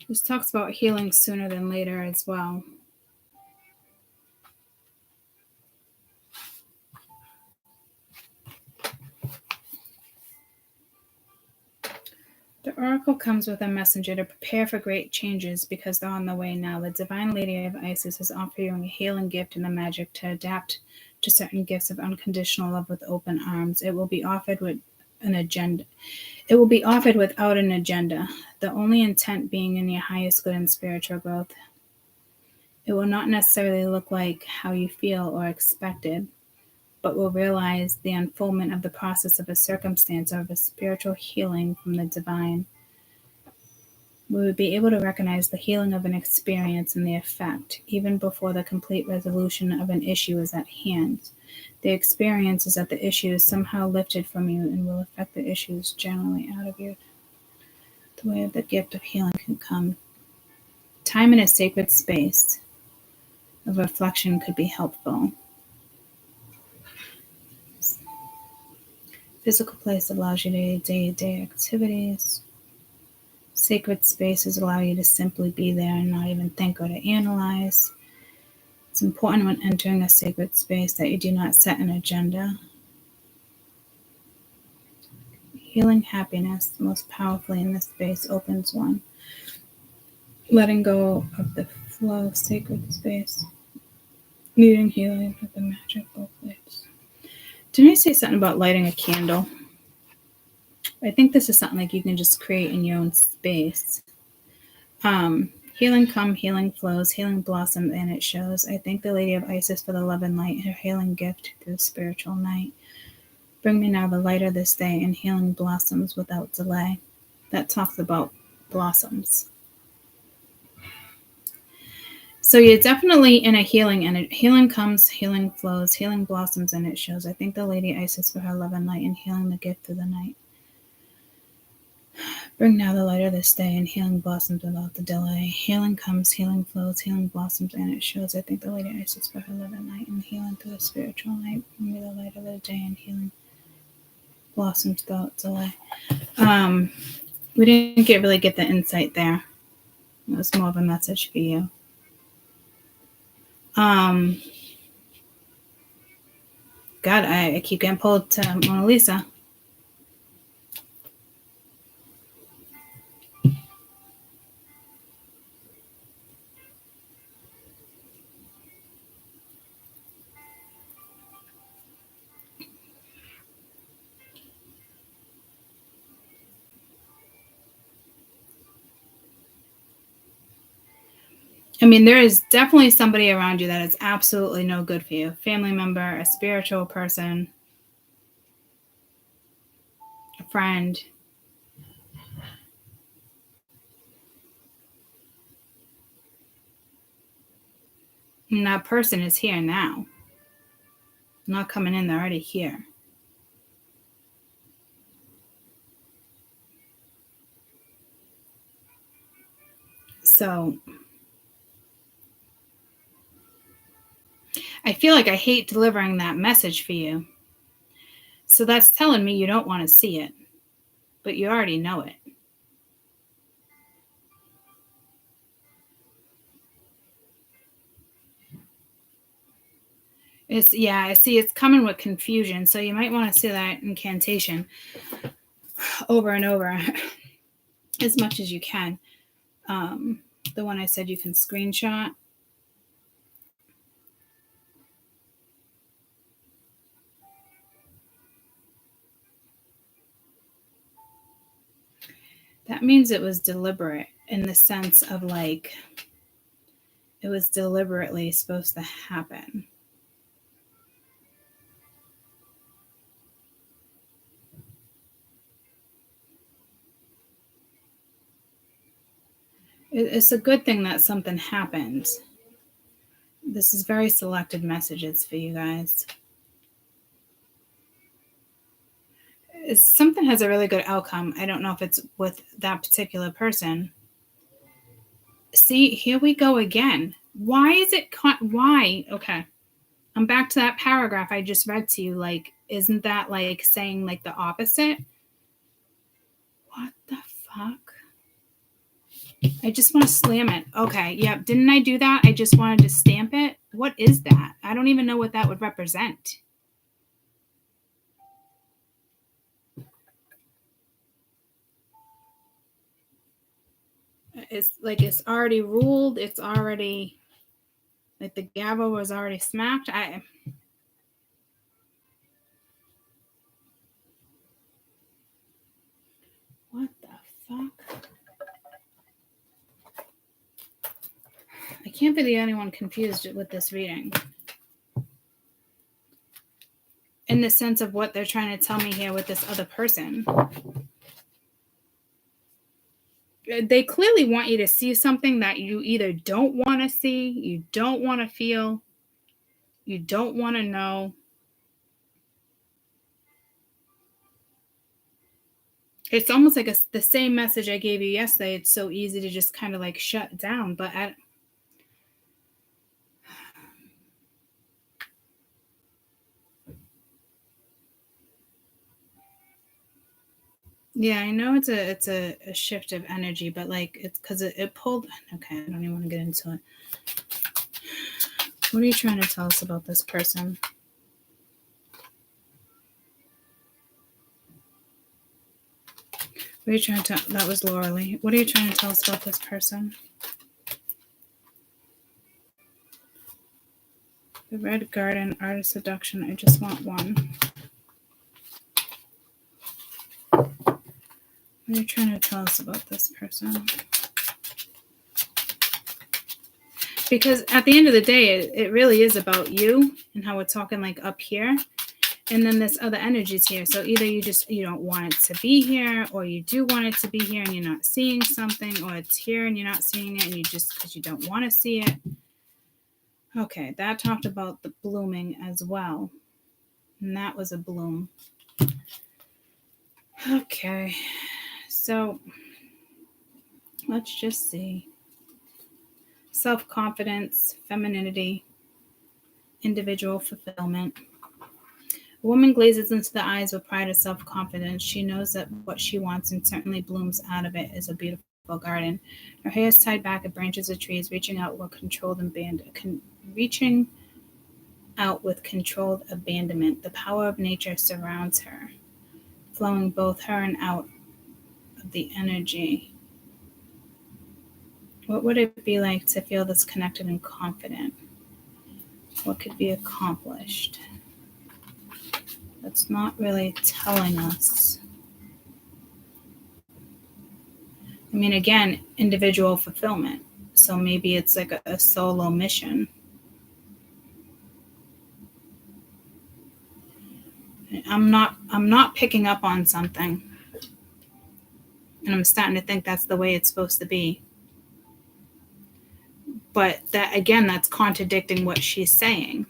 This talks about healing sooner than later as well. The oracle comes with a messenger to prepare for great changes because they're on the way now. The divine lady of Isis is offering a healing gift and the magic to adapt to certain gifts of unconditional love with open arms. It will be offered with an agenda. It will be offered without an agenda, the only intent being in your highest good and spiritual growth. It will not necessarily look like how you feel or expected, but will realize the unfoldment of the process of a circumstance or of a spiritual healing from the divine. We would be able to recognize the healing of an experience and the effect, even before the complete resolution of an issue is at hand. The experience is that the issue is somehow lifted from you and will affect the issues generally out of you. The way of the gift of healing can come. Time in a sacred space of reflection could be helpful. Physical place allows you to day-to-day activities. Sacred spaces allow you to simply be there and not even think or to analyze. It's important when entering a sacred space that you do not set an agenda. Healing happiness most powerfully in this space opens one. Letting go of the flow of sacred space. Needing healing with the magical place. Didn't I say something about lighting a candle? I think this is something like you can just create in your own space. Healing come, healing flows, healing blossom, and it shows. I thank the Lady of Isis for the love and light, her healing gift through the spiritual night. Bring me now the light of this day, and healing blossoms without delay. That talks about blossoms. So you're definitely in a healing, and healing comes, healing flows, healing blossoms, and it shows. I thank the Lady Isis for her love and light, and healing the gift through the night. Bring now the light of this day, and healing blossoms without the delay. Healing comes, healing flows, healing blossoms, and it shows. I thank the Lady Isis for her love and light, and healing through the spiritual night. Bring me the light of the day, and healing blossoms without delay. We didn't really get the insight there. It was more of a message for you. God, I keep getting pulled to Mona Lisa. I mean, there is definitely somebody around you that is absolutely no good for you. Family member, a spiritual person, a friend. And that person is here now. Not coming in, they're already here. So I feel like I hate delivering that message for you. So that's telling me you don't want to see it, but you already know it. I see it's coming with confusion. So you might want to say that incantation over and over as much as you can. The one I said you can screenshot. That means it was deliberate in the sense of like it was deliberately supposed to happen. It's a good thing that something happened. This is very selected messages for you guys. Something has a really good outcome. I don't know if it's with that particular person. See, here we go again. Why is it why? Okay. I'm back to that paragraph I just read to you. Like, isn't that like saying like the opposite? What the fuck? I just want to slam it. Okay, yep. Didn't I do that? I just wanted to stamp it. What is that? I don't even know what that would represent. It's like it's already ruled. It's already like the gavel was already smacked. What the fuck? I can't be the only one confused with this reading. In the sense of what they're trying to tell me here with this other person. They clearly want you to see something that you either don't want to see, you don't want to feel, you don't want to know. It's almost like the same message I gave you yesterday. It's so easy to just kind of like shut down, but yeah, I know it's a shift of energy, but like it's because it pulled. Okay, I don't even want to get into it. What are you trying to tell us about this person? What are you trying to tell? That was Laura Lee. What are you trying to tell us about this person? The Red Garden, Art of Seduction. I just want one. What are you trying to tell us about this person? Because at the end of the day, it really is about you and how we're talking like up here. And then this other energy is here. So either you don't want it to be here, or you do want it to be here and you're not seeing something, or it's here and you're not seeing it and you just because you don't want to see it. Okay, that talked about the blooming as well. And that was a bloom. Okay, so let's just see. Self-confidence, femininity, individual fulfillment. A woman glazes into the eyes with pride and self-confidence. She knows that what she wants and certainly blooms out of it is a beautiful garden. Her hair is tied back at branches of trees, reaching out with controlled abandonment. The power of nature surrounds her, flowing both her and out of the energy. What would it be like to feel this connected and confident? What could be accomplished? That's not really telling us. I mean, again, individual fulfillment. So maybe it's like a solo mission. I'm not picking up on something. And I'm starting to think that's the way it's supposed to be. But that, again, that's contradicting what she's saying.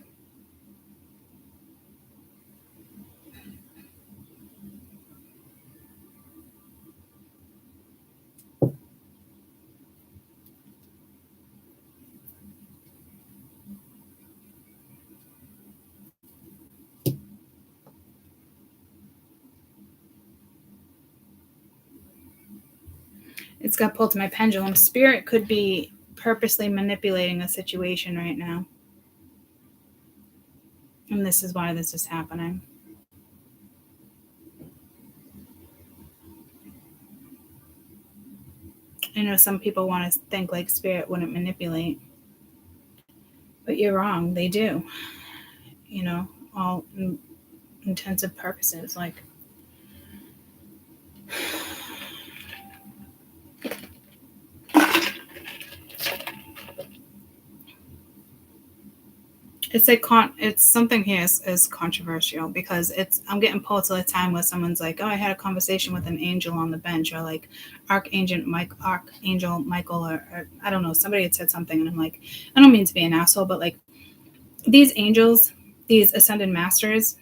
It's got pulled to my pendulum. Spirit could be purposely manipulating a situation right now. And this is why this is happening. I know some people want to think like Spirit wouldn't manipulate. But you're wrong. They do. You know, all intensive purposes. Like, it's like it's something here is controversial because I'm getting pulled to a time where someone's like, oh, I had a conversation with an angel on the bench, or like Archangel Michael, or I don't know, somebody had said something, and I'm like, I don't mean to be an asshole, but like these angels, these ascended masters,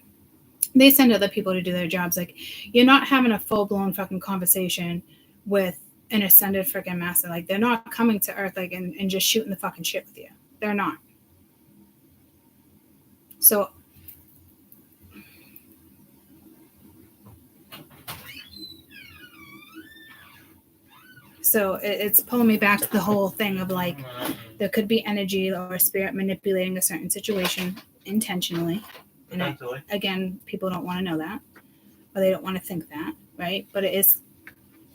they send other people to do their jobs. Like, you're not having a full-blown fucking conversation with an ascended freaking master. Like, they're not coming to Earth like and just shooting the fucking shit with you. They're not. So it's pulling me back to the whole thing of like, there could be energy or spirit manipulating a certain situation intentionally. And again, people don't want to know that, or they don't want to think that, right? But it is,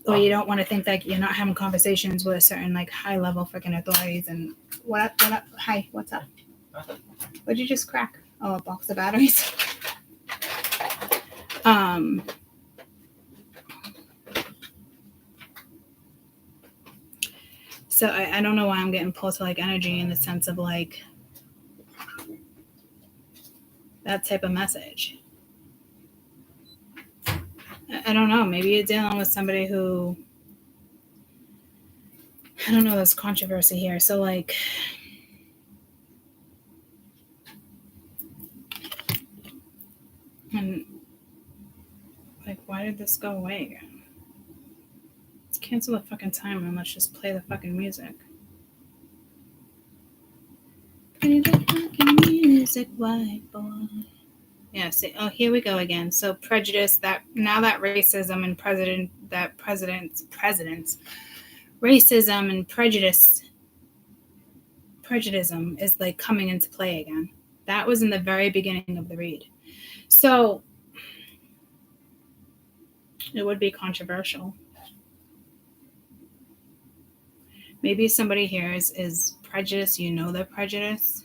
or you don't want to think that you're not having conversations with certain like high level freaking authorities. And what up? Hi, what's up? What'd you just crack? Oh, a box of batteries. So I don't know why I'm getting pulled to like energy in the sense of like that type of message. I don't know. Maybe you're dealing with somebody who, I don't know, there's controversy here. So like, and like, why did this go away again? Let's cancel the fucking timer and let's just play the fucking music. Play the fucking music, white boy. Yeah, see, oh, here we go again. So prejudice, that now that racism and presidents, racism and prejudicism is like coming into play again. That was in the very beginning of the read. So it would be controversial. Maybe somebody here is prejudiced, you know they're prejudiced.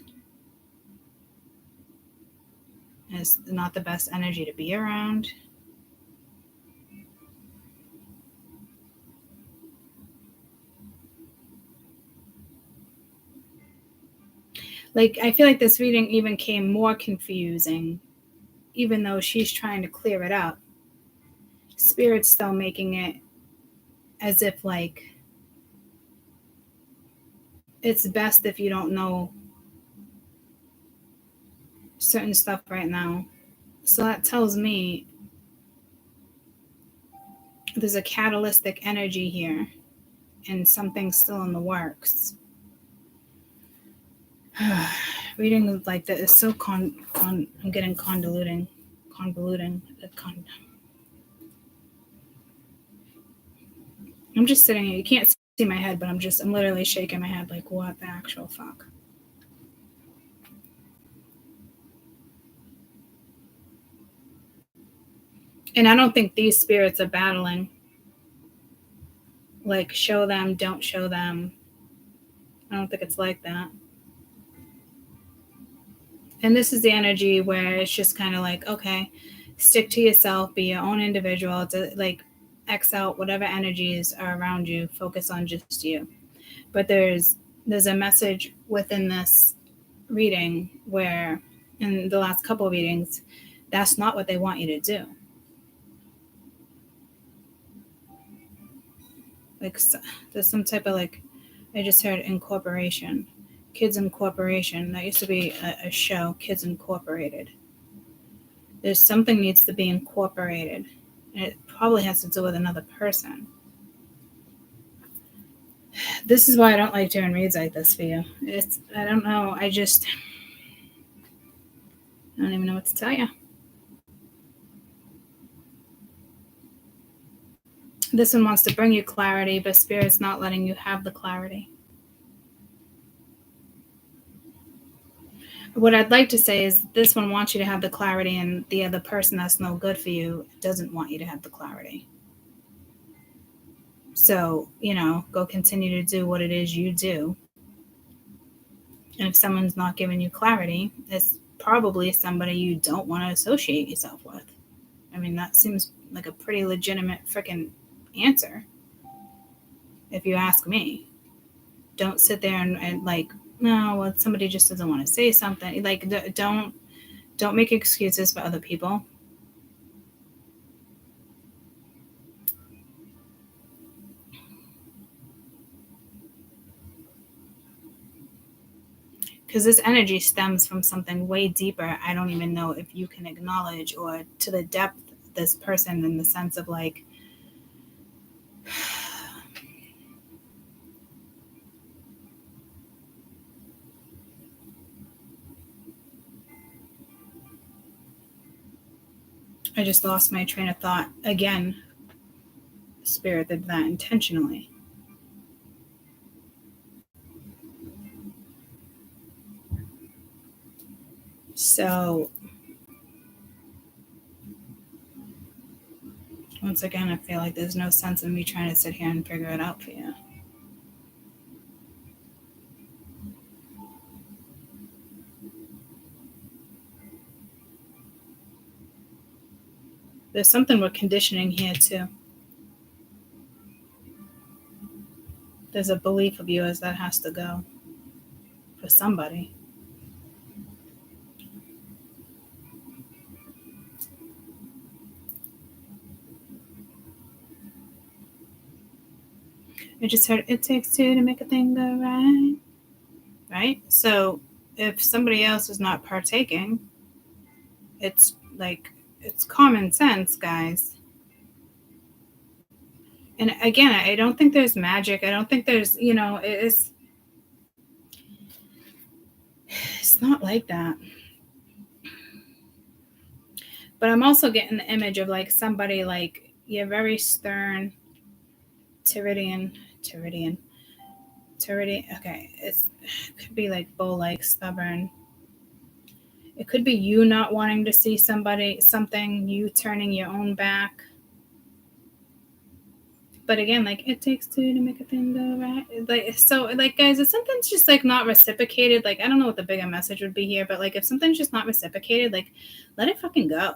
It's not the best energy to be around. Like, I feel like this reading even came more confusing, even though she's trying to clear it up. Spirit's still making it as if like it's best if you don't know certain stuff right now. So that tells me there's a catalytic energy here and something's still in the works. Reading like that is so I'm getting convoluting. I'm just sitting here. You can't see my head, but I'm literally shaking my head like, what the actual fuck? And I don't think these spirits are battling. Like, show them, don't show them. I don't think it's like that. And this is the energy where it's just kind of like, okay, stick to yourself, be your own individual, to like X out whatever energies are around you, focus on just you. But there's a message within this reading where in the last couple of readings, that's not what they want you to do. Like, there's some type of like, I just heard incorporation. Kids Incorporation. That used to be a show, Kids Incorporated. There's something needs to be incorporated. And it probably has to do with another person. This is why I don't like doing reads like this for you. I don't know. I don't even know what to tell you. This one wants to bring you clarity, but Spirit's not letting you have the clarity. What I'd like to say is this one wants you to have the clarity, and the other person that's no good for you doesn't want you to have the clarity. So, go continue to do what it is you do. And if someone's not giving you clarity, it's probably somebody you don't want to associate yourself with. I mean, that seems like a pretty legitimate freaking answer. If you ask me, don't sit there and like, no, well, somebody just doesn't want to say something. Like, don't make excuses for other people. Because this energy stems from something way deeper. I don't even know if you can acknowledge, or to the depth of this person, in the sense of like, I just lost my train of thought again. Spirit did that intentionally. So once again, I feel like there's no sense in me trying to sit here and figure it out for you. There's something with conditioning here too. There's a belief of yours that has to go for somebody. I just heard it takes two to make a thing go right. Right? So if somebody else is not partaking, it's like, it's common sense, guys. And again, I don't think there's magic. I don't think there's, it's not like that. But I'm also getting the image of like somebody like, you're very stern, Tyridian. Okay, it could be like bull-like, stubborn. It could be you not wanting to see something, you turning your own back. But again, like, it takes two to make a thing go right. Like, so, like, guys, if something's just like not reciprocated, like, I don't know what the bigger message would be here, but like, if something's just not reciprocated, like, let it fucking go.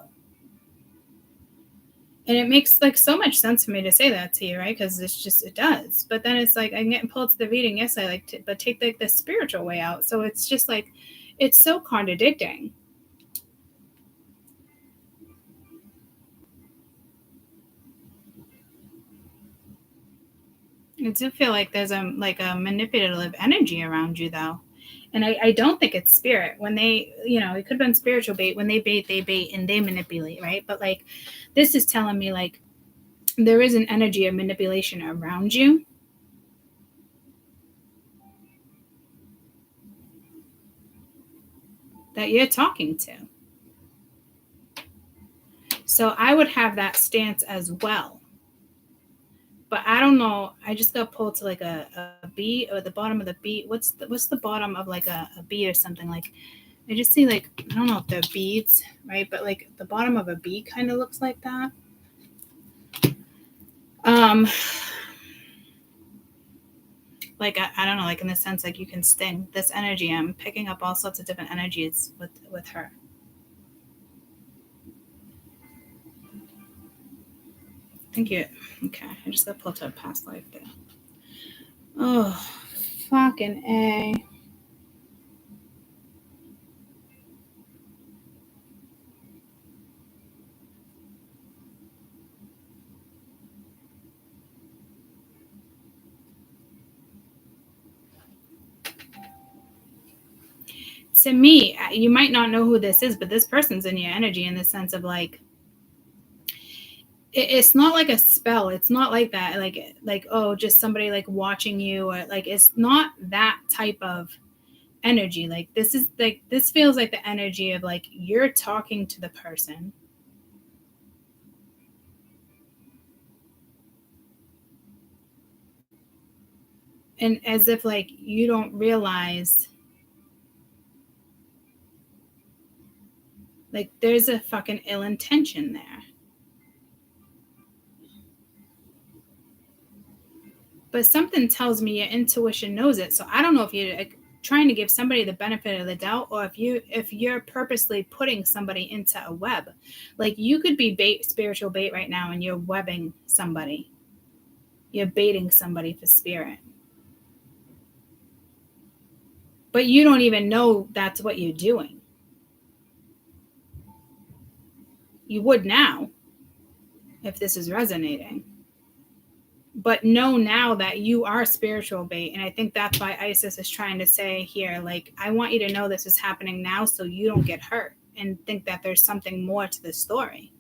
And it makes like so much sense for me to say that to you, right? Because it does. But then it's like, I'm getting pulled to the reading. Yes, I like to, but take like the spiritual way out. So it's just like, it's so contradicting. I do feel like there's a manipulative energy around you, though. And I don't think it's spirit. When they, it could have been spiritual bait. When they bait, and they manipulate, right? But like, this is telling me like, there is an energy of manipulation around you. That you're talking to. So I would have that stance as well. But I don't know. I just got pulled to like a B, or the bottom of the B. What's the bottom of like a B or something? Like, I just see like, I don't know if they're beads, right? But like the bottom of a B kind of looks like that. Like, I don't know, like in the sense like you can sting. This energy, I'm picking up all sorts of different energies with her. Thank you. Okay, I just got pulled to a past life there. Oh, fucking A. to me, you might not know who this is, but this person's in your energy in the sense of like, it's not like a spell. It's not like that. Like, oh, just somebody like watching you, or like, it's not that type of energy. Like this is like, this feels like the energy of like, you're talking to the person. And as if like, you don't realize like there's a fucking ill intention there. But something tells me your intuition knows it. So I don't know if you're like, trying to give somebody the benefit of the doubt, or if you're purposely putting somebody into a web. Like you could be spiritual bait right now, and you're webbing somebody. You're baiting somebody for spirit. But you don't even know that's what you're doing. You would now if this is resonating. But know now that you are spiritual bait. And I think that's why Isis is trying to say here, like, I want you to know this is happening now so you don't get hurt and think that there's something more to the story.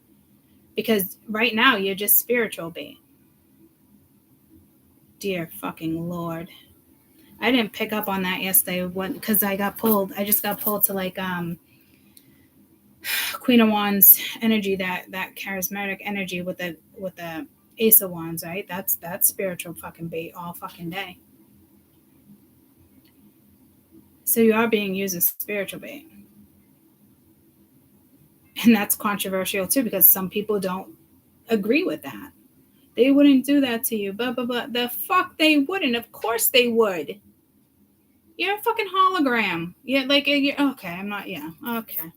Because right now you're just spiritual bait. Dear fucking Lord. I didn't pick up on that yesterday because I just got pulled to like Queen of Wands energy, that charismatic energy with the Ace of Wands, right? That's spiritual fucking bait all fucking day. So you are being used as spiritual bait. And that's controversial too, because some people don't agree with that. They wouldn't do that to you, blah, blah, blah. The fuck they wouldn't. Of course they would. You're a fucking hologram. Yeah, like, you're, okay, I'm not, yeah, okay.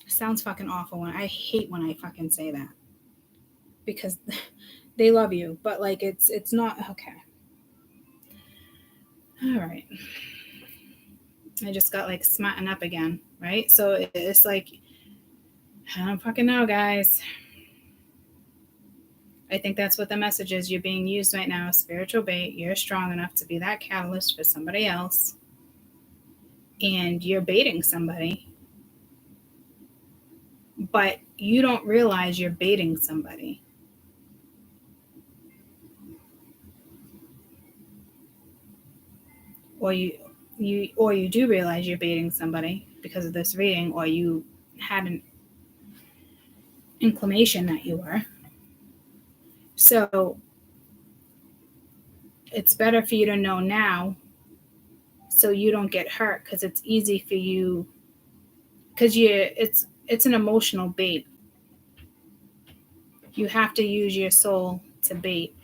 Sounds fucking awful. I hate when I fucking say that. Because they love you, but like, it's not, okay. All right. I just got like smarting up again, right? So it's like, I don't fucking know, guys. I think that's what the message is. You're being used right now, spiritual bait. You're strong enough to be that catalyst for somebody else. And you're baiting somebody. But you don't realize you're baiting somebody. Or you do realize you're baiting somebody because of this reading, or you had an inclination that you were. So it's better for you to know now so you don't get hurt, because it's easy for you, because it's an emotional bait. You have to use your soul to bait.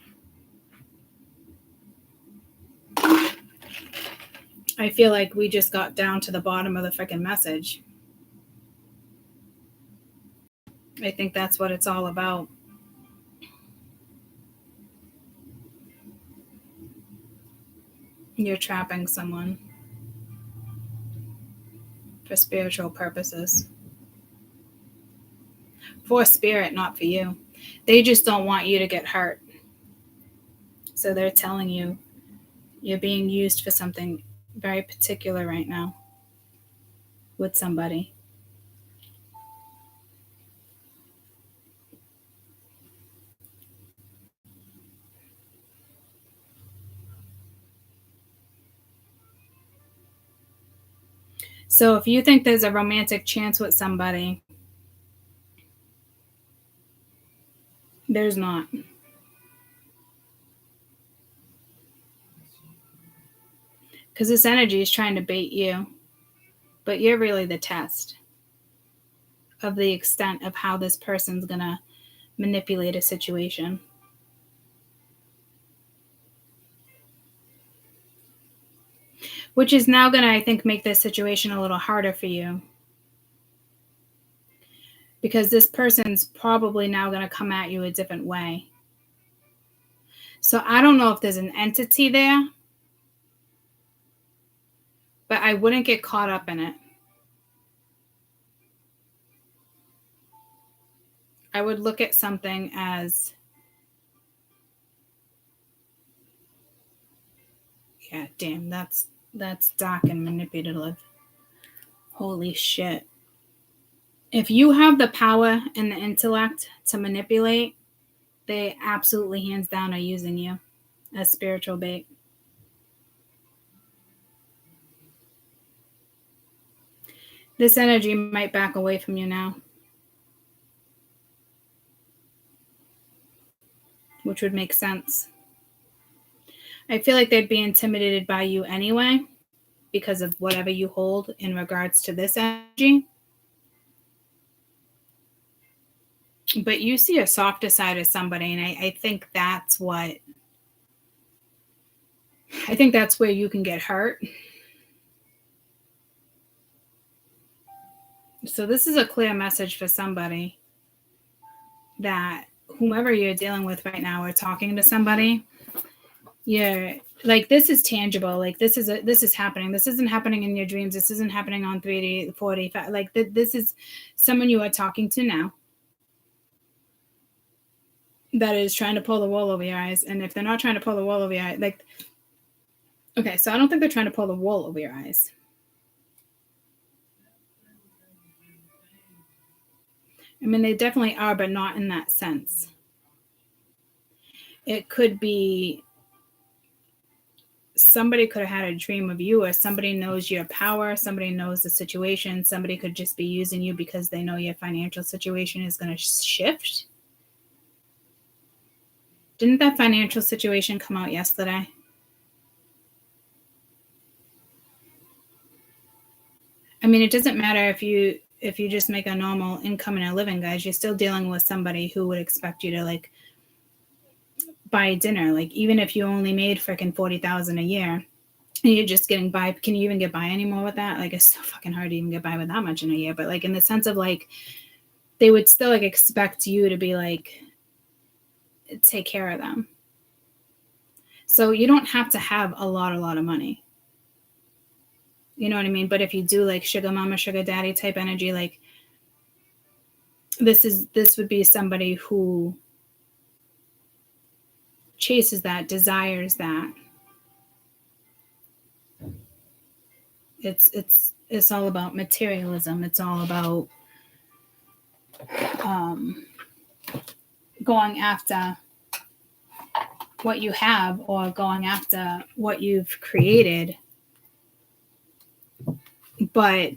I feel like we just got down to the bottom of the freaking message. I think that's what it's all about. You're trapping someone for spiritual purposes. For spirit, not for you. They just don't want you to get hurt. So they're telling you you're being used for something very particular right now with somebody. So if you think there's a romantic chance with somebody, there's not. Because this energy is trying to bait you. But you're really the test of the extent of how this person's going to manipulate a situation. Which is now going to, I think, make this situation a little harder for you. Because this person's probably now going to come at you a different way. So I don't know if there's an entity there, but I wouldn't get caught up in it. I would look at something as, Yeah, damn, that's dark and manipulative. Holy shit. If you have the power and the intellect to manipulate, they absolutely hands down are using you as spiritual bait. This energy might back away from you now, which would make sense. I feel like they'd be intimidated by you anyway because of whatever you hold in regards to this energy. But you see a softer side of somebody, and I think that's what I think that's where you can get hurt. So this is a clear message for somebody that whomever you're dealing with right now or talking to somebody, you're like, this is tangible. Like this is happening. This isn't happening in your dreams. This isn't happening on 3D, 4D. Like this is someone you are talking to now that is trying to pull the wool over your eyes. And if they're not trying to pull the wool over your eyes, like, okay, so I don't think they're trying to pull the wool over your eyes. I mean, they definitely are, but not in that sense. It could be somebody could have had a dream of you, or somebody knows your power, somebody knows the situation, somebody could just be using you because they know your financial situation is going to shift. Didn't that financial situation come out yesterday? I mean, it doesn't matter if you just make a normal income and a living, guys. You're still dealing with somebody who would expect you to like buy dinner. Like even if you only made freaking $40,000 a year, and you're just getting by. Can you even get by anymore with that? Like it's so fucking hard to even get by with that much in a year. But like in the sense of like, they would still like expect you to be like, take care of them. So you don't have to have a lot of money. You know what I mean? But if you do like sugar mama, sugar daddy type energy, like this would be somebody who chases that, desires that. It's all about materialism. It's all about going after what you have or going after what you've created. But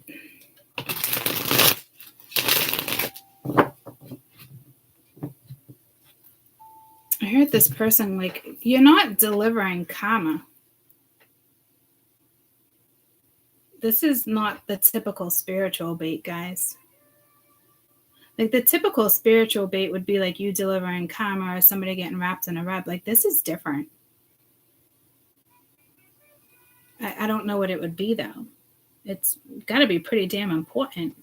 I heard this person like, you're not delivering karma. This is not the typical spiritual bait, guys. Like the typical spiritual bait would be like you delivering karma or somebody getting wrapped in a web. Like this is different. I don't know what it would be though. It's got to be pretty damn important.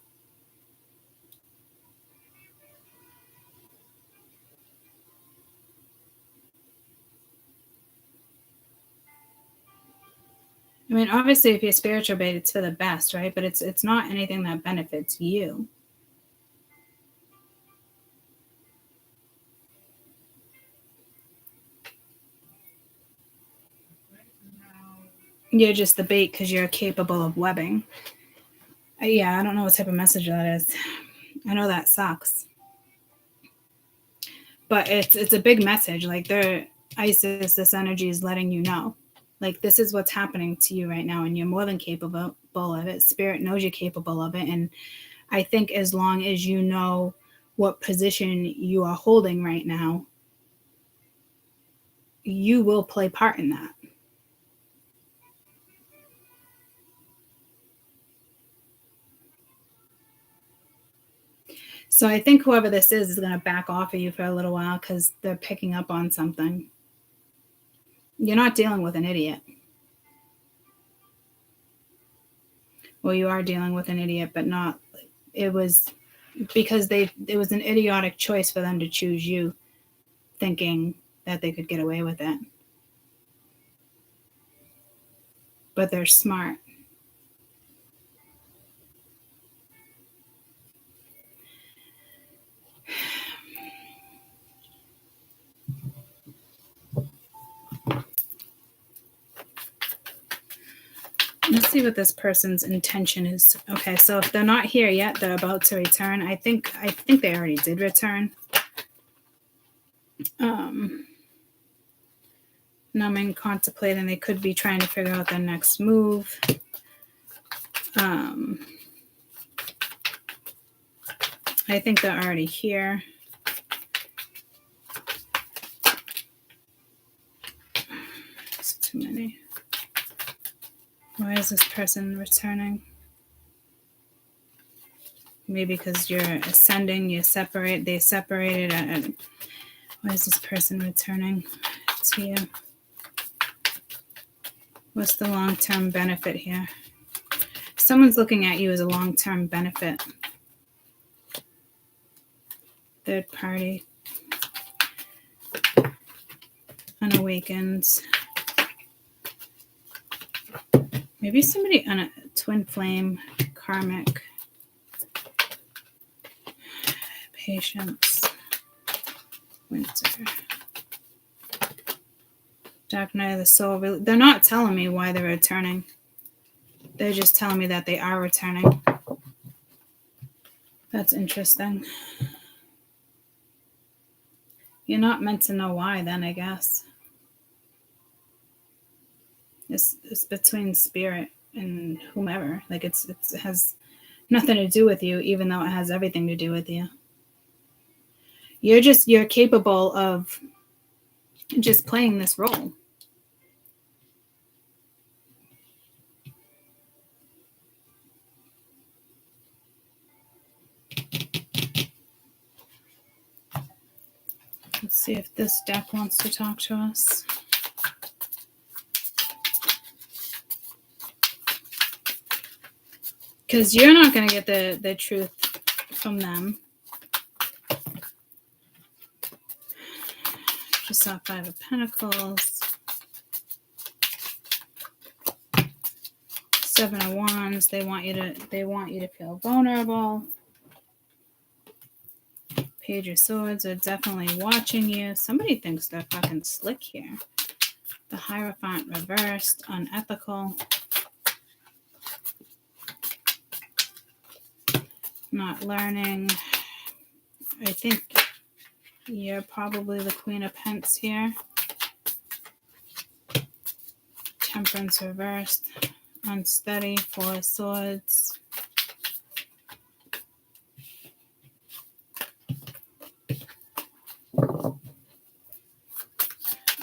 I mean, obviously, if you're spiritual bait, it's for the best, right? But it's not anything that benefits you. You're just the bait because you're capable of webbing. Yeah, I don't know what type of message that is. I know that sucks. But it's a big message. Like Isis, this energy is letting you know. Like this is what's happening to you right now, and you're more than capable of it. Spirit knows you're capable of it. And I think as long as you know what position you are holding right now, you will play part in that. So I think whoever this is going to back off of you for a little while because they're picking up on something. You're not dealing with an idiot. Well, you are dealing with an idiot, but not. It was because it was an idiotic choice for them to choose you, thinking that they could get away with it. But they're smart. see what this person's intention is. Okay, so if they're not here yet, they're about to return. I think they already did return. Numbing, contemplating, they could be trying to figure out their next move. I think they're already here. It's too many. Why is this person returning? Maybe because you're ascending, they separated. Why is this person returning to you? What's the long-term benefit here? Someone's looking at you as a long-term benefit. Third party. Unawakens. Maybe somebody on a twin flame, karmic. Patience. Winter. Dark night of the soul. They're not telling me why they're returning. They're just telling me that they are returning. That's interesting. You're not meant to know why then, I guess. It's between spirit and whomever. Like it has nothing to do with you, even though it has everything to do with you. You're capable of just playing this role. Let's see if this deck wants to talk to us. Because you're not going to get the truth from them. Just saw Five of Pentacles. Seven of Wands. They want you to feel vulnerable. Page of Swords are definitely watching you. Somebody thinks they're fucking slick here. The Hierophant reversed, unethical. Not learning. I think you're probably the Queen of Pentacles here. Temperance reversed, unsteady, Four of Swords.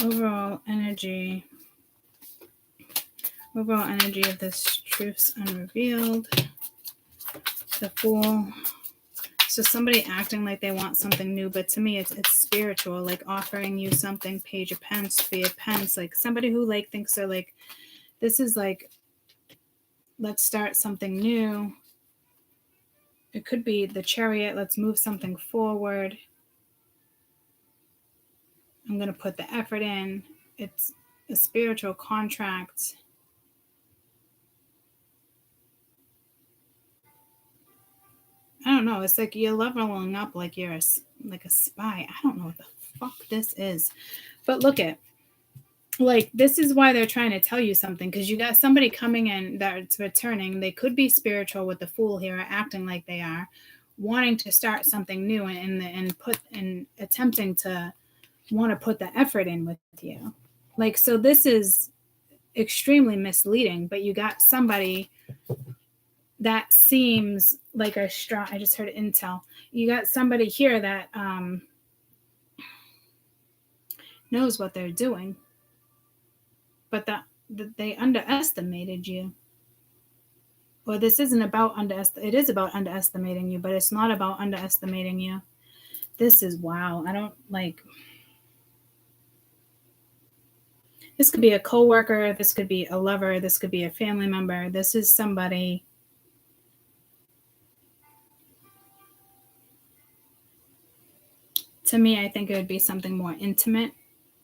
Overall energy of this truth's unrevealed. The Fool. So somebody acting like they want something new, but to me it's spiritual, like offering you something. Page of Pentacles, Three of Pentacles, like somebody who like thinks they're like, this is like, let's start something new. It could be the Chariot, let's move something forward. I'm going to put the effort in. It's a spiritual contract. I don't know. It's like you're leveling up like you're a spy. I don't know what the fuck this is. But look at, like, this is why they're trying to tell you something, because you got somebody coming in that's returning. They could be spiritual with the Fool here, acting like they are, wanting to start something new and attempting to want to put the effort in with you. Like, so this is extremely misleading, but you got somebody that seems like a strong, I just heard intel. You got somebody here that knows what they're doing, but that they underestimated you. Or this isn't about it is about underestimating you, but it's not about underestimating you. This is, wow. I don't like, this could be a coworker, this could be a lover, this could be a family member. This is somebody. To me, I think it would be something more intimate,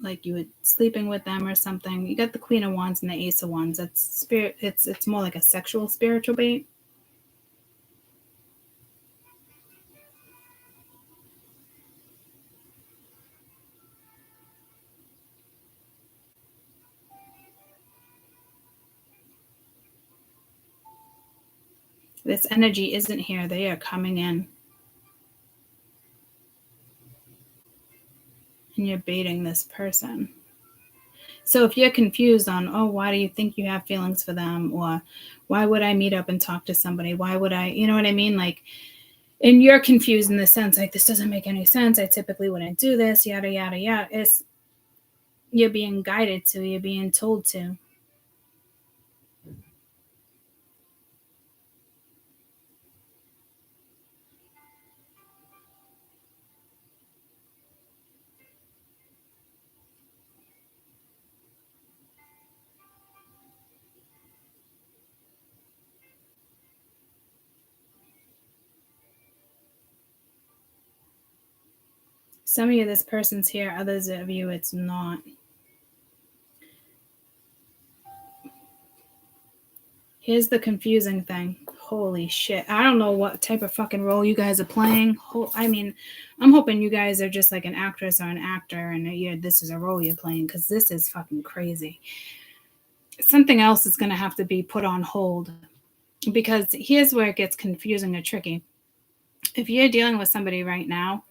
like you would sleeping with them or something. You got the Queen of Wands and the Ace of Wands. That's spirit. It's more like a sexual spiritual bait. This energy isn't here. They are coming in. And you're baiting this person. So if you're confused on, oh, why do you think you have feelings for them? Or why would I meet up and talk to somebody? Why would I, you know what I mean? Like, and you're confused in the sense, like, this doesn't make any sense. I typically wouldn't do this, yada, yada, yada. It's, you're being guided to, you're being told to. Some of you, this person's here. Others of you, it's not. Here's the confusing thing. Holy shit. I don't know what type of fucking role you guys are playing. I mean, I'm hoping you guys are just like an actress or an actor and this is a role you're playing, because this is fucking crazy. Something else is going to have to be put on hold, because here's where it gets confusing or tricky. If you're dealing with somebody right now,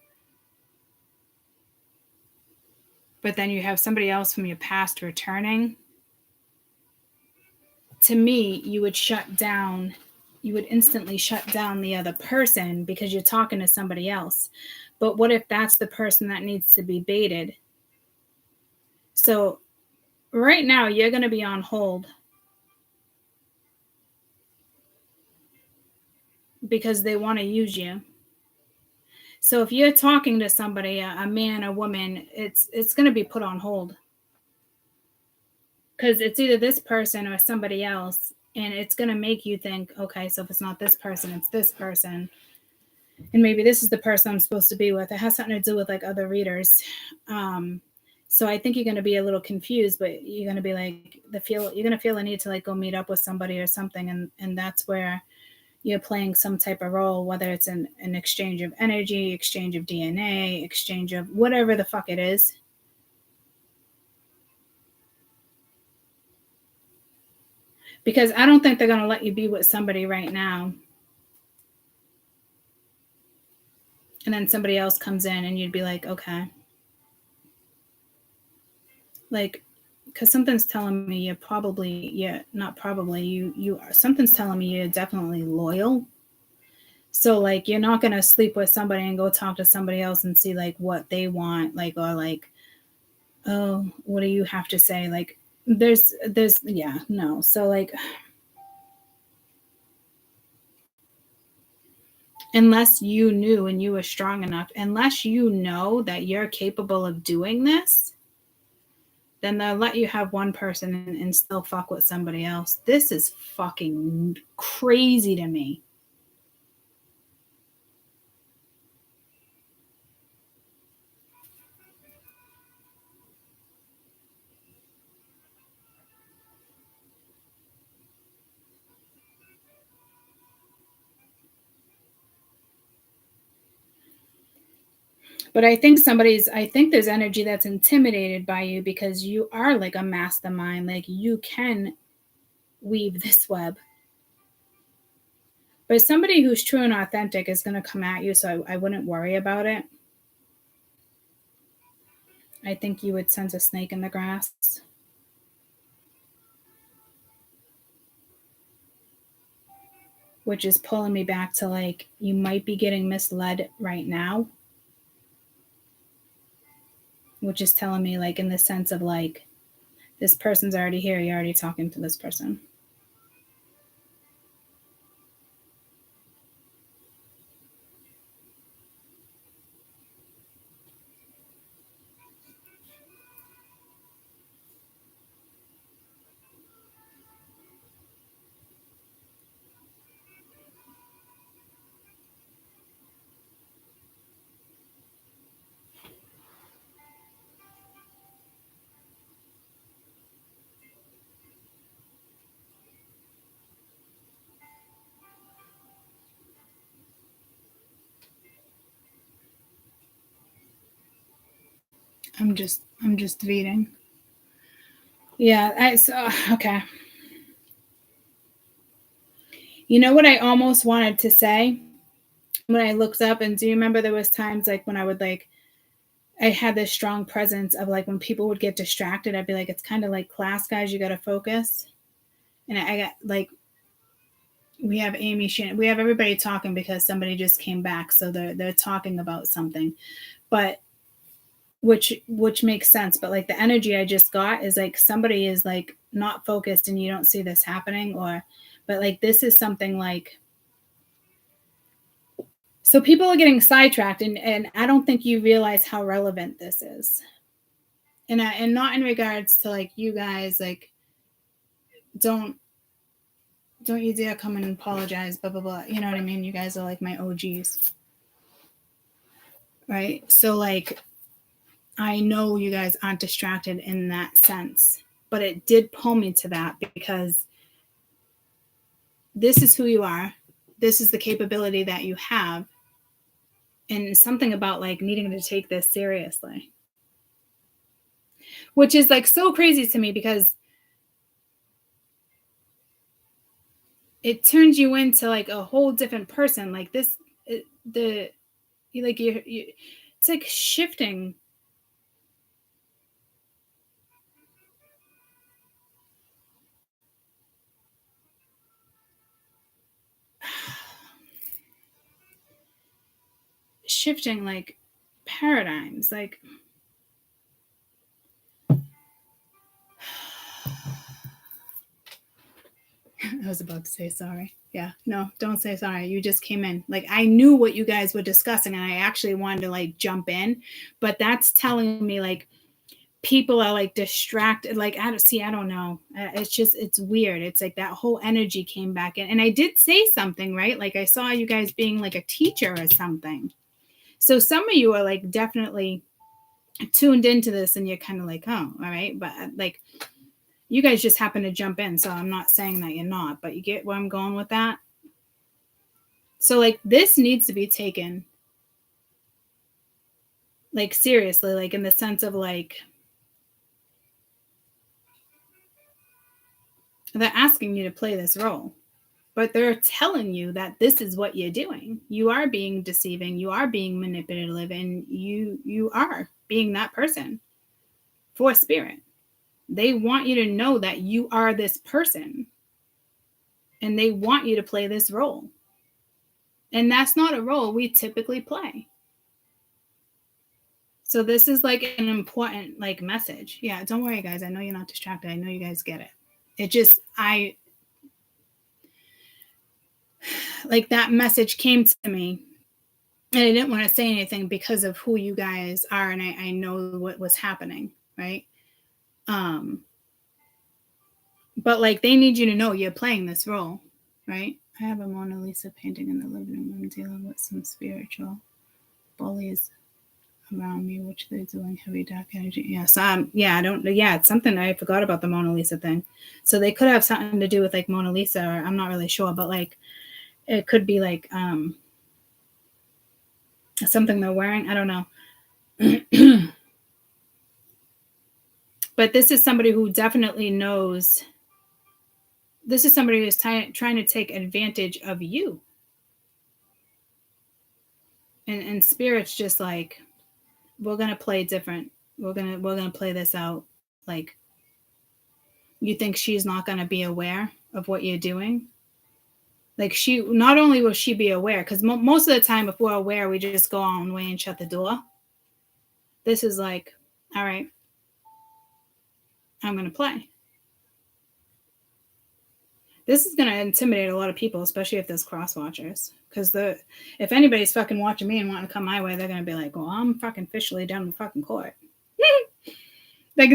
but then you have somebody else from your past returning, to me, you would instantly shut down the other person because you're talking to somebody else. But what if that's the person that needs to be baited? So right now, you're going to be on hold because they want to use you. So if you're talking to somebody, a man, a woman, it's going to be put on hold, because it's either this person or somebody else. And it's going to make you think, okay, so if it's not this person, it's this person. And maybe this is the person I'm supposed to be with. It has something to do with like other readers. So I think you're going to be a little confused, but you're going to be like, you're going to feel the need to like go meet up with somebody or something. And that's where you're playing some type of role, whether it's an exchange of energy, exchange of DNA, exchange of whatever the fuck it is. Because I don't think they're going to let you be with somebody right now, and then somebody else comes in and you'd be like, okay. Like, because something's telling me you're something's telling me you're definitely loyal. So like, you're not going to sleep with somebody and go talk to somebody else and see like what they want, like, or like, oh, what do you have to say? Like, there's no. So like, unless you knew and you were strong enough, unless you know that you're capable of doing this, then they'll let you have one person and still fuck with somebody else. This is fucking crazy to me. But I think there's energy that's intimidated by you because you are like a mastermind. Like, you can weave this web. But somebody who's true and authentic is going to come at you, so I wouldn't worry about it. I think you would sense a snake in the grass. Which is pulling me back to like, you might be getting misled right now. Which is telling me like, in the sense of like, this person's already here, you're already talking to this person. I'm just reading. Yeah, okay. You know what I almost wanted to say when I looked up, and do you remember there was times like when I would like, I had this strong presence of like when people would get distracted, I'd be like, it's kind of like class, guys, you got to focus. And I got like, we have Amy Shannon, we have everybody talking because somebody just came back, so they're talking about something, but which makes sense. But like the energy I just got is like somebody is like not focused and you don't see this happening, or but like this is something like, so people are getting sidetracked, and I don't think you realize how relevant this is. And not in regards to like you guys, like don't you dare come and apologize, blah blah blah. You know what I mean? You guys are like my OGs. Right? So like I know you guys aren't distracted in that sense, but it did pull me to that because this is who you are. This is the capability that you have. And something about like needing to take this seriously, which is like so crazy to me because it turns you into like a whole different person. Like this, it's like shifting. Shifting like paradigms, like I was about to say sorry. Yeah, no, don't say sorry. You just came in. Like I knew what you guys were discussing and I actually wanted to like jump in, but that's telling me like people are like distracted. Like I don't know. It's weird. It's like that whole energy came back in. And I did say something, right? Like I saw you guys being like a teacher or something. So some of you are like definitely tuned into this and you're kind of like, oh, all right. But like you guys just happen to jump in. So I'm not saying that you're not, but you get where I'm going with that. So like this needs to be taken like seriously, like in the sense of like, they're asking you to play this role, but they're telling you that this is what you're doing. You are being deceiving, you are being manipulative, and you are being that person for spirit. They want you to know that you are this person and they want you to play this role. And that's not a role we typically play. So this is like an important like message. Yeah, don't worry guys. I know you're not distracted. I know you guys get it. It just, like that message came to me and I didn't want to say anything because of who you guys are. And I know what was happening. Right. But like, they need you to know you're playing this role. Right. I have a Mona Lisa painting in the living room. I'm dealing with some spiritual bullies around me, which they're doing heavy dark energy. Yeah. So I don't. Yeah, it's something I forgot about the Mona Lisa thing. So they could have something to do with like Mona Lisa, or I'm not really sure, but like it could be like something they're wearing. I don't know. But this is somebody who definitely knows. This is somebody who's trying to take advantage of you. And spirit's just like, we're gonna play different. We're gonna play this out. Like, you think she's not gonna be aware of what you're doing? Like, she not only will she be aware, because most of the time, if we're aware, we just go on way and shut the door. This is like, all right, I'm gonna play. This is gonna intimidate a lot of people, especially if there's cross watchers. Because if anybody's fucking watching me and wanting to come my way, they're gonna be like, well, I'm fucking officially done with fucking court. Like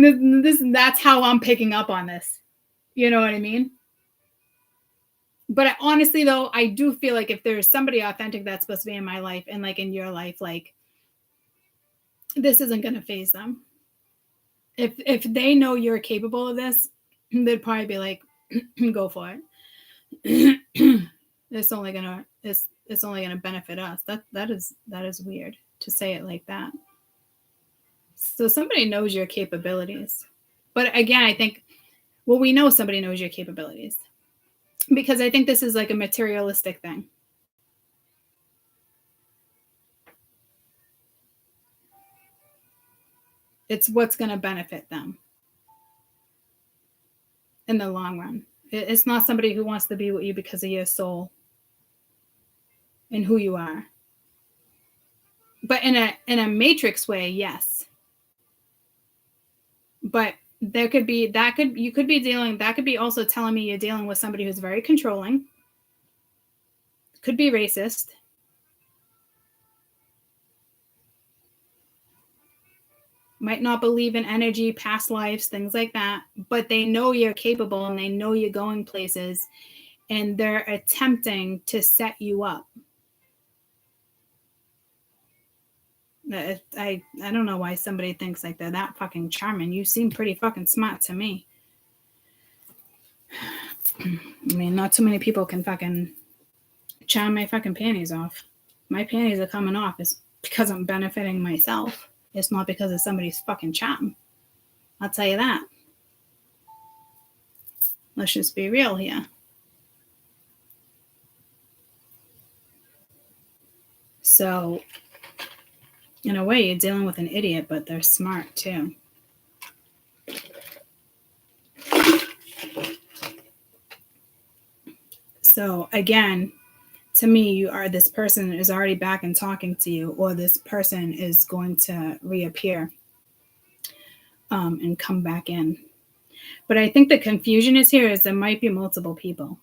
that's how I'm picking up on this. You know what I mean? But honestly, though, I do feel like if there's somebody authentic that's supposed to be in my life and like in your life, like this isn't gonna phase them. If they know you're capable of this, they'd probably be like, go for it. It's only gonna benefit us. That is weird to say it like that. So somebody knows your capabilities. But again, I think, well, we know somebody knows your capabilities. Because I think this is like a materialistic thing. It's what's going to benefit them in the long run. It's not somebody who wants to be with you because of your soul and who you are. But in a matrix way, yes. But there could be that could be also telling me you're dealing with somebody who's very controlling. Could be racist. Might not believe in energy, past lives, things like that. But they know you're capable and they know you're going places, and they're attempting to set you up. I don't know why somebody thinks like they're that fucking charming. You seem pretty fucking smart to me. I mean, not too many people can fucking charm my fucking panties off. My panties are coming off is because I'm benefiting myself. It's not because of somebody's fucking charm. I'll tell you that. Let's just be real here. So, in a way, you're dealing with an idiot, but they're smart too. So, again, to me, you are this person is already back and talking to you, or this person is going to reappear and come back in. But I think the confusion is here is there might be multiple people.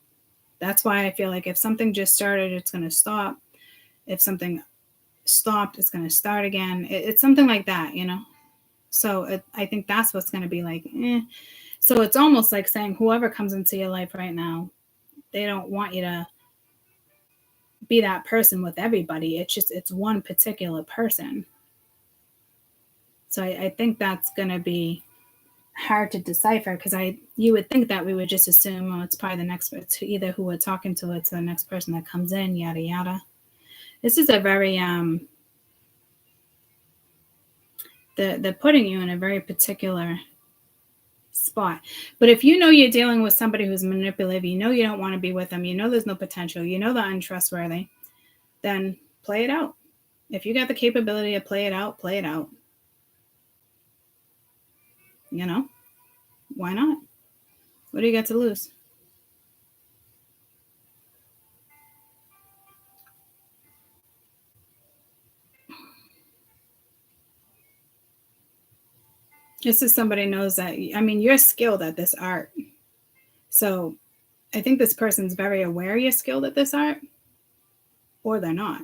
That's why I feel like if something just started, it's going to stop. If something stopped, it's going to start again. It's something like that, you know? So I think that's what's going to be like, So it's almost like saying whoever comes into your life right now, they don't want you to be that person with everybody. It's one particular person. So I think that's going to be hard to decipher because you would think that we would just assume, oh, it's probably the next person, either who we're talking to, it's the next person that comes in, yada, yada. This is a very, they're putting you in a very particular spot. But if you know you're dealing with somebody who's manipulative, you know you don't want to be with them, you know there's no potential, you know they're untrustworthy, then play it out. If you got the capability to play it out, play it out. You know? Why not? What do you got to lose? This is somebody knows that, I mean, you're skilled at this art. So I think this person's very aware you're skilled at this art, or they're not.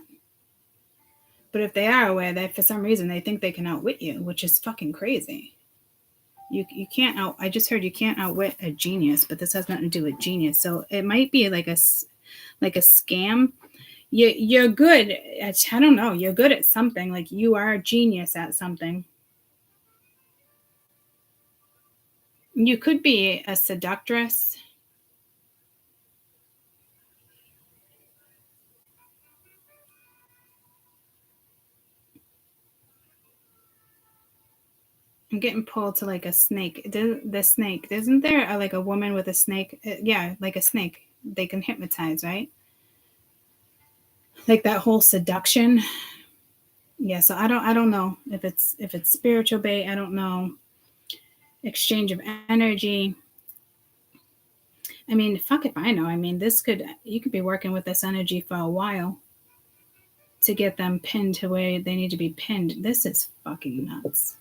But if they are aware, that for some reason they think they can outwit you, which is fucking crazy. You can't I just heard you can't outwit a genius, but this has nothing to do with genius. So it might be like a scam. You're good at, I don't know, you're good at something. Like you are a genius at something. You could be a seductress. I'm getting pulled to like a snake. The snake. Isn't there like a woman with a snake? Yeah, like a snake. They can hypnotize, right? Like that whole seduction. Yeah, so I don't know if it's spiritual bait. I don't know. Exchange of energy. I mean, fuck if I know. I mean, you could be working with this energy for a while to get them pinned to where they need to be pinned. This is fucking nuts.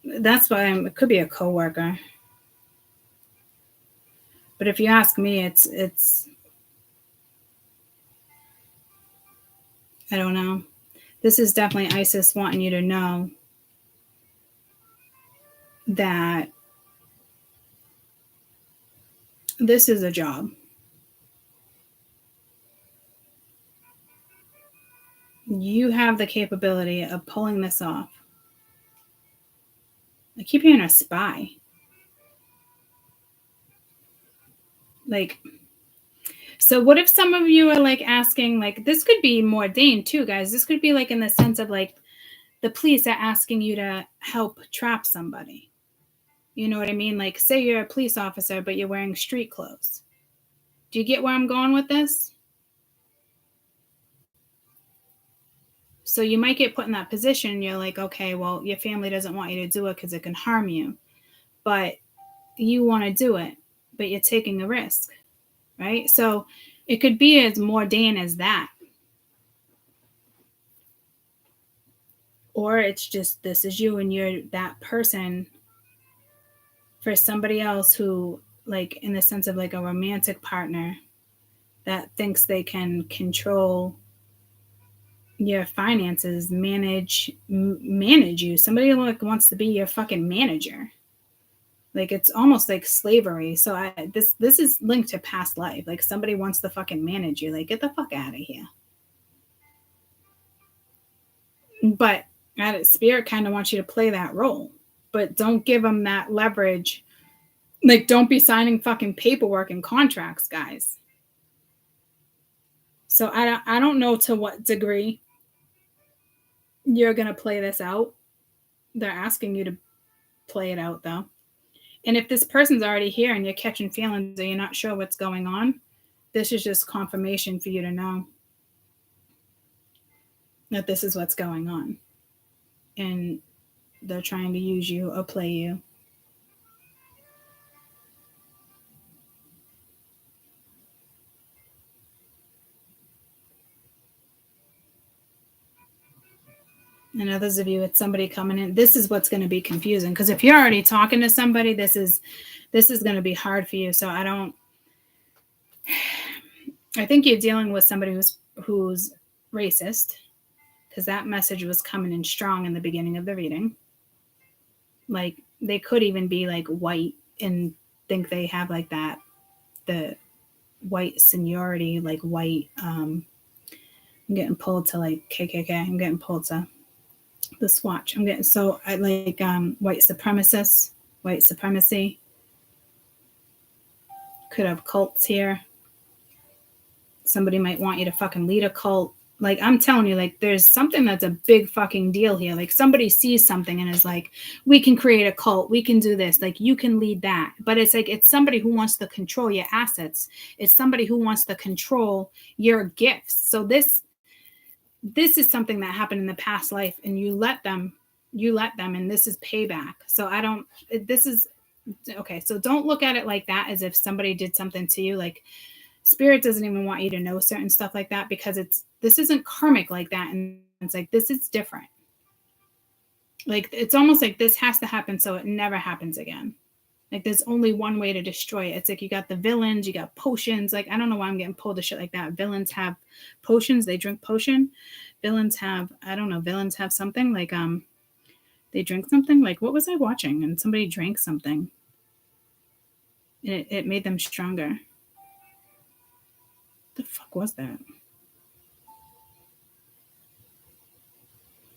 That's why it could be a coworker. But if you ask me, it's I don't know. This is definitely Isis wanting you to know that this is a job. You have the capability of pulling this off. I keep hearing a spy. Like, so what if some of you are like asking, like, this could be more ordained too, guys. This could be like in the sense of like the police are asking you to help trap somebody. You know what I mean? Like, say you're a police officer, but you're wearing street clothes. Do you get where I'm going with this? So you might get put in that position. You're like, okay, well, your family doesn't want you to do it because it can harm you. But you want to do it, but you're taking a risk, right? So it could be as mundane as that. Or it's just, this is you and you're that person for somebody else who, like, in the sense of like a romantic partner that thinks they can control your finances, manage you. Somebody like wants to be your fucking manager. Like, it's almost like slavery. So this is linked to past life. Like, somebody wants to fucking manage you. Like, get the fuck out of here. But spirit kind of wants you to play that role, but don't give them that leverage. Like, don't be signing fucking paperwork and contracts, guys. So I don't know to what degree you're going to play this out. They're asking you to play it out, though. And if this person's already here and you're catching feelings or you're not sure what's going on, this is just confirmation for you to know that this is what's going on. And they're trying to use you or play you. And others of you, it's somebody coming in. This is what's going to be confusing, because if you're already talking to somebody, this is going to be hard for you. So I think you're dealing with somebody who's racist, because that message was coming in strong in the beginning of the reading. Like, they could even be like white and think they have like that, the white seniority, like white. I'm getting pulled to like KKK. I'm getting pulled to the swatch. I'm getting so I like white supremacists, white supremacy. Could have cults here. Somebody might want you to fucking lead a cult. Like, I'm telling you, like, there's something that's a big fucking deal here. Like, somebody sees something and is like, we can create a cult. We can do this. Like, you can lead that. But it's like, it's somebody who wants to control your assets. It's somebody who wants to control your gifts. So this is something that happened in the past life, and you let them, and this is payback. So okay. So don't look at it like that, as if somebody did something to you. Like, spirit doesn't even want you to know certain stuff like that, because this isn't karmic like that. And it's like, this is different. Like, it's almost like this has to happen so it never happens again. Like, there's only one way to destroy it. It's like, you got the villains, you got potions. Like, I don't know why I'm getting pulled to shit like that. Villains have potions. They drink potion. Villains have, I don't know, villains have something like, they drink something. Like, what was I watching? And somebody drank something. It made them stronger. The fuck was that?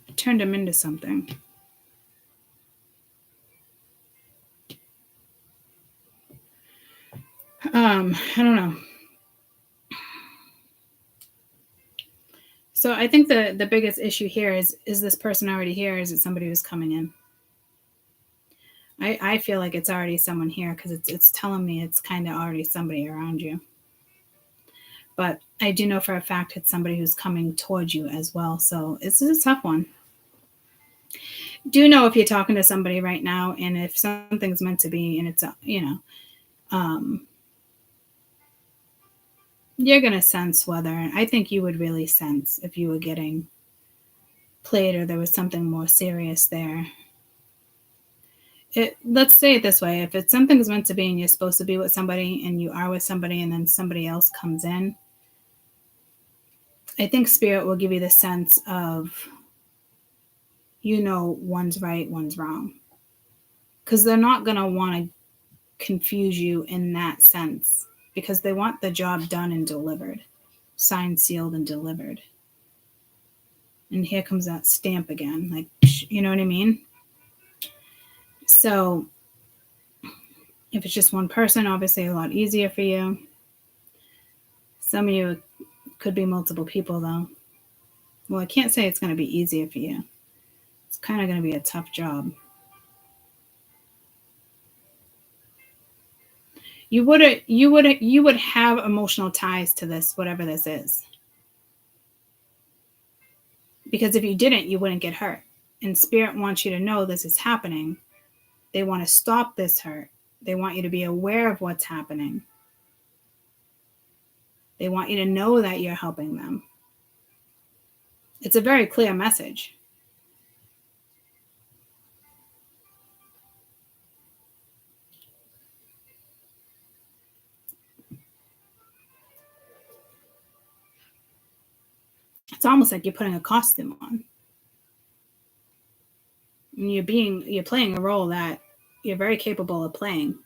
It turned him into something. I don't know. So I think the biggest issue here is this person already here? Or is it somebody who's coming in? I feel like it's already someone here, because it's telling me it's kind of already somebody around you. But I do know for a fact it's somebody who's coming towards you as well. So it's a tough one. Do know if you're talking to somebody right now, and if something's meant to be, and it's, you're going to sense whether, I think you would really sense if you were getting played or there was something more serious there. Let's say it this way. If it's something's meant to be and you're supposed to be with somebody and you are with somebody and then somebody else comes in, I think spirit will give you the sense of, one's right, one's wrong. Because they're not going to want to confuse you in that sense, because they want the job done and delivered, signed, sealed, and delivered. And here comes that stamp again. Like, you know what I mean? So if it's just one person, obviously a lot easier for you. Some of you could be multiple people, though. Well, I can't say it's going to be easier for you. It's kind of going to be a tough job. You would have emotional ties to this, whatever this is. Because if you didn't, you wouldn't get hurt. And Spirit wants you to know this is happening. They want to stop this hurt. They want you to be aware of what's happening. They want you to know that you're helping them. It's a very clear message. It's almost like you're putting a costume on. And you're playing a role that you're very capable of playing.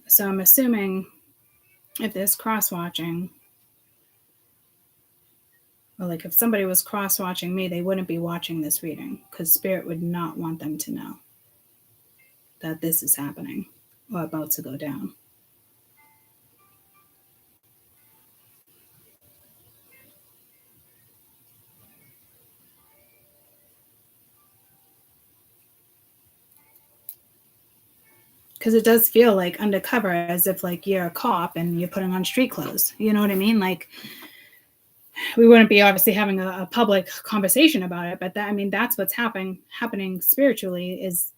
So I'm assuming if there's cross-watching, or like if somebody was cross-watching me, they wouldn't be watching this reading because Spirit would not want them to know that this is happening or about to go down. Because it does feel like undercover, as if like you're a cop and you're putting on street clothes. You know what I mean? Like we wouldn't be obviously having a public conversation about it, but that's what's happening spiritually is.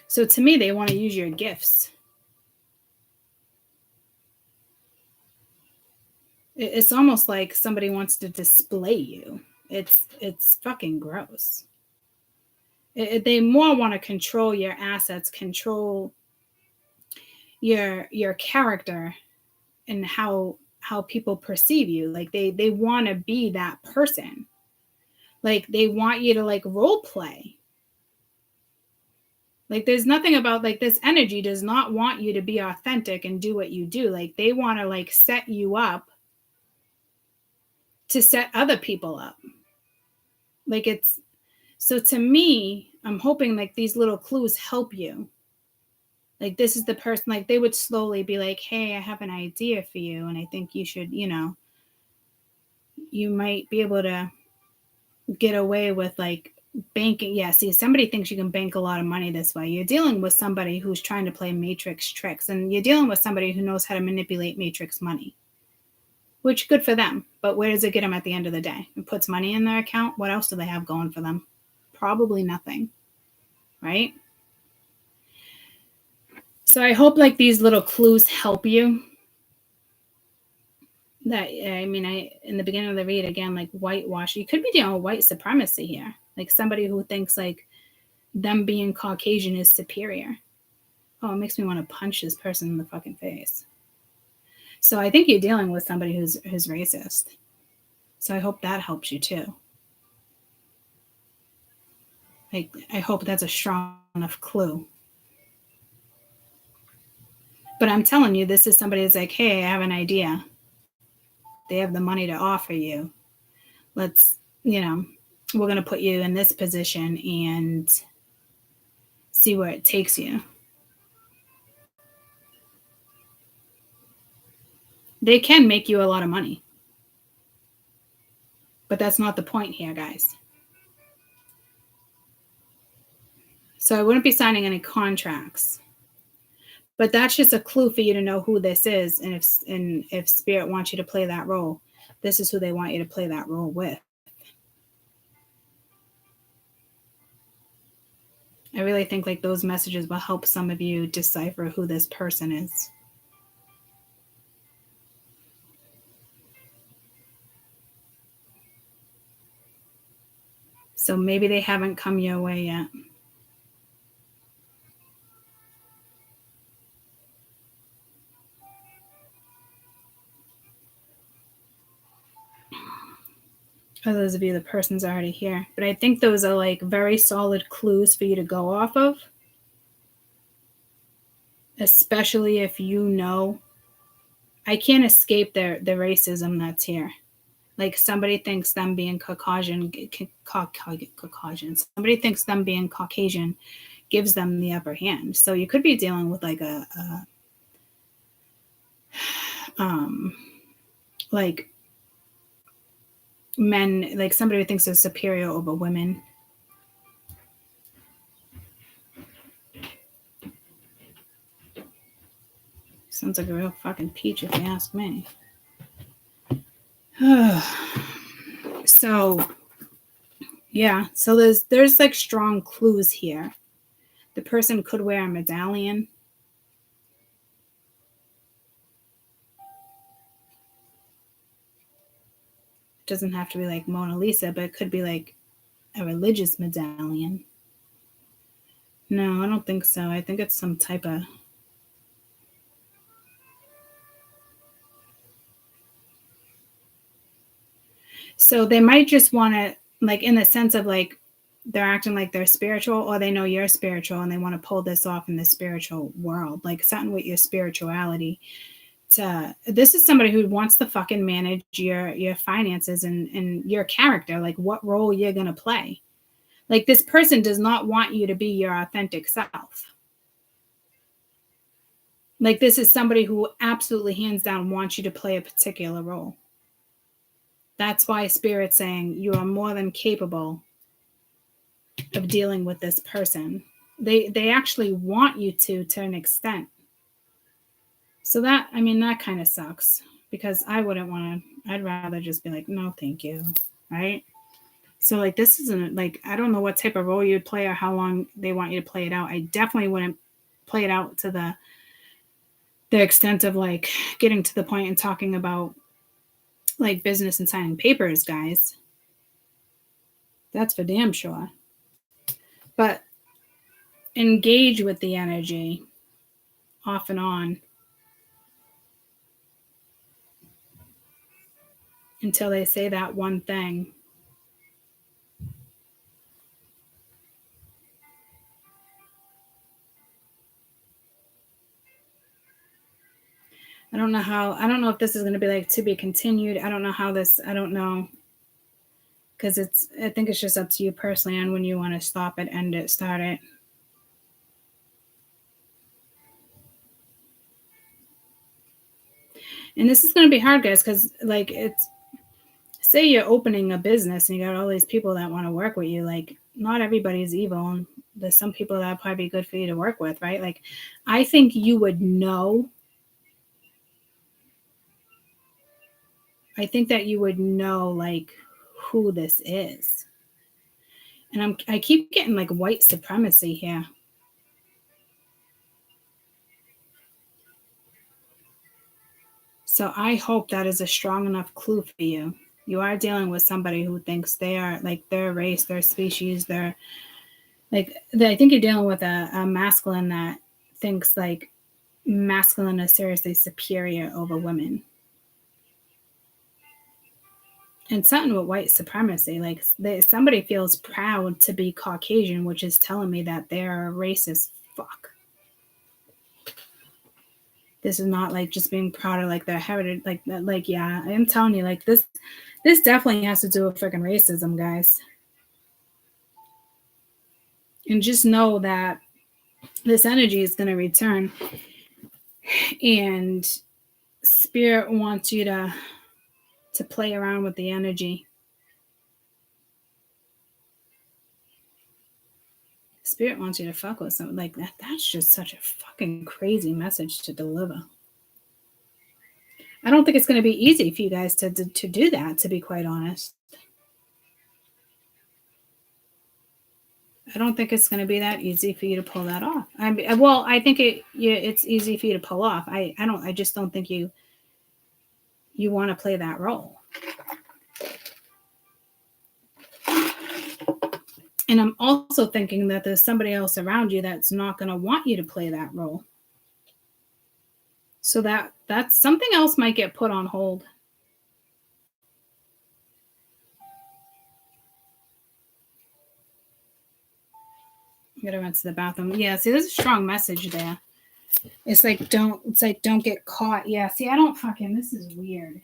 So to me, they want to use your gifts. It's almost like somebody wants to display you. It's fucking gross. They more want to control your assets, control your character, and how people perceive you. Like they want to be that person. Like they want you to like role play. Like there's nothing about like this energy does not want you to be authentic and do what you do. Like they want to like set you up to set other people up. Like it's so to me, I'm hoping like these little clues help you. Like this is the person, like they would slowly be like, hey, I have an idea for you. And I think you should, you might be able to get away with like banking. Yeah, see, somebody thinks you can bank a lot of money this way. You're dealing with somebody who's trying to play matrix tricks, and you're dealing with somebody who knows how to manipulate matrix money, which good for them. But where does it get them at the end of the day? It puts money in their account. What else do they have going for them? Probably nothing, right? So I hope like these little clues help you. That in the beginning of the read again, like whitewash. You could be dealing with white supremacy here, like somebody who thinks like them being Caucasian is superior. Oh, it makes me want to punch this person in the fucking face. So I think you're dealing with somebody who's racist. So I hope that helps you too. Like I hope that's a strong enough clue. But I'm telling you, this is somebody that's like, hey, I have an idea. They have the money to offer you. Let's, we're going to put you in this position and see where it takes you. They can make you a lot of money. But that's not the point here, guys. So I wouldn't be signing any contracts. But that's just a clue for you to know who this is. And if Spirit wants you to play that role, this is who they want you to play that role with. I really think like those messages will help some of you decipher who this person is. So maybe they haven't come your way yet. For those of you, the person's already here. But I think those are like very solid clues for you to go off of. Especially if you know. I can't escape the racism that's here. Like somebody thinks them being Caucasian, somebody thinks them being Caucasian gives them the upper hand. So you could be dealing with like like men, like somebody who thinks they're superior over women, Sounds like a real fucking peach if you ask me. So, yeah. So there's like strong clues here. The person could wear a medallion. It doesn't have to be like Mona Lisa, but it could be like a religious medallion. No, I don't think so. I think it's some type of... So they might just want to, like, in the sense of like, they're acting like they're spiritual, or they know you're spiritual and they want to pull this off in the spiritual world, like something with your spirituality. This is somebody who wants to fucking manage your finances and your character, like what role you're going to play. Like, this person does not want you to be your authentic self. Like, this is somebody who absolutely hands down wants you to play a particular role. That's why Spirit's saying you are more than capable of dealing with this person. They actually want you to an extent. So that, I mean, that kind of sucks, because I wouldn't want to. I'd rather just be like, no, thank you. Right? So like, this isn't like, I don't know what type of role you'd play or how long they want you to play it out. I definitely wouldn't play it out to the extent of like getting to the point and talking about like business and signing papers, guys. That's for damn sure. But engage with the energy off and on until they say that one thing. I don't know if this is going to be like to be continued. I don't know. Because I think it's just up to you personally on when you want to stop it, end it, start it. And this is going to be hard, guys, because like, it's, say you're opening a business and you got all these people that want to work with you. Like, not everybody's evil, and there's some people that would probably be good for you to work with, right? Like, I think you would know. I think that you would know like who this is. And I keep getting like white supremacy here. So I hope that is a strong enough clue for you. You are dealing with somebody who thinks they are like their race, their species, their like, I think you're dealing with a masculine that thinks like masculine is seriously superior over women. And something with white supremacy, like somebody feels proud to be Caucasian, which is telling me that they're racist. Fuck. This is not like just being proud of like their heritage, like yeah, I am telling you, like this definitely has to do with freaking racism, guys. And just know that this energy is going to return, and Spirit wants you to play around with the energy. Spirit wants you to fuck with something like that. That's just such a fucking crazy message to deliver. I don't think it's going to be easy for you guys to do that, to be quite honest. I don't think it's going to be that easy for you to pull that off. I think it's easy for you to pull off. I just don't think you want to play that role. And I'm also thinking that there's somebody else around you that's not going to want you to play that role. So that's something else might get put on hold. I'm gonna run to the bathroom. Yeah, see, there's a strong message there. It's like don't get caught. Yeah, see, I don't fucking, this is weird.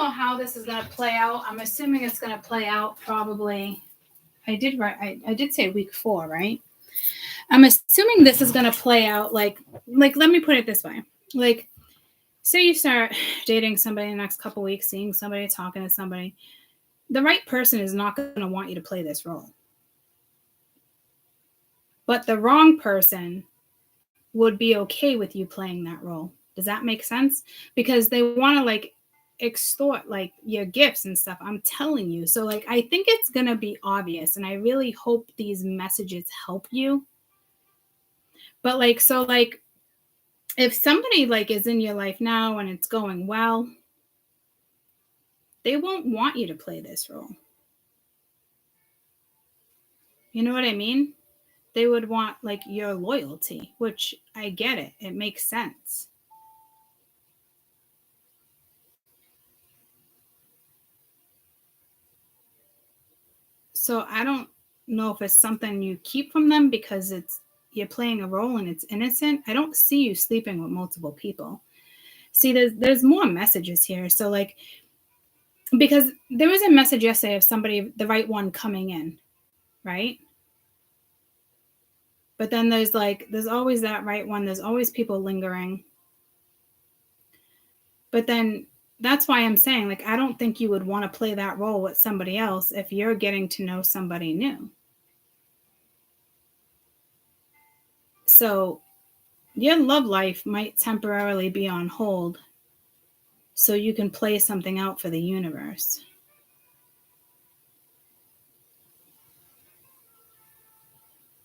know how this is going to play out. I'm assuming it's going to play out probably. I did say week 4, right? I'm assuming this is going to play out like let me put it this way. Like, say you start dating somebody in the next couple weeks, seeing somebody, talking to somebody. The right person is not going to want you to play this role. But the wrong person would be okay with you playing that role. Does that make sense? Because they want to like extort like your gifts and stuff. I'm telling you. So like, I think it's going to be obvious, and I really hope these messages help you. But like, so like, if somebody like is in your life now and it's going well, they won't want you to play this role. You know what I mean? They would want like your loyalty, which I get it. It makes sense. So I don't know if it's something you keep from them because you're playing a role and it's innocent. I don't see you sleeping with multiple people. See, there's more messages here. So like, because there was a message yesterday of somebody, the right one, coming in, right? But then there's always that right one. There's always people lingering. But then that's why I'm saying, like, I don't think you would want to play that role with somebody else if you're getting to know somebody new. So your love life might temporarily be on hold so you can play something out for the universe.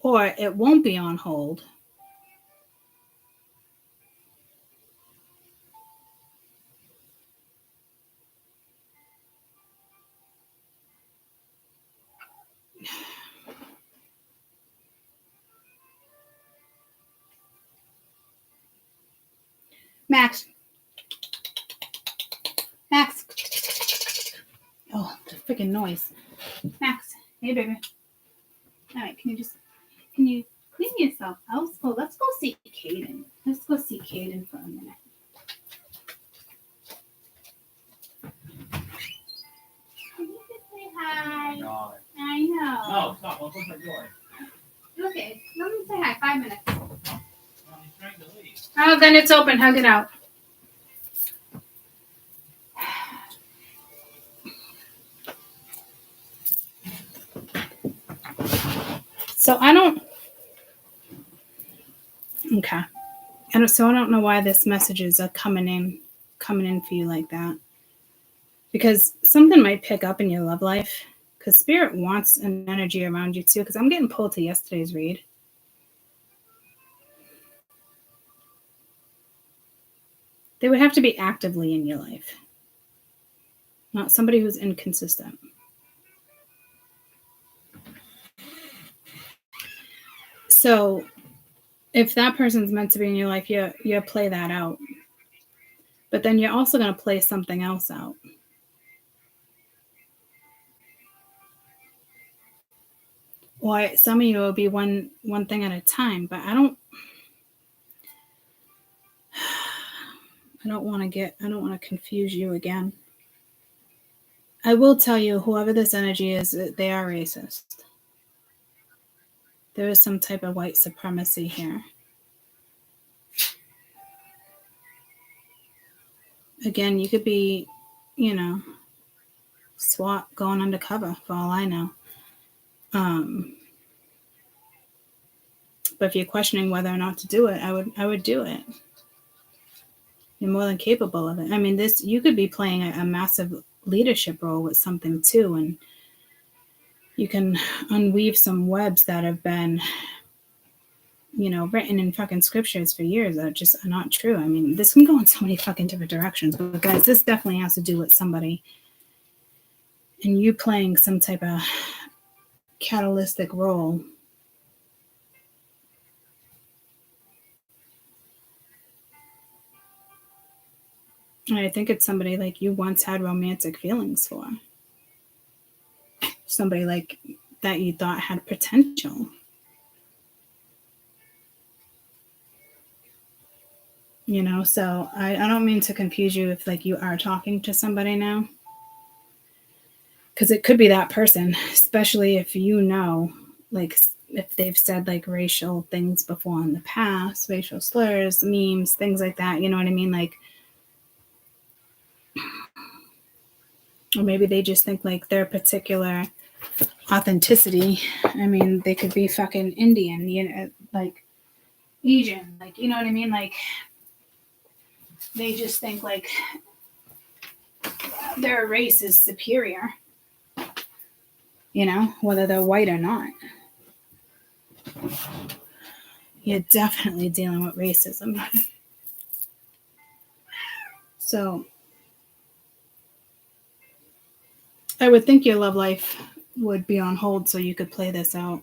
Or it won't be on hold. Max. Oh, the freaking noise. Max. Hey, baby. All right, can you clean yourself out? Let's go see Caden. Let's go see Caden for a minute. Can you just say hi? God. I know. No, stop. I'll close my door. Okay, let me say hi. 5 minutes. No, he's trying to leave. Oh, then it's open. Hug it out. So I don't. Okay. I don't know why this messages are coming in for you like that. Because something might pick up in your love life. Because Spirit wants an energy around you too. Because I'm getting pulled to yesterday's read. They would have to be actively in your life. Not somebody who's inconsistent. So if that person's meant to be in your life, you play that out. But then you're also going to play something else out. Or some of you will be one thing at a time. But I don't want to confuse you again. I will tell you, whoever this energy is, they are racist. There is some type of white supremacy here. Again, you could be, SWAT going undercover for all I know. But if you're questioning whether or not to do it, I would do it. You're more than capable of it. I mean, you could be playing a massive leadership role with something too, and you can unweave some webs that have been, written in fucking scriptures for years that just are not true. I mean, this can go in so many fucking different directions. But guys, this definitely has to do with somebody and you playing some type of catalytic role. And I think it's somebody like you once had romantic feelings for. Somebody like that you thought had potential. You know, so I don't mean to confuse you if like you are talking to somebody now. Because it could be that person, especially if you know, like, if they've said like racial things before in the past, racial slurs, memes, things like that. You know what I mean? Like, or maybe they just think like their particular authenticity. I mean, they could be fucking Indian, you know, like Asian, like, you know what I mean? Like, they just think like their race is superior, you know, whether they're white or not. You're definitely dealing with racism. So I would think your love life would be on hold so you could play this out.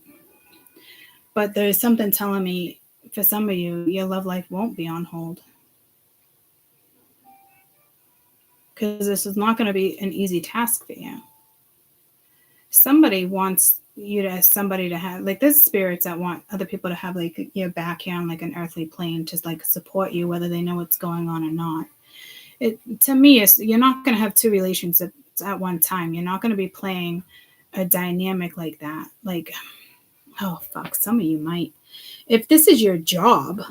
But there's something telling me for some of you, your love life won't be on hold. Because this is not going to be an easy task for you. Somebody wants you to, somebody to have, like, there's spirits that want other people to have like your back here on like an earthly plane to like support you, whether they know what's going on or not. It, to me, is you're not going to have two relationships at one time. You're not going to be playing a dynamic like that. Like, oh fuck, some of you might. If this is your job,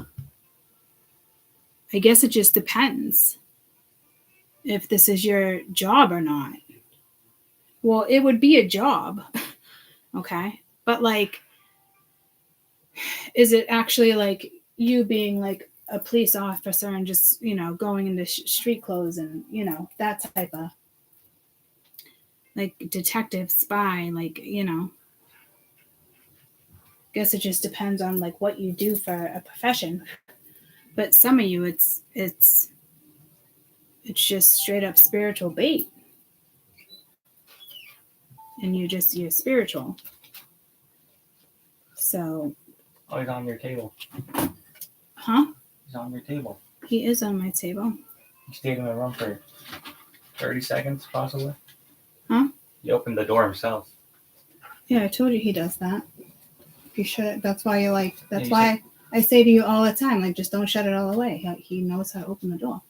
I guess it just depends if this is your job or not. Well, it would be a job, okay? But like, is it actually like you being like a police officer and just, you know, going into street clothes and, you know, that type of like detective spy, like, you know, guess it just depends on like what you do for a profession. But some of you, it's just straight up spiritual bait, and you're spiritual. So, Oh, he's on your table. huh? He's on your table. He is on my table. He stayed in the room for 30 seconds, possibly. Huh? He opened the door himself. Yeah, I told you he does that. You should. That's why you like. That's Yeah, why I say to you all the time, like, just don't shut it all away. He knows how to open the door.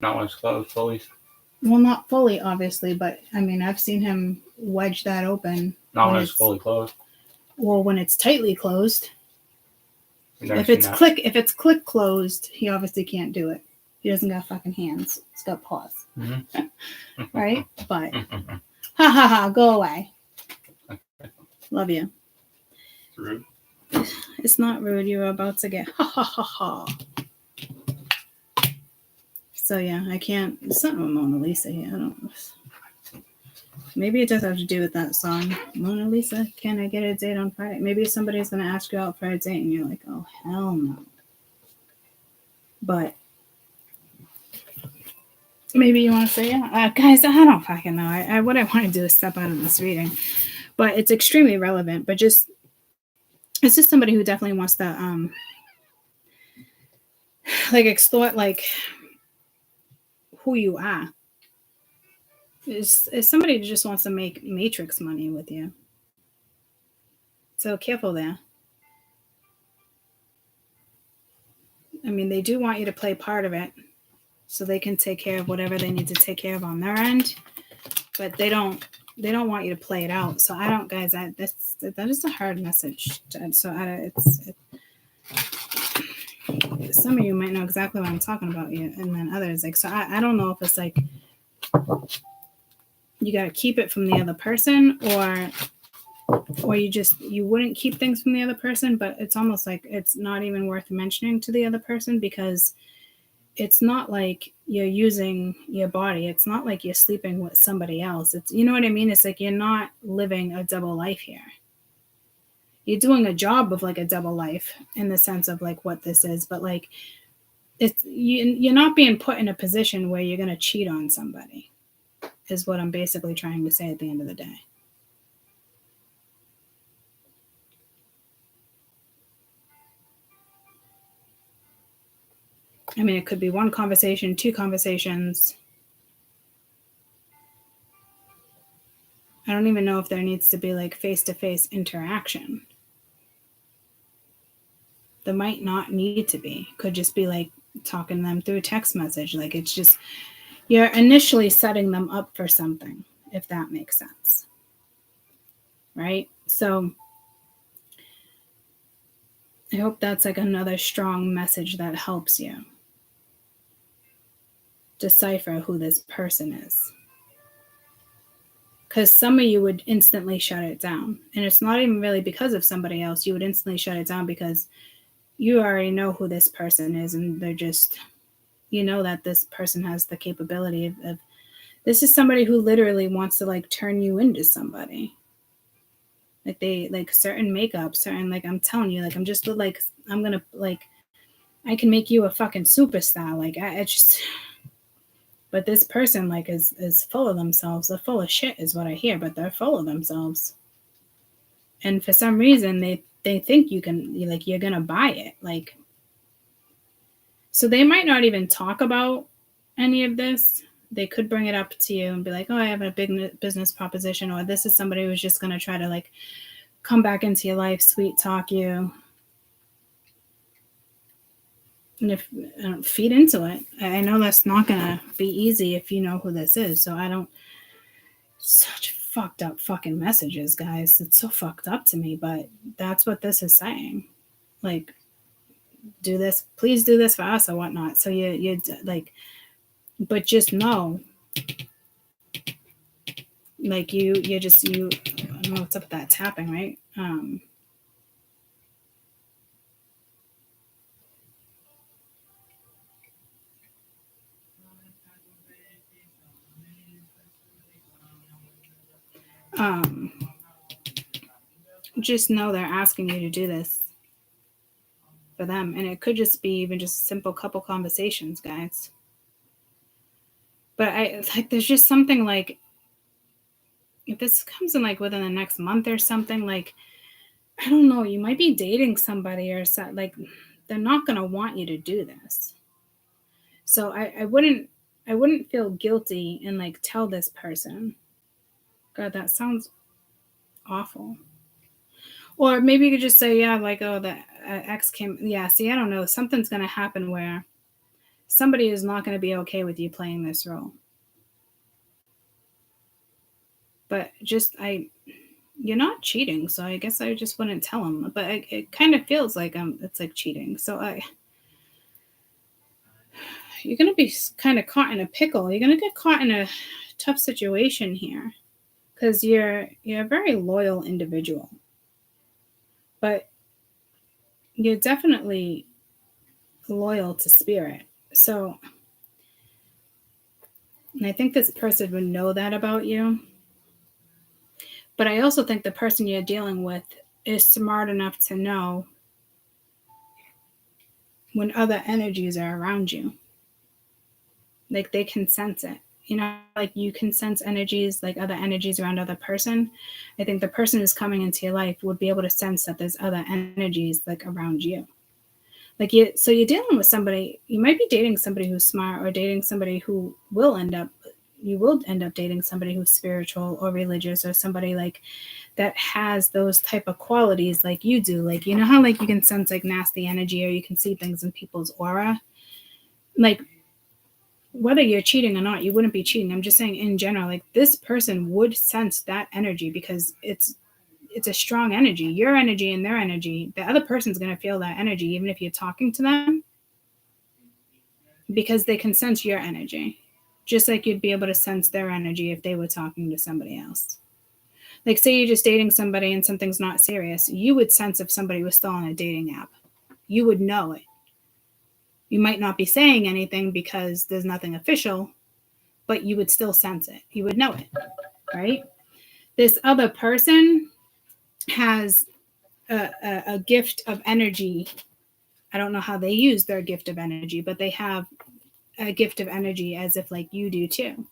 Not when it's closed fully. Well, not fully, obviously, but I mean, I've seen him wedge that open. Not when it's fully closed. Well, when it's tightly closed. If it's click closed, he obviously can't do it. He doesn't got fucking hands. He's got paws. Mm-hmm. Right? But ha ha ha, go away. Love you. It's rude. It's not rude. You were about to get ha ha ha ha. So yeah, I can't. It's not Mona Lisa here. I don't know. Maybe it does have to do with that song. Mona Lisa, can I get a date on Friday? Maybe somebody's gonna ask you out for a date and you're like, oh hell no. But maybe you want to say, yeah. Guys, I don't fucking know. What I want to do is step out of this reading. But it's extremely relevant. But just, it's just somebody who definitely wants to like extort like who you are. Is somebody who just wants to make matrix money with you. So careful there. I mean, they do want you to play part of it so they can take care of whatever they need to take care of on their end, but they don't want you to play it out. So I don't, guys, that is a hard message. So some of you might know exactly what I'm talking about, and then others, like, so I don't know if it's like you got to keep it from the other person, or you wouldn't keep things from the other person, but it's almost like it's not even worth mentioning to the other person, because it's not like you're using your body. It's not like you're sleeping with somebody else. It's, you know what I mean? It's like you're not living a double life here. You're doing a job of like a double life in the sense of like what this is, but like you're not being put in a position where you're going to cheat on somebody, is what I'm basically trying to say at the end of the day. I mean, it could be one conversation, two conversations. I don't even know if there needs to be like face-to-face interaction. There might not need to be. Could just be like talking to them through text message. Like it's just, you're initially setting them up for something, if that makes sense. Right? So I hope that's like another strong message that helps you decipher who this person is. Because some of you would instantly shut it down. And it's not even really because of somebody else. You would instantly shut it down because you already know who this person is. And they're just, you know that this person has the capability of this is somebody who literally wants to like turn you into somebody. Like they like certain makeup, certain, like I'm telling you, like I'm just like, I'm going to like, I can make you a fucking superstar. Like I just... But this person like is full of themselves. They're full of shit is what I hear, but they're full of themselves. And for some reason they think you can, like, you're gonna buy it. Like, so they might not even talk about any of this. They could bring it up to you and be like, oh, I have a big business proposition, or this is somebody who's just gonna try to like come back into your life, sweet talk you. And if feed into it, I know that's not gonna be easy if you know who this is. So I don't. Such fucked up fucking messages, guys. It's so fucked up to me, but that's what this is saying. Like, do this, please do this for us or whatnot. So you like, but just know, like you I don't know what's up with that tapping, right? Just know they're asking you to do this for them. And it could just be even just simple couple conversations, guys. But I like, there's just something like, if this comes in like within the next month or something, like, I don't know, you might be dating somebody or so, like they're not going to want you to do this. So I wouldn't feel guilty and like tell this person. God, that sounds awful. Or maybe you could just say, yeah, like, oh, the ex came. Yeah, see, I don't know. Something's going to happen where somebody is not going to be okay with you playing this role. But just, you're not cheating. So I guess I just wouldn't tell them. But it kind of feels like it's like cheating. So you're going to be kind of caught in a pickle. You're going to get caught in a tough situation here. Because you're a very loyal individual. But you're definitely loyal to spirit. So, and I think this person would know that about you. But I also think the person you're dealing with is smart enough to know when other energies are around you. Like they can sense it. You know, like you can sense energies, like other energies around other person. I think the person who's coming into your life would be able to sense that there's other energies like around you. Like so you're dealing with somebody, you might be dating somebody who's smart, or dating somebody who you will end up dating somebody who's spiritual or religious, or somebody like that has those type of qualities like you do. Like, you know how like you can sense like nasty energy, or you can see things in people's aura. Like, whether you're cheating or not, you wouldn't be cheating. I'm just saying in general, like this person would sense that energy because it's a strong energy. Your energy and their energy, the other person's going to feel that energy even if you're talking to them, because they can sense your energy, just like you'd be able to sense their energy if they were talking to somebody else. Like, say you're just dating somebody and something's not serious, you would sense if somebody was still on a dating app. You would know it. You might not be saying anything because there's nothing official, but you would still sense it. You would know it, right? This other person has a gift of energy. I don't know how they use their gift of energy, but they have a gift of energy as if like you do too.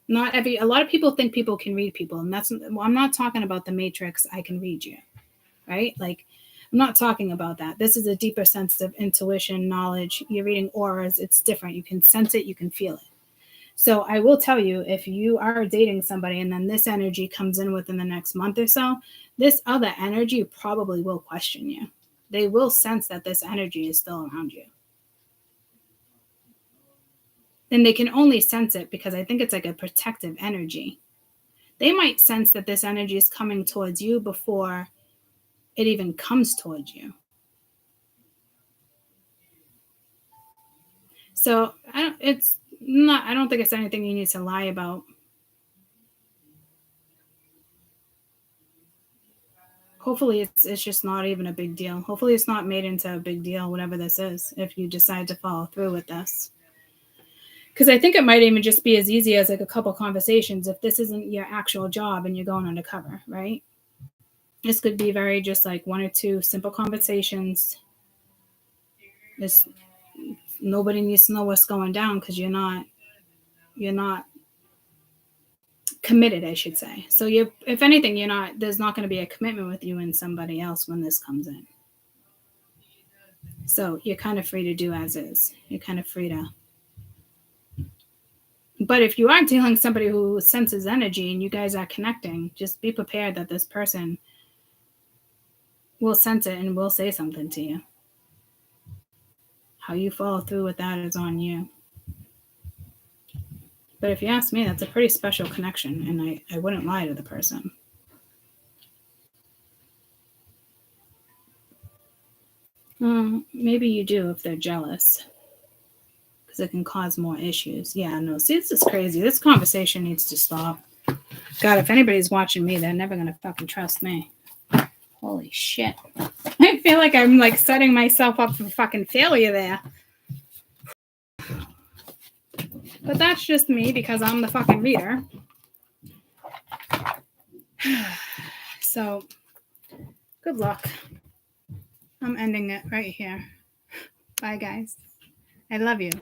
A lot of people think people can read people, and I'm not talking about the Matrix. I can read you, right? Like, I'm not talking about that. This is a deeper sense of intuition, knowledge. You're reading auras. It's different. You can sense it. You can feel it. So I will tell you, if you are dating somebody and then this energy comes in within the next month or so, this other energy probably will question you. they will sense that this energy is still around you. And they can only sense it because I think it's like a protective energy. They might sense that this energy is coming towards you before it even comes towards you. So I don't think it's anything you need to lie about. Hopefully it's just not even a big deal. Hopefully it's not made into a big deal, whatever this is, if you decide to follow through with this. Because I think it might even just be as easy as like a couple conversations if this isn't your actual job and you're going undercover, right? This could be very just like one or two simple conversations. Nobody needs to know what's going down because you're not committed, I should say. So if anything, there's not going to be a commitment with you and somebody else when this comes in. So you're kind of free to do as is. You're kind of free to. But if you are dealing with somebody who senses energy and you guys are connecting, just be prepared that this person will sense it and will say something to you. How you follow through with that is on you. But if you ask me, that's a pretty special connection, and I wouldn't lie to the person. Maybe you do if they're jealous, because it can cause more issues. Yeah, no, see, this is crazy. This conversation needs to stop. God, if anybody's watching me, they're never going to fucking trust me. Holy shit. I feel like I'm like setting myself up for fucking failure there. But that's just me because I'm the fucking reader. So, good luck. I'm ending it right here. Bye, guys. I love you.